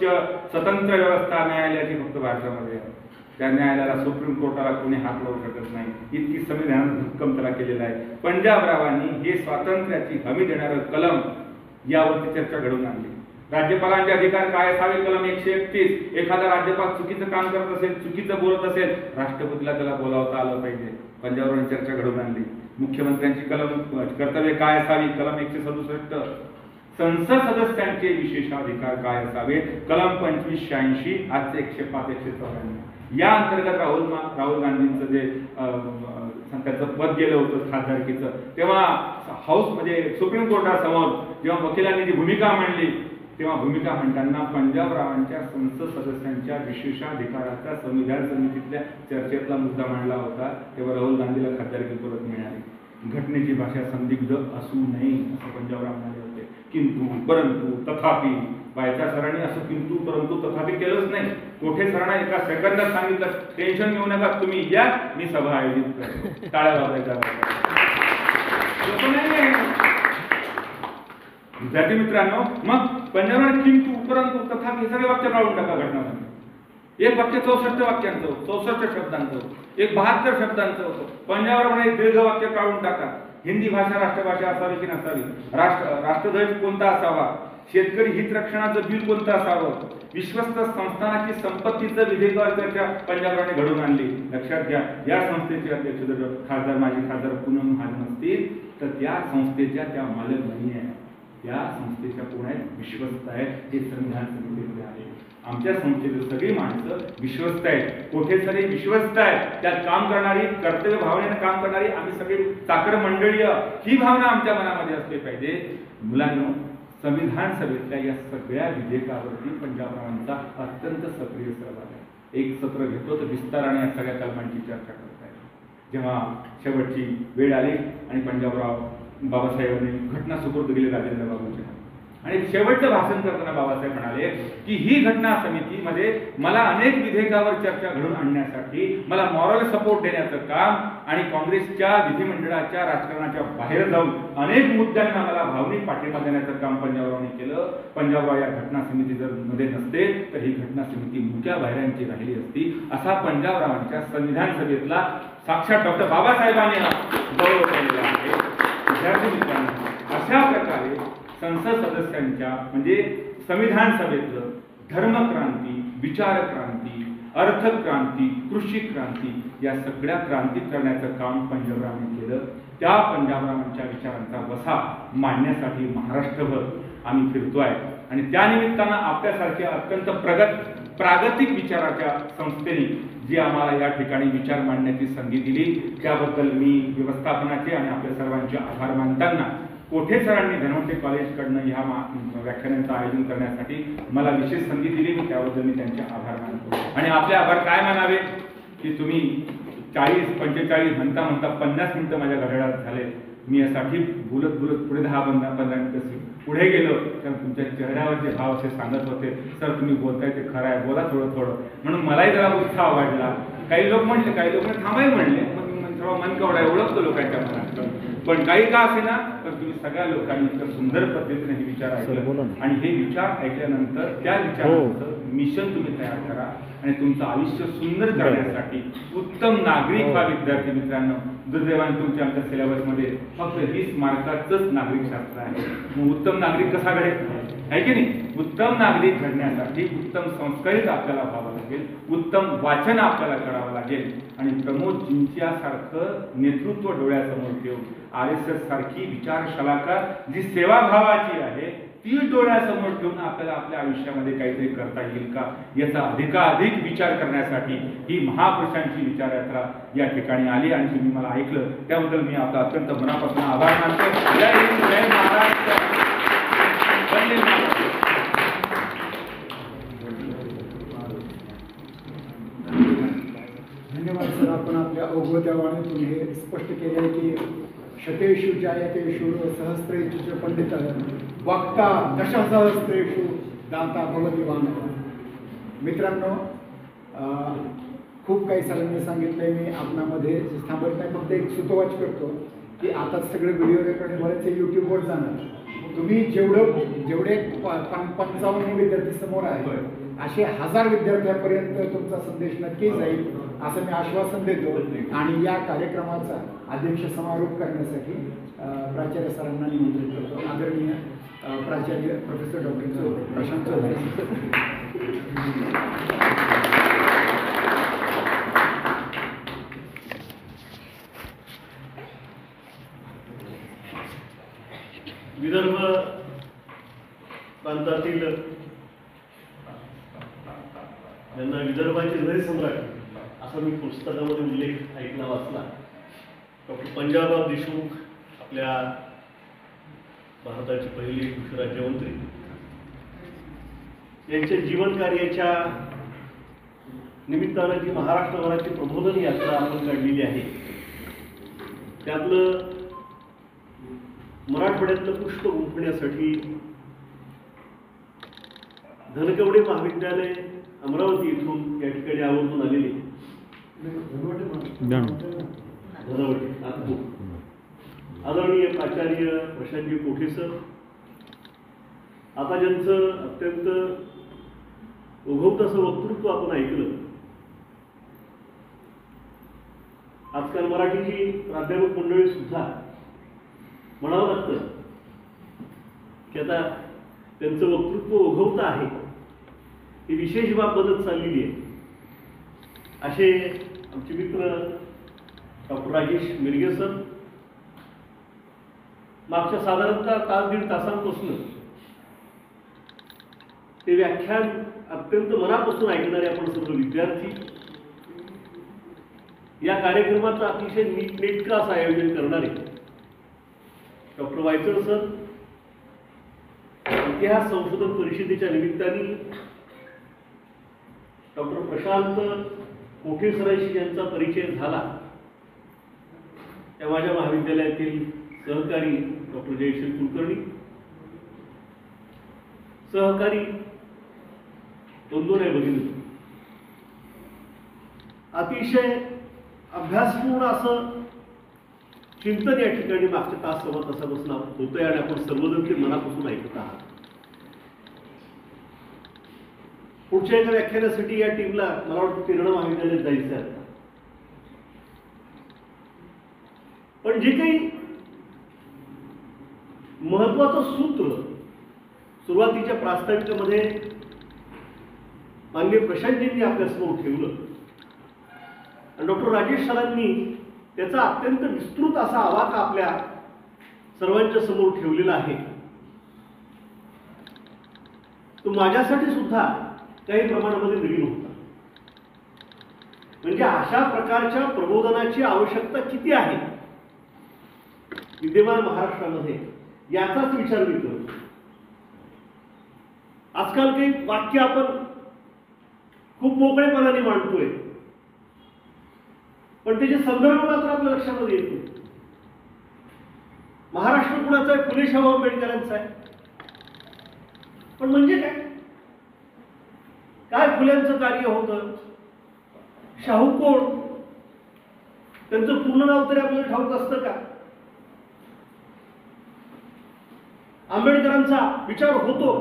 स्वतंत्र व्यवस्था न्यायालयाची फक्त भारतामध्ये आहे. त्या न्यायालयाला, सुप्रीम कोर्टाला कोणी हात लावू शकत नाही. इतकी संविधानात भक्कम त्याला केलेला आहे. पंजाबरावांनी हे स्वातंत्र्याची हमी देणारं कलम यावरती चर्चा घडवून आणली. राज्यपालांचे अधिकार काय असावे, कलम 131. एखादा राज्यपाल चुकीचं काम करत असेल, चुकीचं बोलत असेल, राष्ट्रपतीला त्याला बोलावता आलं पाहिजे. पंजाबरावांनी चर्चा घडवून आणली. मुख्यमंत्र्यांची कर्तव्य काय असावी, कलम 167. संसद सदस्यांचे विशेषाधिकार काय असावे, कलम 2586. आजचे 105, 194. या अंतर्गत राहुल गांधींचं जे त्यांचं पद गेलं होतं खासदारकीचं, तेव्हा हाऊस म्हणजे सुप्रीम कोर्टासमोर जेव्हा वकिलांनी जी भूमिका मांडली, तेव्हा भूमिका म्हणताना पंजाबरावांच्या संसद सदस्यांच्या विशेषाधिकाराचा संविधान समितीतल्या चर्चेतला मुद्दा मांडला होता. तेव्हा राहुल गांधीला खासदारकी परत मिळाली. घटनेची भाषा संदिग्ध असू नये असं पंजाबराव म्हणाले होते. किंतु, परंतु, तथापि. बायचा सरांनी असं किंतु, परंतु, तथापि केलंच नाही. कोठे सरांना एका सेकंदात सांगितलं, टेन्शन घेऊ नका, तुम्ही या, मी सभा आयोजित करतो. टाळ्या वाजवायच्या. विद्यार्थी मित्रांनो, मग पंजाबरावांनी किंतु, परंतु, तथापि सगळे वाक्य काढून टाका घटनामध्ये. एक वाक्य 64 वाक्यांचं, 64 शब्दांचं, एक 72 शब्दांचं होतं. पंजाबरावांनी दीर्घ वाक्य काढून टाका. हिंदी भाषा राष्ट्रभाषा असावी की नसावी, राष्ट्रध्वज कोणता असावा, शेतकरी हित रक्षणाचं बिल कोणतं असावं, विश्वस्त संस्थानाची संपत्तीचं विधेयकावर चर्चा पंजाबरावांनी घडवून आणली. लक्षात घ्या, या संस्थेचे अध्यक्ष जर खासदार, माजी खासदार पूनम महाजन असतील, तर त्या संस्थेच्या त्या मालक नाही आहे. त्या संस्थेच्या कोण आहेत? विश्वस्त आहेत. हे संविधान समितीमध्ये आहे. आमच्या संस्थेतील सगळी माणसं विश्वस्त आहेत. कोठे सगळे विश्वस्त आहेत, त्यात काम करणारी, कर्तव्य भावनेनं काम करणारी आम्ही सगळे चाकर मंडळीय, ही भावना आमच्या मनामध्ये असली पाहिजे. मुलांनो, संविधान सभेतल्या या सगळ्या विधेयकावरती पंजाबरावांचा अत्यंत सक्रिय सहभाग आहे. एक सत्र घेतो तर विस्ताराने या सगळ्या कलमांची चर्चा करत आहे. जेव्हा शेवटची वेळ आली आणि पंजाबराव बाबासाहेबांनी घटना सुपूर्द केली राजेंद्र बाबूच्या, आणि शेवटचं भाषण करताना बाबासाहेब म्हणाले की ही घटना समितीमध्ये मला अनेक विधेयकावर चर्चा घडून आणण्यासाठी, मला मॉरल सपोर्ट देण्याचं काम आणि काँग्रेसच्या विधिमंडळाच्या राजकारणाच्या बाहेर जाऊन अनेक मुद्द्यांना मला भावनिक पाठिंबा देण्याचं काम पंजाबरावांनी केलं. पंजाबराव या घटना समिती जर मध्ये नसते तर ही घटना समिती मुक्या बाहेरांची राहिली असती, असा पंजाबरावांच्या संविधान सभेतला साक्षात डॉक्टर बाबासाहेबांनी गौरव केलेला आहे. विद्यार्थी मित्रांनो, अशा प्रकारे संसद सदस्यांच्या म्हणजे संविधान सभेतलं धर्मक्रांती, विचारक्रांती, अर्थक्रांती, कृषी क्रांती या सगळ्या क्रांती करण्याचं काम पंजाबरावांनी केलं. त्या पंजाबरावांच्या विचारांचा वसा मांडण्यासाठी महाराष्ट्रभर आम्ही फिरतोय आणि त्या निमित्तानं आपल्यासारख्या अत्यंत प्रागतिक विचाराच्या संस्थेने जी आम्हाला या ठिकाणी विचार मांडण्याची संधी दिली, त्याबद्दल मी व्यवस्थापनाचे आणि आपल्या सर्वांचे आभार मानताना कोठे सरांनी धनवंतरी कॉलेजकडनं ह्या व्याख्यानांचं आयोजन करण्यासाठी मला विशेष संधी दिली, मी त्याबद्दल मी त्यांचे आभार मानतो. आणि आपले आभार काय मानावे की तुम्ही 40-45 म्हणता 50 मिनिटं माझ्या घड्याळात झाले. मी यासाठी बोलत बोलत पुढे 10-15 मिनिटं पुढे गेलो तर तुमच्या चेहऱ्यावरचे भाव असे सांगत होते, सर तुम्ही बोलताय ते खरं आहे, बोला थोडं थोडं. म्हणून मलाही जरा उत्साह वाढला. काही लोक थांबाही म्हणले. मग मन केवढा ओळखतो लोकांच्या मनात. पण काही का असेना तर तुम्ही सगळ्या लोकांनी इतकं सुंदर पद्धतीने हे विचार ऐकले आणि हे विचार ऐकल्यानंतर त्या विचारांचं मिशन तुम्ही तयार करा आणि तुमचं आयुष्य सुंदर करण्यासाठी उत्तम नागरिक हा विद्यार्थी मित्रांनो. दुर्दैवाने तुमच्या आमच्या सिलेबसमध्ये फक्त 20 मार्काचंच नागरिक शास्त्र आहे. मग उत्तम नागरिक कसा घडेल आहे की नाही? उत्तम नागरिक घडण्यासाठी उत्तम संस्कारित आपल्याला व्हावं लागेल, उत्तम वाचन आपल्याला करावं लागेल आणि प्रमोद-जिंच्यासारखं नेतृत्व डोळ्यासमोर ठेवून RSS सारखी विचारशलाका जी सेवाभावाची आहे ती डोळ्यासमोर ठेवून आपल्याला आपल्या आयुष्यामध्ये काहीतरी करता येईल का याचा अधिकाधिक विचार करण्यासाठी ही महापुरुषांची विचारयात्रा या ठिकाणी आली आणि तुम्ही मला ऐकलं त्याबद्दल मी आपला अत्यंत मनापासून आभार मानतो. जय हिंद, जय महाराष्ट्र, वंदे मातरम. धन्यवाद सर. आपण आपल्या अवगत्या वाणीतून हे स्पष्ट केले की शतेषु जायतेषु सहस्रेषु पंडित वक्ता दशसहस्रेषु दाता भवति वानरः. मित्रांनो, खूप काही सरांनी सांगितलंय. मी आपणामध्ये थांबत नाही, फक्त एक सुतोवाच करतो की आता सगळे व्हिडिओ रेकॉर्डिंग बरेचसे यूट्यूबवर जाणार. तुम्ही जेवढे 55 विद्यार्थी समोर आहे असे 1000 विद्यार्थ्यांपर्यंत तुमचा संदेश नक्की जाईल असं मी आश्वासन देतो. आणि या कार्यक्रमाचा अध्यक्ष समारोप करण्यासाठी प्राचार्य सरांना निमंत्रित करतो. आदरणीय प्राचार्य प्रोफेसर डॉक्टर प्रशांत चौधरी. विदर्भ प्रांतातील ज्यांना विदर्भाचे हृदय सम्राट असा मी पुस्तकामध्ये उल्लेख ऐकला वाचला. डॉक्टर पंजाबराव देशमुख आपल्या भारताचे पहिले कृषी राज्यमंत्री यांच्या जीवन कार्याच्या निमित्तानं जी महाराष्ट्रभराची प्रबोधन यात्रा आपण काढलेली आहे त्यातलं मराठवाड्यातलं पुष्प गुंफण्यासाठी धनकवडे महाविद्यालय अमरावती इथून या ठिकाणी आवर्जून आलेले धनवटे नागपूर आदरणीय प्राचार्य प्रशांतजी कोठे सर, आता ज्यांचं अत्यंत ओघवतं असं वक्तृत्व आपण ऐकलं. आजकाल मराठीची प्राध्यापक मंडळी सुद्धा म्हणावं लागतं की आता त्यांचं वक्तृत्व ओघवतं आहे, ही विशेष बाब बनत चाललेली आहे. असे आमचे मित्र डॉक्टर राजेश मिरगे सर मागच्या साधारणतः तास-दीड तासांपासून ते व्याख्यान अत्यंत मनापासून ऐकणारे आपण सर्व विद्यार्थी, या कार्यक्रमाचं अतिशय नीटनेटकं असं आयोजन करणारे डॉक्टर वायचळ सर, इतिहास संशोधन परिषदेच्या निमित्ताने डॉक्टर प्रशांत कोठे सरांशी ज्यांचा परिचय झाला त्या माझ्या महाविद्यालयातील सहकारी डॉक्टर जयश्री कुलकर्णी, सहकारी दोन आहे भगिनी, अतिशय अभ्यासपूर्ण असं चिंतन या ठिकाणी मागच्या तास सव्वा तासापासून होतंय आणि आपण सर्वजण ते मनापासून ऐकत आहात. पुढच्या एका व्याख्यानासाठी या टीमला मला वाटतं तिरणा महाविद्यालयात जायचं आहे. पण जे काही महत्वाचं सूत्र सुरुवातीच्या प्रास्ताविकेमध्ये माननीय प्रशांतजींनी आपल्यासमोर ठेवलं आणि डॉक्टर राजेश सरांनी त्याचा अत्यंत विस्तृत असा आवाका आपल्या सर्वांच्या समोर ठेवलेला आहे. तो माझ्यासाठी सुद्धा काही प्रमाणामध्ये नवीन होता. म्हणजे अशा प्रकारच्या प्रबोधनाची आवश्यकता किती आहे विद्यमान महाराष्ट्रामध्ये याचाच विचार मी करतो. आजकाल काही वाक्य आपण खूप मोकळेपणाने मांडतोय पण त्याचे संदर्भ मात्र आपल्या लक्षामध्ये येतो. महाराष्ट्र कुणाचा आहे? फुले शाहू आंबेडकरांचा आहे. पण म्हणजे काय काय फुल्यांचं कार्य होतं? शाहू कोण? त्यांचं पूर्ण नाव तरी आपल्याला ठाऊक असतं का? आंबेडकरांचा विचार होतो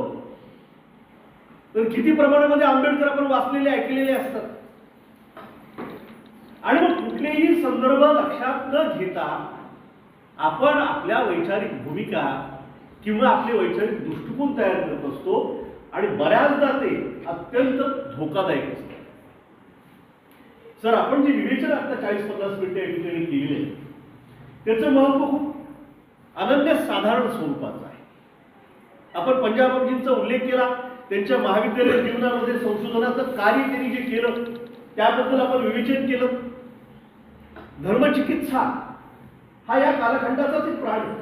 तर किती प्रमाणामध्ये आंबेडकर आपण वाचलेले ऐकलेले असतात. आणि मग कुठलेही संदर्भ लक्षात न घेता आपण आपल्या वैचारिक भूमिका किंवा आपले वैचारिक दृष्टिकोन तयार करत असतो आणि बऱ्याचदा ते अत्यंत धोकादायक असते. सर, आपण जे विवेचन आता 40-50 मिनिटं या ठिकाणी केलेले आहे त्याचं महत्व खूप अनन्य साधारण स्वरूपाचं आहे. आपण पंजाबजींचा उल्लेख केला, त्यांच्या महाविद्यालय जीवनामध्ये संशोधनाचं कार्य त्यांनी जे केलं त्याबद्दल आपण विवेचन केलं. धर्मचिकित्सा हा या कालखंडाचाच एक प्राण आहे.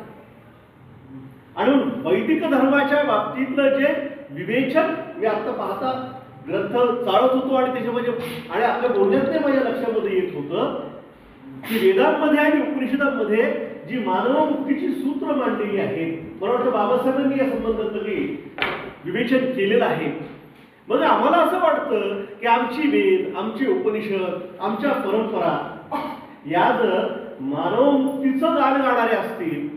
आणि वैदिक धर्माच्या बाबतीतलं जे विवेचन मी आता पाहता ग्रंथ चाळत होतो आणि त्याच्यामध्ये आणि आपल्या बोलण्यात माझ्या लक्षामध्ये येत होतं की वेदांमध्ये आणि उपनिषदांमध्ये जी मानवमुक्तीची सूत्र मांडलेली आहेत, मला वाटतं बाबासाहेबांनी या संबंधात विवेचन केलेलं आहे. मग आम्हाला असं वाटतं की आमची वेद, आमचे उपनिषद, आमच्या परंपरा या जर मानवमुक्तीचं गाणं गाणारे असतील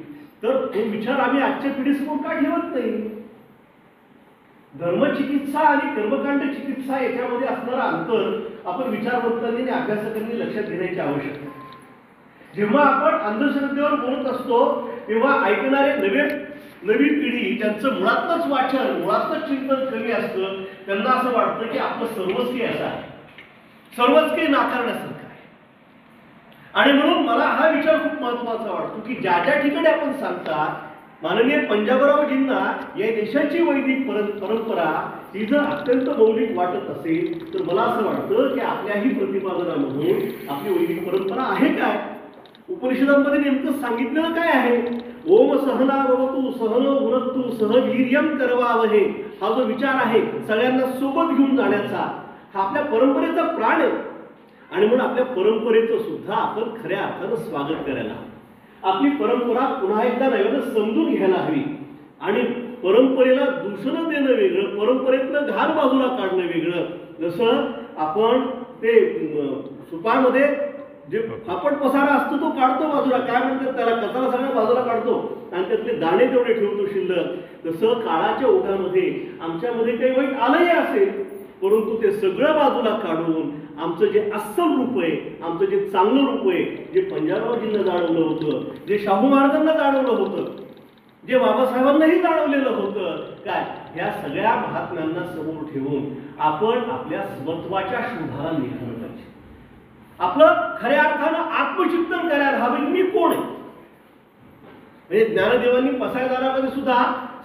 तर तो विचार आम्ही आजच्या पिढीसमोर का ठेवत नाही? धर्मचिकित्सा आणि कर्मकांड चिकित्सा याच्यामध्ये असणारा अंतर आपण विचारवंतांनी आणि अभ्यासकांनी लक्षात घेण्याची आवश्यकता आहे. जेव्हा आपण अंधश्रद्धेवर बोलत असतो तेव्हा ऐकणारे नवी पिढी ज्यांचं मुळातलंच वाचन, मुळातलंच चिंतन कमी असतं, त्यांना असं वाटतं की आपलं सर्वच काही असं आहे, सर्वच काही नाकारण्यासारखं आहे. आणि म्हणून मला हा विचार खूप महत्वाचा वाटतो की ज्या ज्या ठिकाणी आपण सांगता माननीय पंजाबरावजींना या देशाची वैदिक परंपरा ही जर अत्यंत मौलिक वाटत असेल तर मला असं वाटतं की आपल्याही प्रतिपादनामधून आपली वैदिक परंपरा आहे काय? उपनिषदांमध्ये नेमकं सांगितलेलं काय आहे? ओम सहना भवतु सहनो भुनक्तु सह वीर्यं करवावहे हा जो विचार आहे सगळ्यांना सोबत घेऊन जाण्याचा, हा आपल्या परंपरेचा प्राण आहे. आणि म्हणून आपल्या परंपरेचं सुद्धा आपण खऱ्या अर्थानं स्वागत करायला हवं. आपली परंपरा पुन्हा एकदा नव्यानं समजून घ्यायला हवी आणि परंपरेला दूषण देणं वेगळं, परंपरेतलं घाण बाजूला काढणं वेगळं. जसं आपण ते सुपामध्ये जे फापट पसारा असतो तो काढतो बाजूला, काय म्हणतात त्याला, कचरा सगळ्या बाजूला काढतो आणि त्यातले दाणे तेवढे ठेवतो शिल्लक. तसं काळाच्या ओघामध्ये आमच्यामध्ये काही वाईट आलंही असेल परंतु ते सगळं बाजूला काढून आमचं जे अस्सल रूप आहे, आमचं जे चांगलं रूप आहे, जे पंजाबरावजींना जाणवलं होतं, जे शाहू महाराजांना जाणवलं होतं, जे बाबासाहेबांनाही जाणवलेलं होतं, काय ह्या सगळ्या महात्म्यांना समोर ठेवून आपण आपल्या स्वत्वाच्या शोधाला निघालं पाहिजे. आपलं खऱ्या अर्थानं आत्मचिंतन करायला हवं, मी कोण आहे. म्हणजे ज्ञानदेवांनी पसायदारामध्ये सुद्धा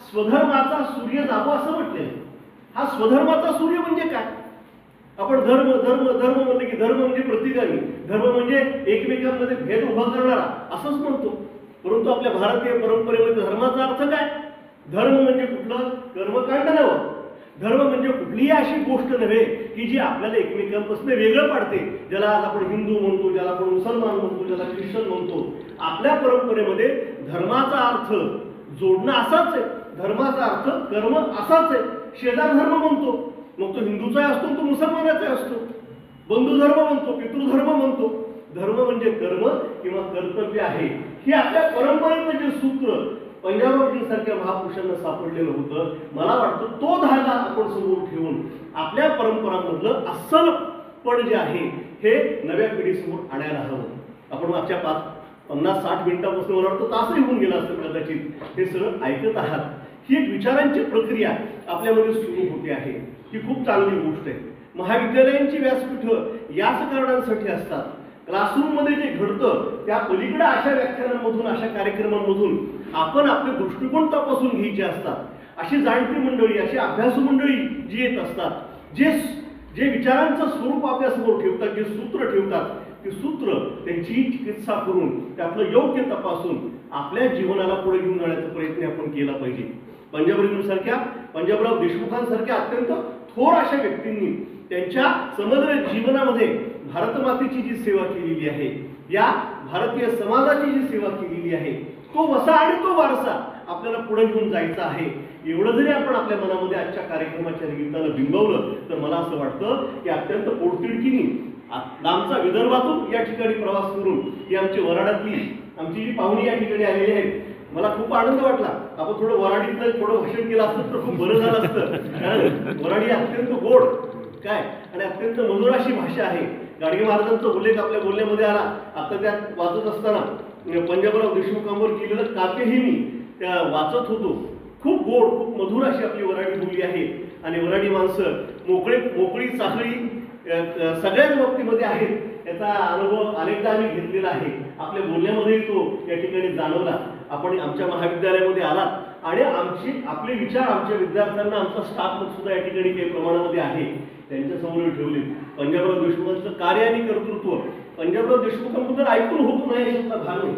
स्वधर्माचा सूर्य जावो असं म्हटलेलं. हा स्वधर्माचा सूर्य म्हणजे काय? आपण धर्म धर्म धर्म म्हणलं की धर्म म्हणजे प्रतिगामी, धर्म म्हणजे एकमेकांमध्ये भेद उभा करणारा असंच म्हणतो. परंतु आपल्या भारतीय परंपरेमध्ये धर्माचा अर्थ काय? धर्म म्हणजे कुठलं? कर्मकांड नव्हे. धर्म म्हणजे कुठलीही अशी गोष्ट नव्हे की जी आपल्याला एकमेकांपासून वेगळं पाडते. ज्याला आज आपण हिंदू म्हणतो, ज्याला आपण मुसलमान म्हणतो, ज्याला ख्रिश्चन म्हणतो. आपल्या परंपरेमध्ये धर्माचा अर्थ जोडणं असाच आहे, धर्माचा अर्थ कर्म असाच आहे. शेजार धर्म म्हणतो, मग तो हिंदूचा असतो, तो मुसलमानाचा असतो. बंधू धर्म म्हणतो, पितृधर्म म्हणतो. धर्म म्हणजे कर्म किंवा कर्तव्य आहे. हे आपल्या परंपरेचं जे सूत्र पंजाबरावजींसारख्या महापुरुषांना सापडलेलं होतं, मला वाटतं तो धागा आपण समोर ठेवून आपल्या परंपरांमधलं अस्सलपण जे आहे हे नव्या पिढीसमोर आणायला हवं. आपण मागच्या 50-60 मिनिटांपासून मला वाटतं तासही होऊन गेला असतं कदाचित हे सगळं ऐकत आहात. ही एक विचारांची प्रक्रिया आपल्यामध्ये सुरू होते आहे, ही खूप चांगली गोष्ट आहे. महाविद्यालयांची व्यासपीठं याच कारणांसाठी असतात. क्लासरूममध्ये जे घडतं त्या पलीकडे अशा व्याख्यानांमधून, अशा कार्यक्रमांमधून आपण आपले दृष्टिकोन तपासून घ्यायचे असतात. अशी जाणती मंडळी, अशी अभ्यासू मंडळी जी येत असतात, जे विचारांचं स्वरूप आपल्यासमोर ठेवतात, जे सूत्र ठेवतात, ते सूत्र त्यांची चिकित्सा करून त्यातलं योग्य तपासून आपल्या जीवनाला पुढे घेऊन जाण्याचा प्रयत्न आपण केला पाहिजे. पंजाबराव देशमुखांसारख्या अत्यंत थोर अशा व्यक्तींनी त्यांच्या समग्र जीवनामध्ये भारतमातेची जी सेवा केलेली आहे, या भारतीय समाजाची जी सेवा केलेली आहे, तो वसा आणि तो वारसा आपल्याला पुढे घेऊन जायचा आहे. एवढं जरी आपण आपल्या मनामध्ये आजच्या कार्यक्रमाच्या निमित्तानं बिंबवलं तर मला असं वाटतं की अत्यंत पोटतिडकीने लांबचा विदर्भातून या ठिकाणी प्रवास करून ही आमची वराडातली आमची जी पाहुणी या ठिकाणी आलेली आहेत, मला खूप आनंद वाटला. आपण थोडं वराडीतलं थोडं भाषण केलं असतं तर खूप बरं झालं असतं. कारण वराडी अत्यंत गोड काय आणि अत्यंत मधुर अशी भाषा आहे. गाडगे महाराजांचा उल्लेख आपल्या बोलण्यामध्ये आला. आता त्यात वाचत असताना पंजाबराव देशमुखांवर केलेलं काव्यही मी त्या वाचत होतो. खूप गोड खूप मधुर अशी आपली वराडी बोली आहे. आणि वराडी माणसं मोकळी साखळी सगळ्याच बाबतीमध्ये आहेत याचा अनुभव अनेकदा आम्ही घेतलेला आहे. आपल्या बोलण्यामध्ये तो या ठिकाणी जाणवला. आपण आमच्या महाविद्यालयामध्ये आलात आणि आपले विचार आमच्या विद्यार्थ्यांना आमचा स्टाफ सुद्धा या ठिकाणी काही प्रमाणामध्ये आहे त्यांच्यासमोर ठेवले. पंजाबराव देशमुखांचं कार्य आणि कर्तृत्व पंजाबराव देशमुखांबद्दल ऐकून होत नाही हे सुद्धा भान नाही.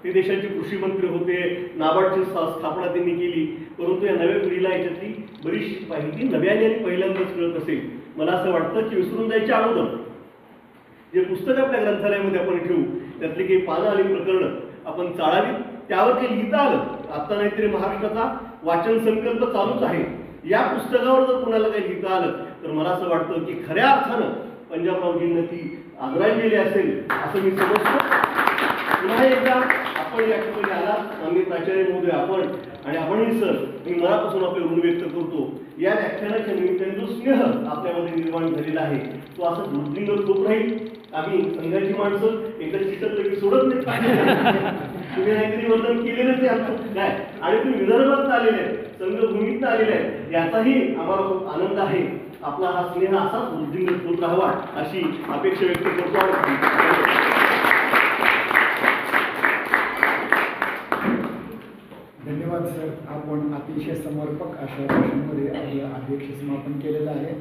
ते देशाचे कृषी मंत्री होते, नाबार्डची स्थापना त्यांनी केली. परंतु या नव्या पिढीला याच्यातली बरीचशी माहिती नव्याने आणि पहिल्यांदाच कळत असेल. मला असं वाटतं की विसरून जायच्या अगोदर जे पुस्तक आपल्या ग्रंथालयामध्ये आपण ठेवू त्यातली काही पानं आणि प्रकरणं आपण चाळावीत. त्यावर काही लिहिता आलं. आता नाहीतरी महाराष्ट्राचा वाचन संकल्प चालूच आहे. या पुस्तकावर जर कुणाला काही लिहिता आलं तर मला असं वाटतं की खऱ्या अर्थानं पंजाबरावजींना ती आदरांजली असेल असं मी समजतो. पुन्हा एकदा आपण या ठिकाणी आला आम्ही प्राचार्य महोदय आणि आपणही सर मी मनापासून आपले ऋण व्यक्त करतो. या व्याख्यानाच्या निमित्ताने जो स्नेह आपल्यामध्ये निर्माण झालेला आहे तो असं वृद्धिंगत होत राहील. आम्ही संघाची माणसं एकदा चिटकलं की सोडत नाही. तुम्ही काहीतरी वर्णन केलेलंच आहे आमचं काय आणि तुम्ही विदर्भात आलेले आहेत, संघभूमीत आलेले आहेत याचाही आम्हाला खूप आनंद आहे. आपला हा स्नेह असाच वृद्धिंगत होत राहावा अशी अपेक्षा व्यक्त करतो. धन्यवाद सर. आपण अतिशय समर्पक अशा भाषणामध्ये आपलं अध्यक्ष समापन केलेलं आहे.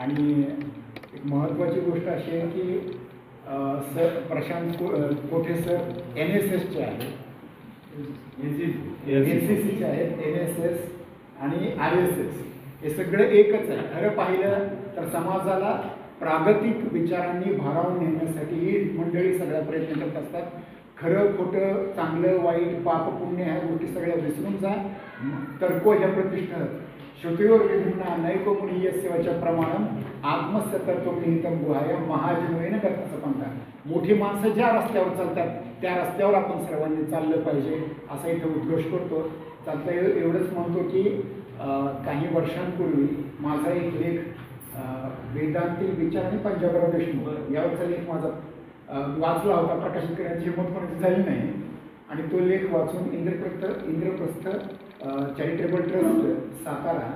आणि एक महत्त्वाची गोष्ट अशी आहे की सर प्रशांत कोठे सर NSSचे आहेत, NCCचे आहेत, NSS आणि RSS हे सगळं एकच आहे. खरं पाहिलं तर समाजाला प्रागतिक विचारांनी भारावून नेण्यासाठी ही मंडळी सगळ्या प्रयत्न करत असतात. खरं खोटं चांगलं वाईट पाप पुण्य ह्या गोष्टी सगळ्या विसरून जा. तर्को ह्या प्रतिष्ठा श्रुतीवर विभिन्ना नैको मुनी यस्यवच प्रमाणम आत्मस्य तत्व निहितम गुहायम महाजनवेन करताचं म्हणतात. मोठी माणसं ज्या रस्त्यावर चालतात त्या रस्त्यावर आपण सर्वांनी चाललं पाहिजे असा इथं उद्घोष करतो. चालतं एवढंच म्हणतो की काही वर्षांपूर्वी माझा एक लेख वेदांतील विचार आणि पंजाबराव देशमुख यावरचा लेख माझा वाचला होता. प्रकाशित करण्याची हिंमत कोणाची झाली नाही आणि तो लेख वाचून इंद्रप्रस्थ चॅरिटेबल ट्रस्ट सातारा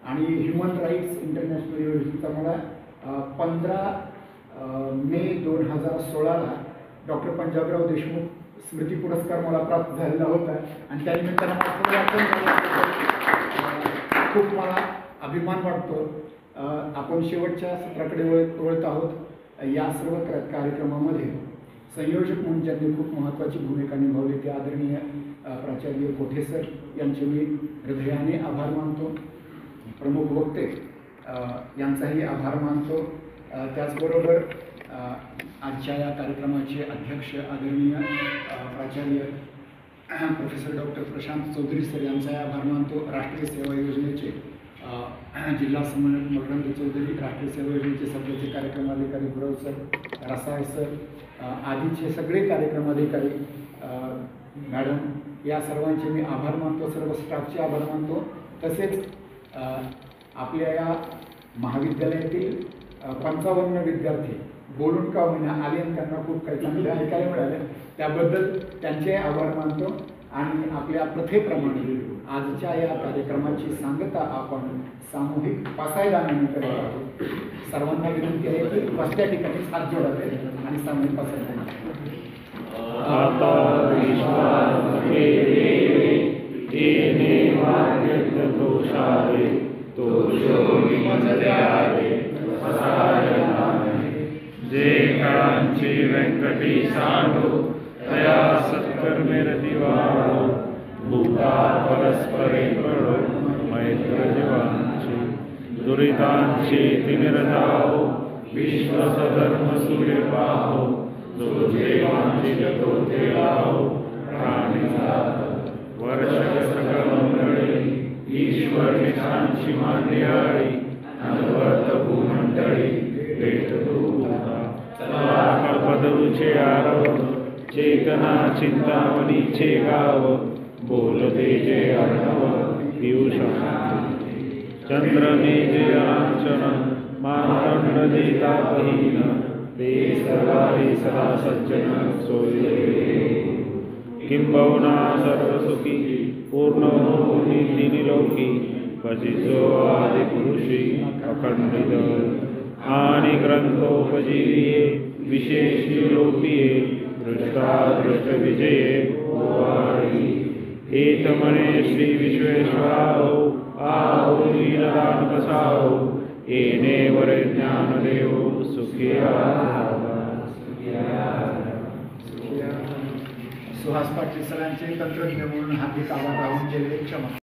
आणि ह्युमन राईट्स इंटरनॅशनल योजनेचा मला 15 मे 2016 डॉक्टर पंजाबराव देशमुख स्मृती पुरस्कार मला प्राप्त झालेला होता. आणि त्यानिमित्तानं खूप मला अभिमान वाटतो. आपण शेवटच्या सत्राकडे वळत आहोत. या सर्व कार्यक्रमामध्ये संयोजक म्हणून ज्यांनी खूप महत्त्वाची भूमिका निभावली ते आदरणीय प्राचार्य कोठे सर यांचे मी हृदयाने आभार मानतो. प्रमुख वक्ते यांचाही आभार मानतो. त्याचबरोबर आजच्या या कार्यक्रमाचे अध्यक्ष आदरणीय प्राचार्य professor doctor Prashant Chaudhary sir यांचाही आभार मानतो. राष्ट्रीय सेवा योजनेचे जिल्हा समन्वयक मकरंद चौधरी, राष्ट्रीय सेवा योजनेचे सध्याचे कार्यक्रमाधिकारी गुरव सर, रसाळ सर, आधीचे सगळे कार्यक्रमाधिकारी मॅडम या सर्वांचे मी आभार मानतो. सर्व स्टाफचे आभार मानतो. तसेच आपल्या या महाविद्यालयातील 55 विद्यार्थी बोलून का होईना आले आणि त्यांना खूप काही चांगलं ऐकायला मिळालं त्याबद्दल त्यांचे आभार मानतो. आणि आपल्या प्रथेप्रमाणे आजच्या या कार्यक्रमाची सांगता आपण सामूहिक पासायदानाने करत आहोत. सर्वांना विनंती आहे की बसत्या ठिकाणीच हात जोडावे आणि सामूहिक पासायदान. जे कांची व्यंकटी सांडो तया सत्कर्मे रतिवारो भूता परस्परे पडो मैत्र जीवांची दुरितांची तिमिरताओ विश्वसधर्म सूर्य पाहो जो देवांची जतो ते लाहो प्राणी आरव चेतना चिंतामणीचे गाव बोलते जे अर्णव पियुषण चंद्रने जे लांछन मानदंड देता बहीण ते सर्वारी सदा सज्जन सोयरे किंबहुना सर्वसुखी पूर्ण निधी लोकी पचितो आदिपुरुषी अखंडित आणि ग्रंथोपजीविये विशेषी लोकीये दृष्टादृष्ट विजये ओवाळी एतमने श्री विश्वेश्वराहो आहो लीलदान कसाहो येणे वरे ज्ञानदेव सुखिया सुहास पाटील सरांचे तंत्रज्ञ म्हणून हार्दिक आभार राहून गेले क्षमा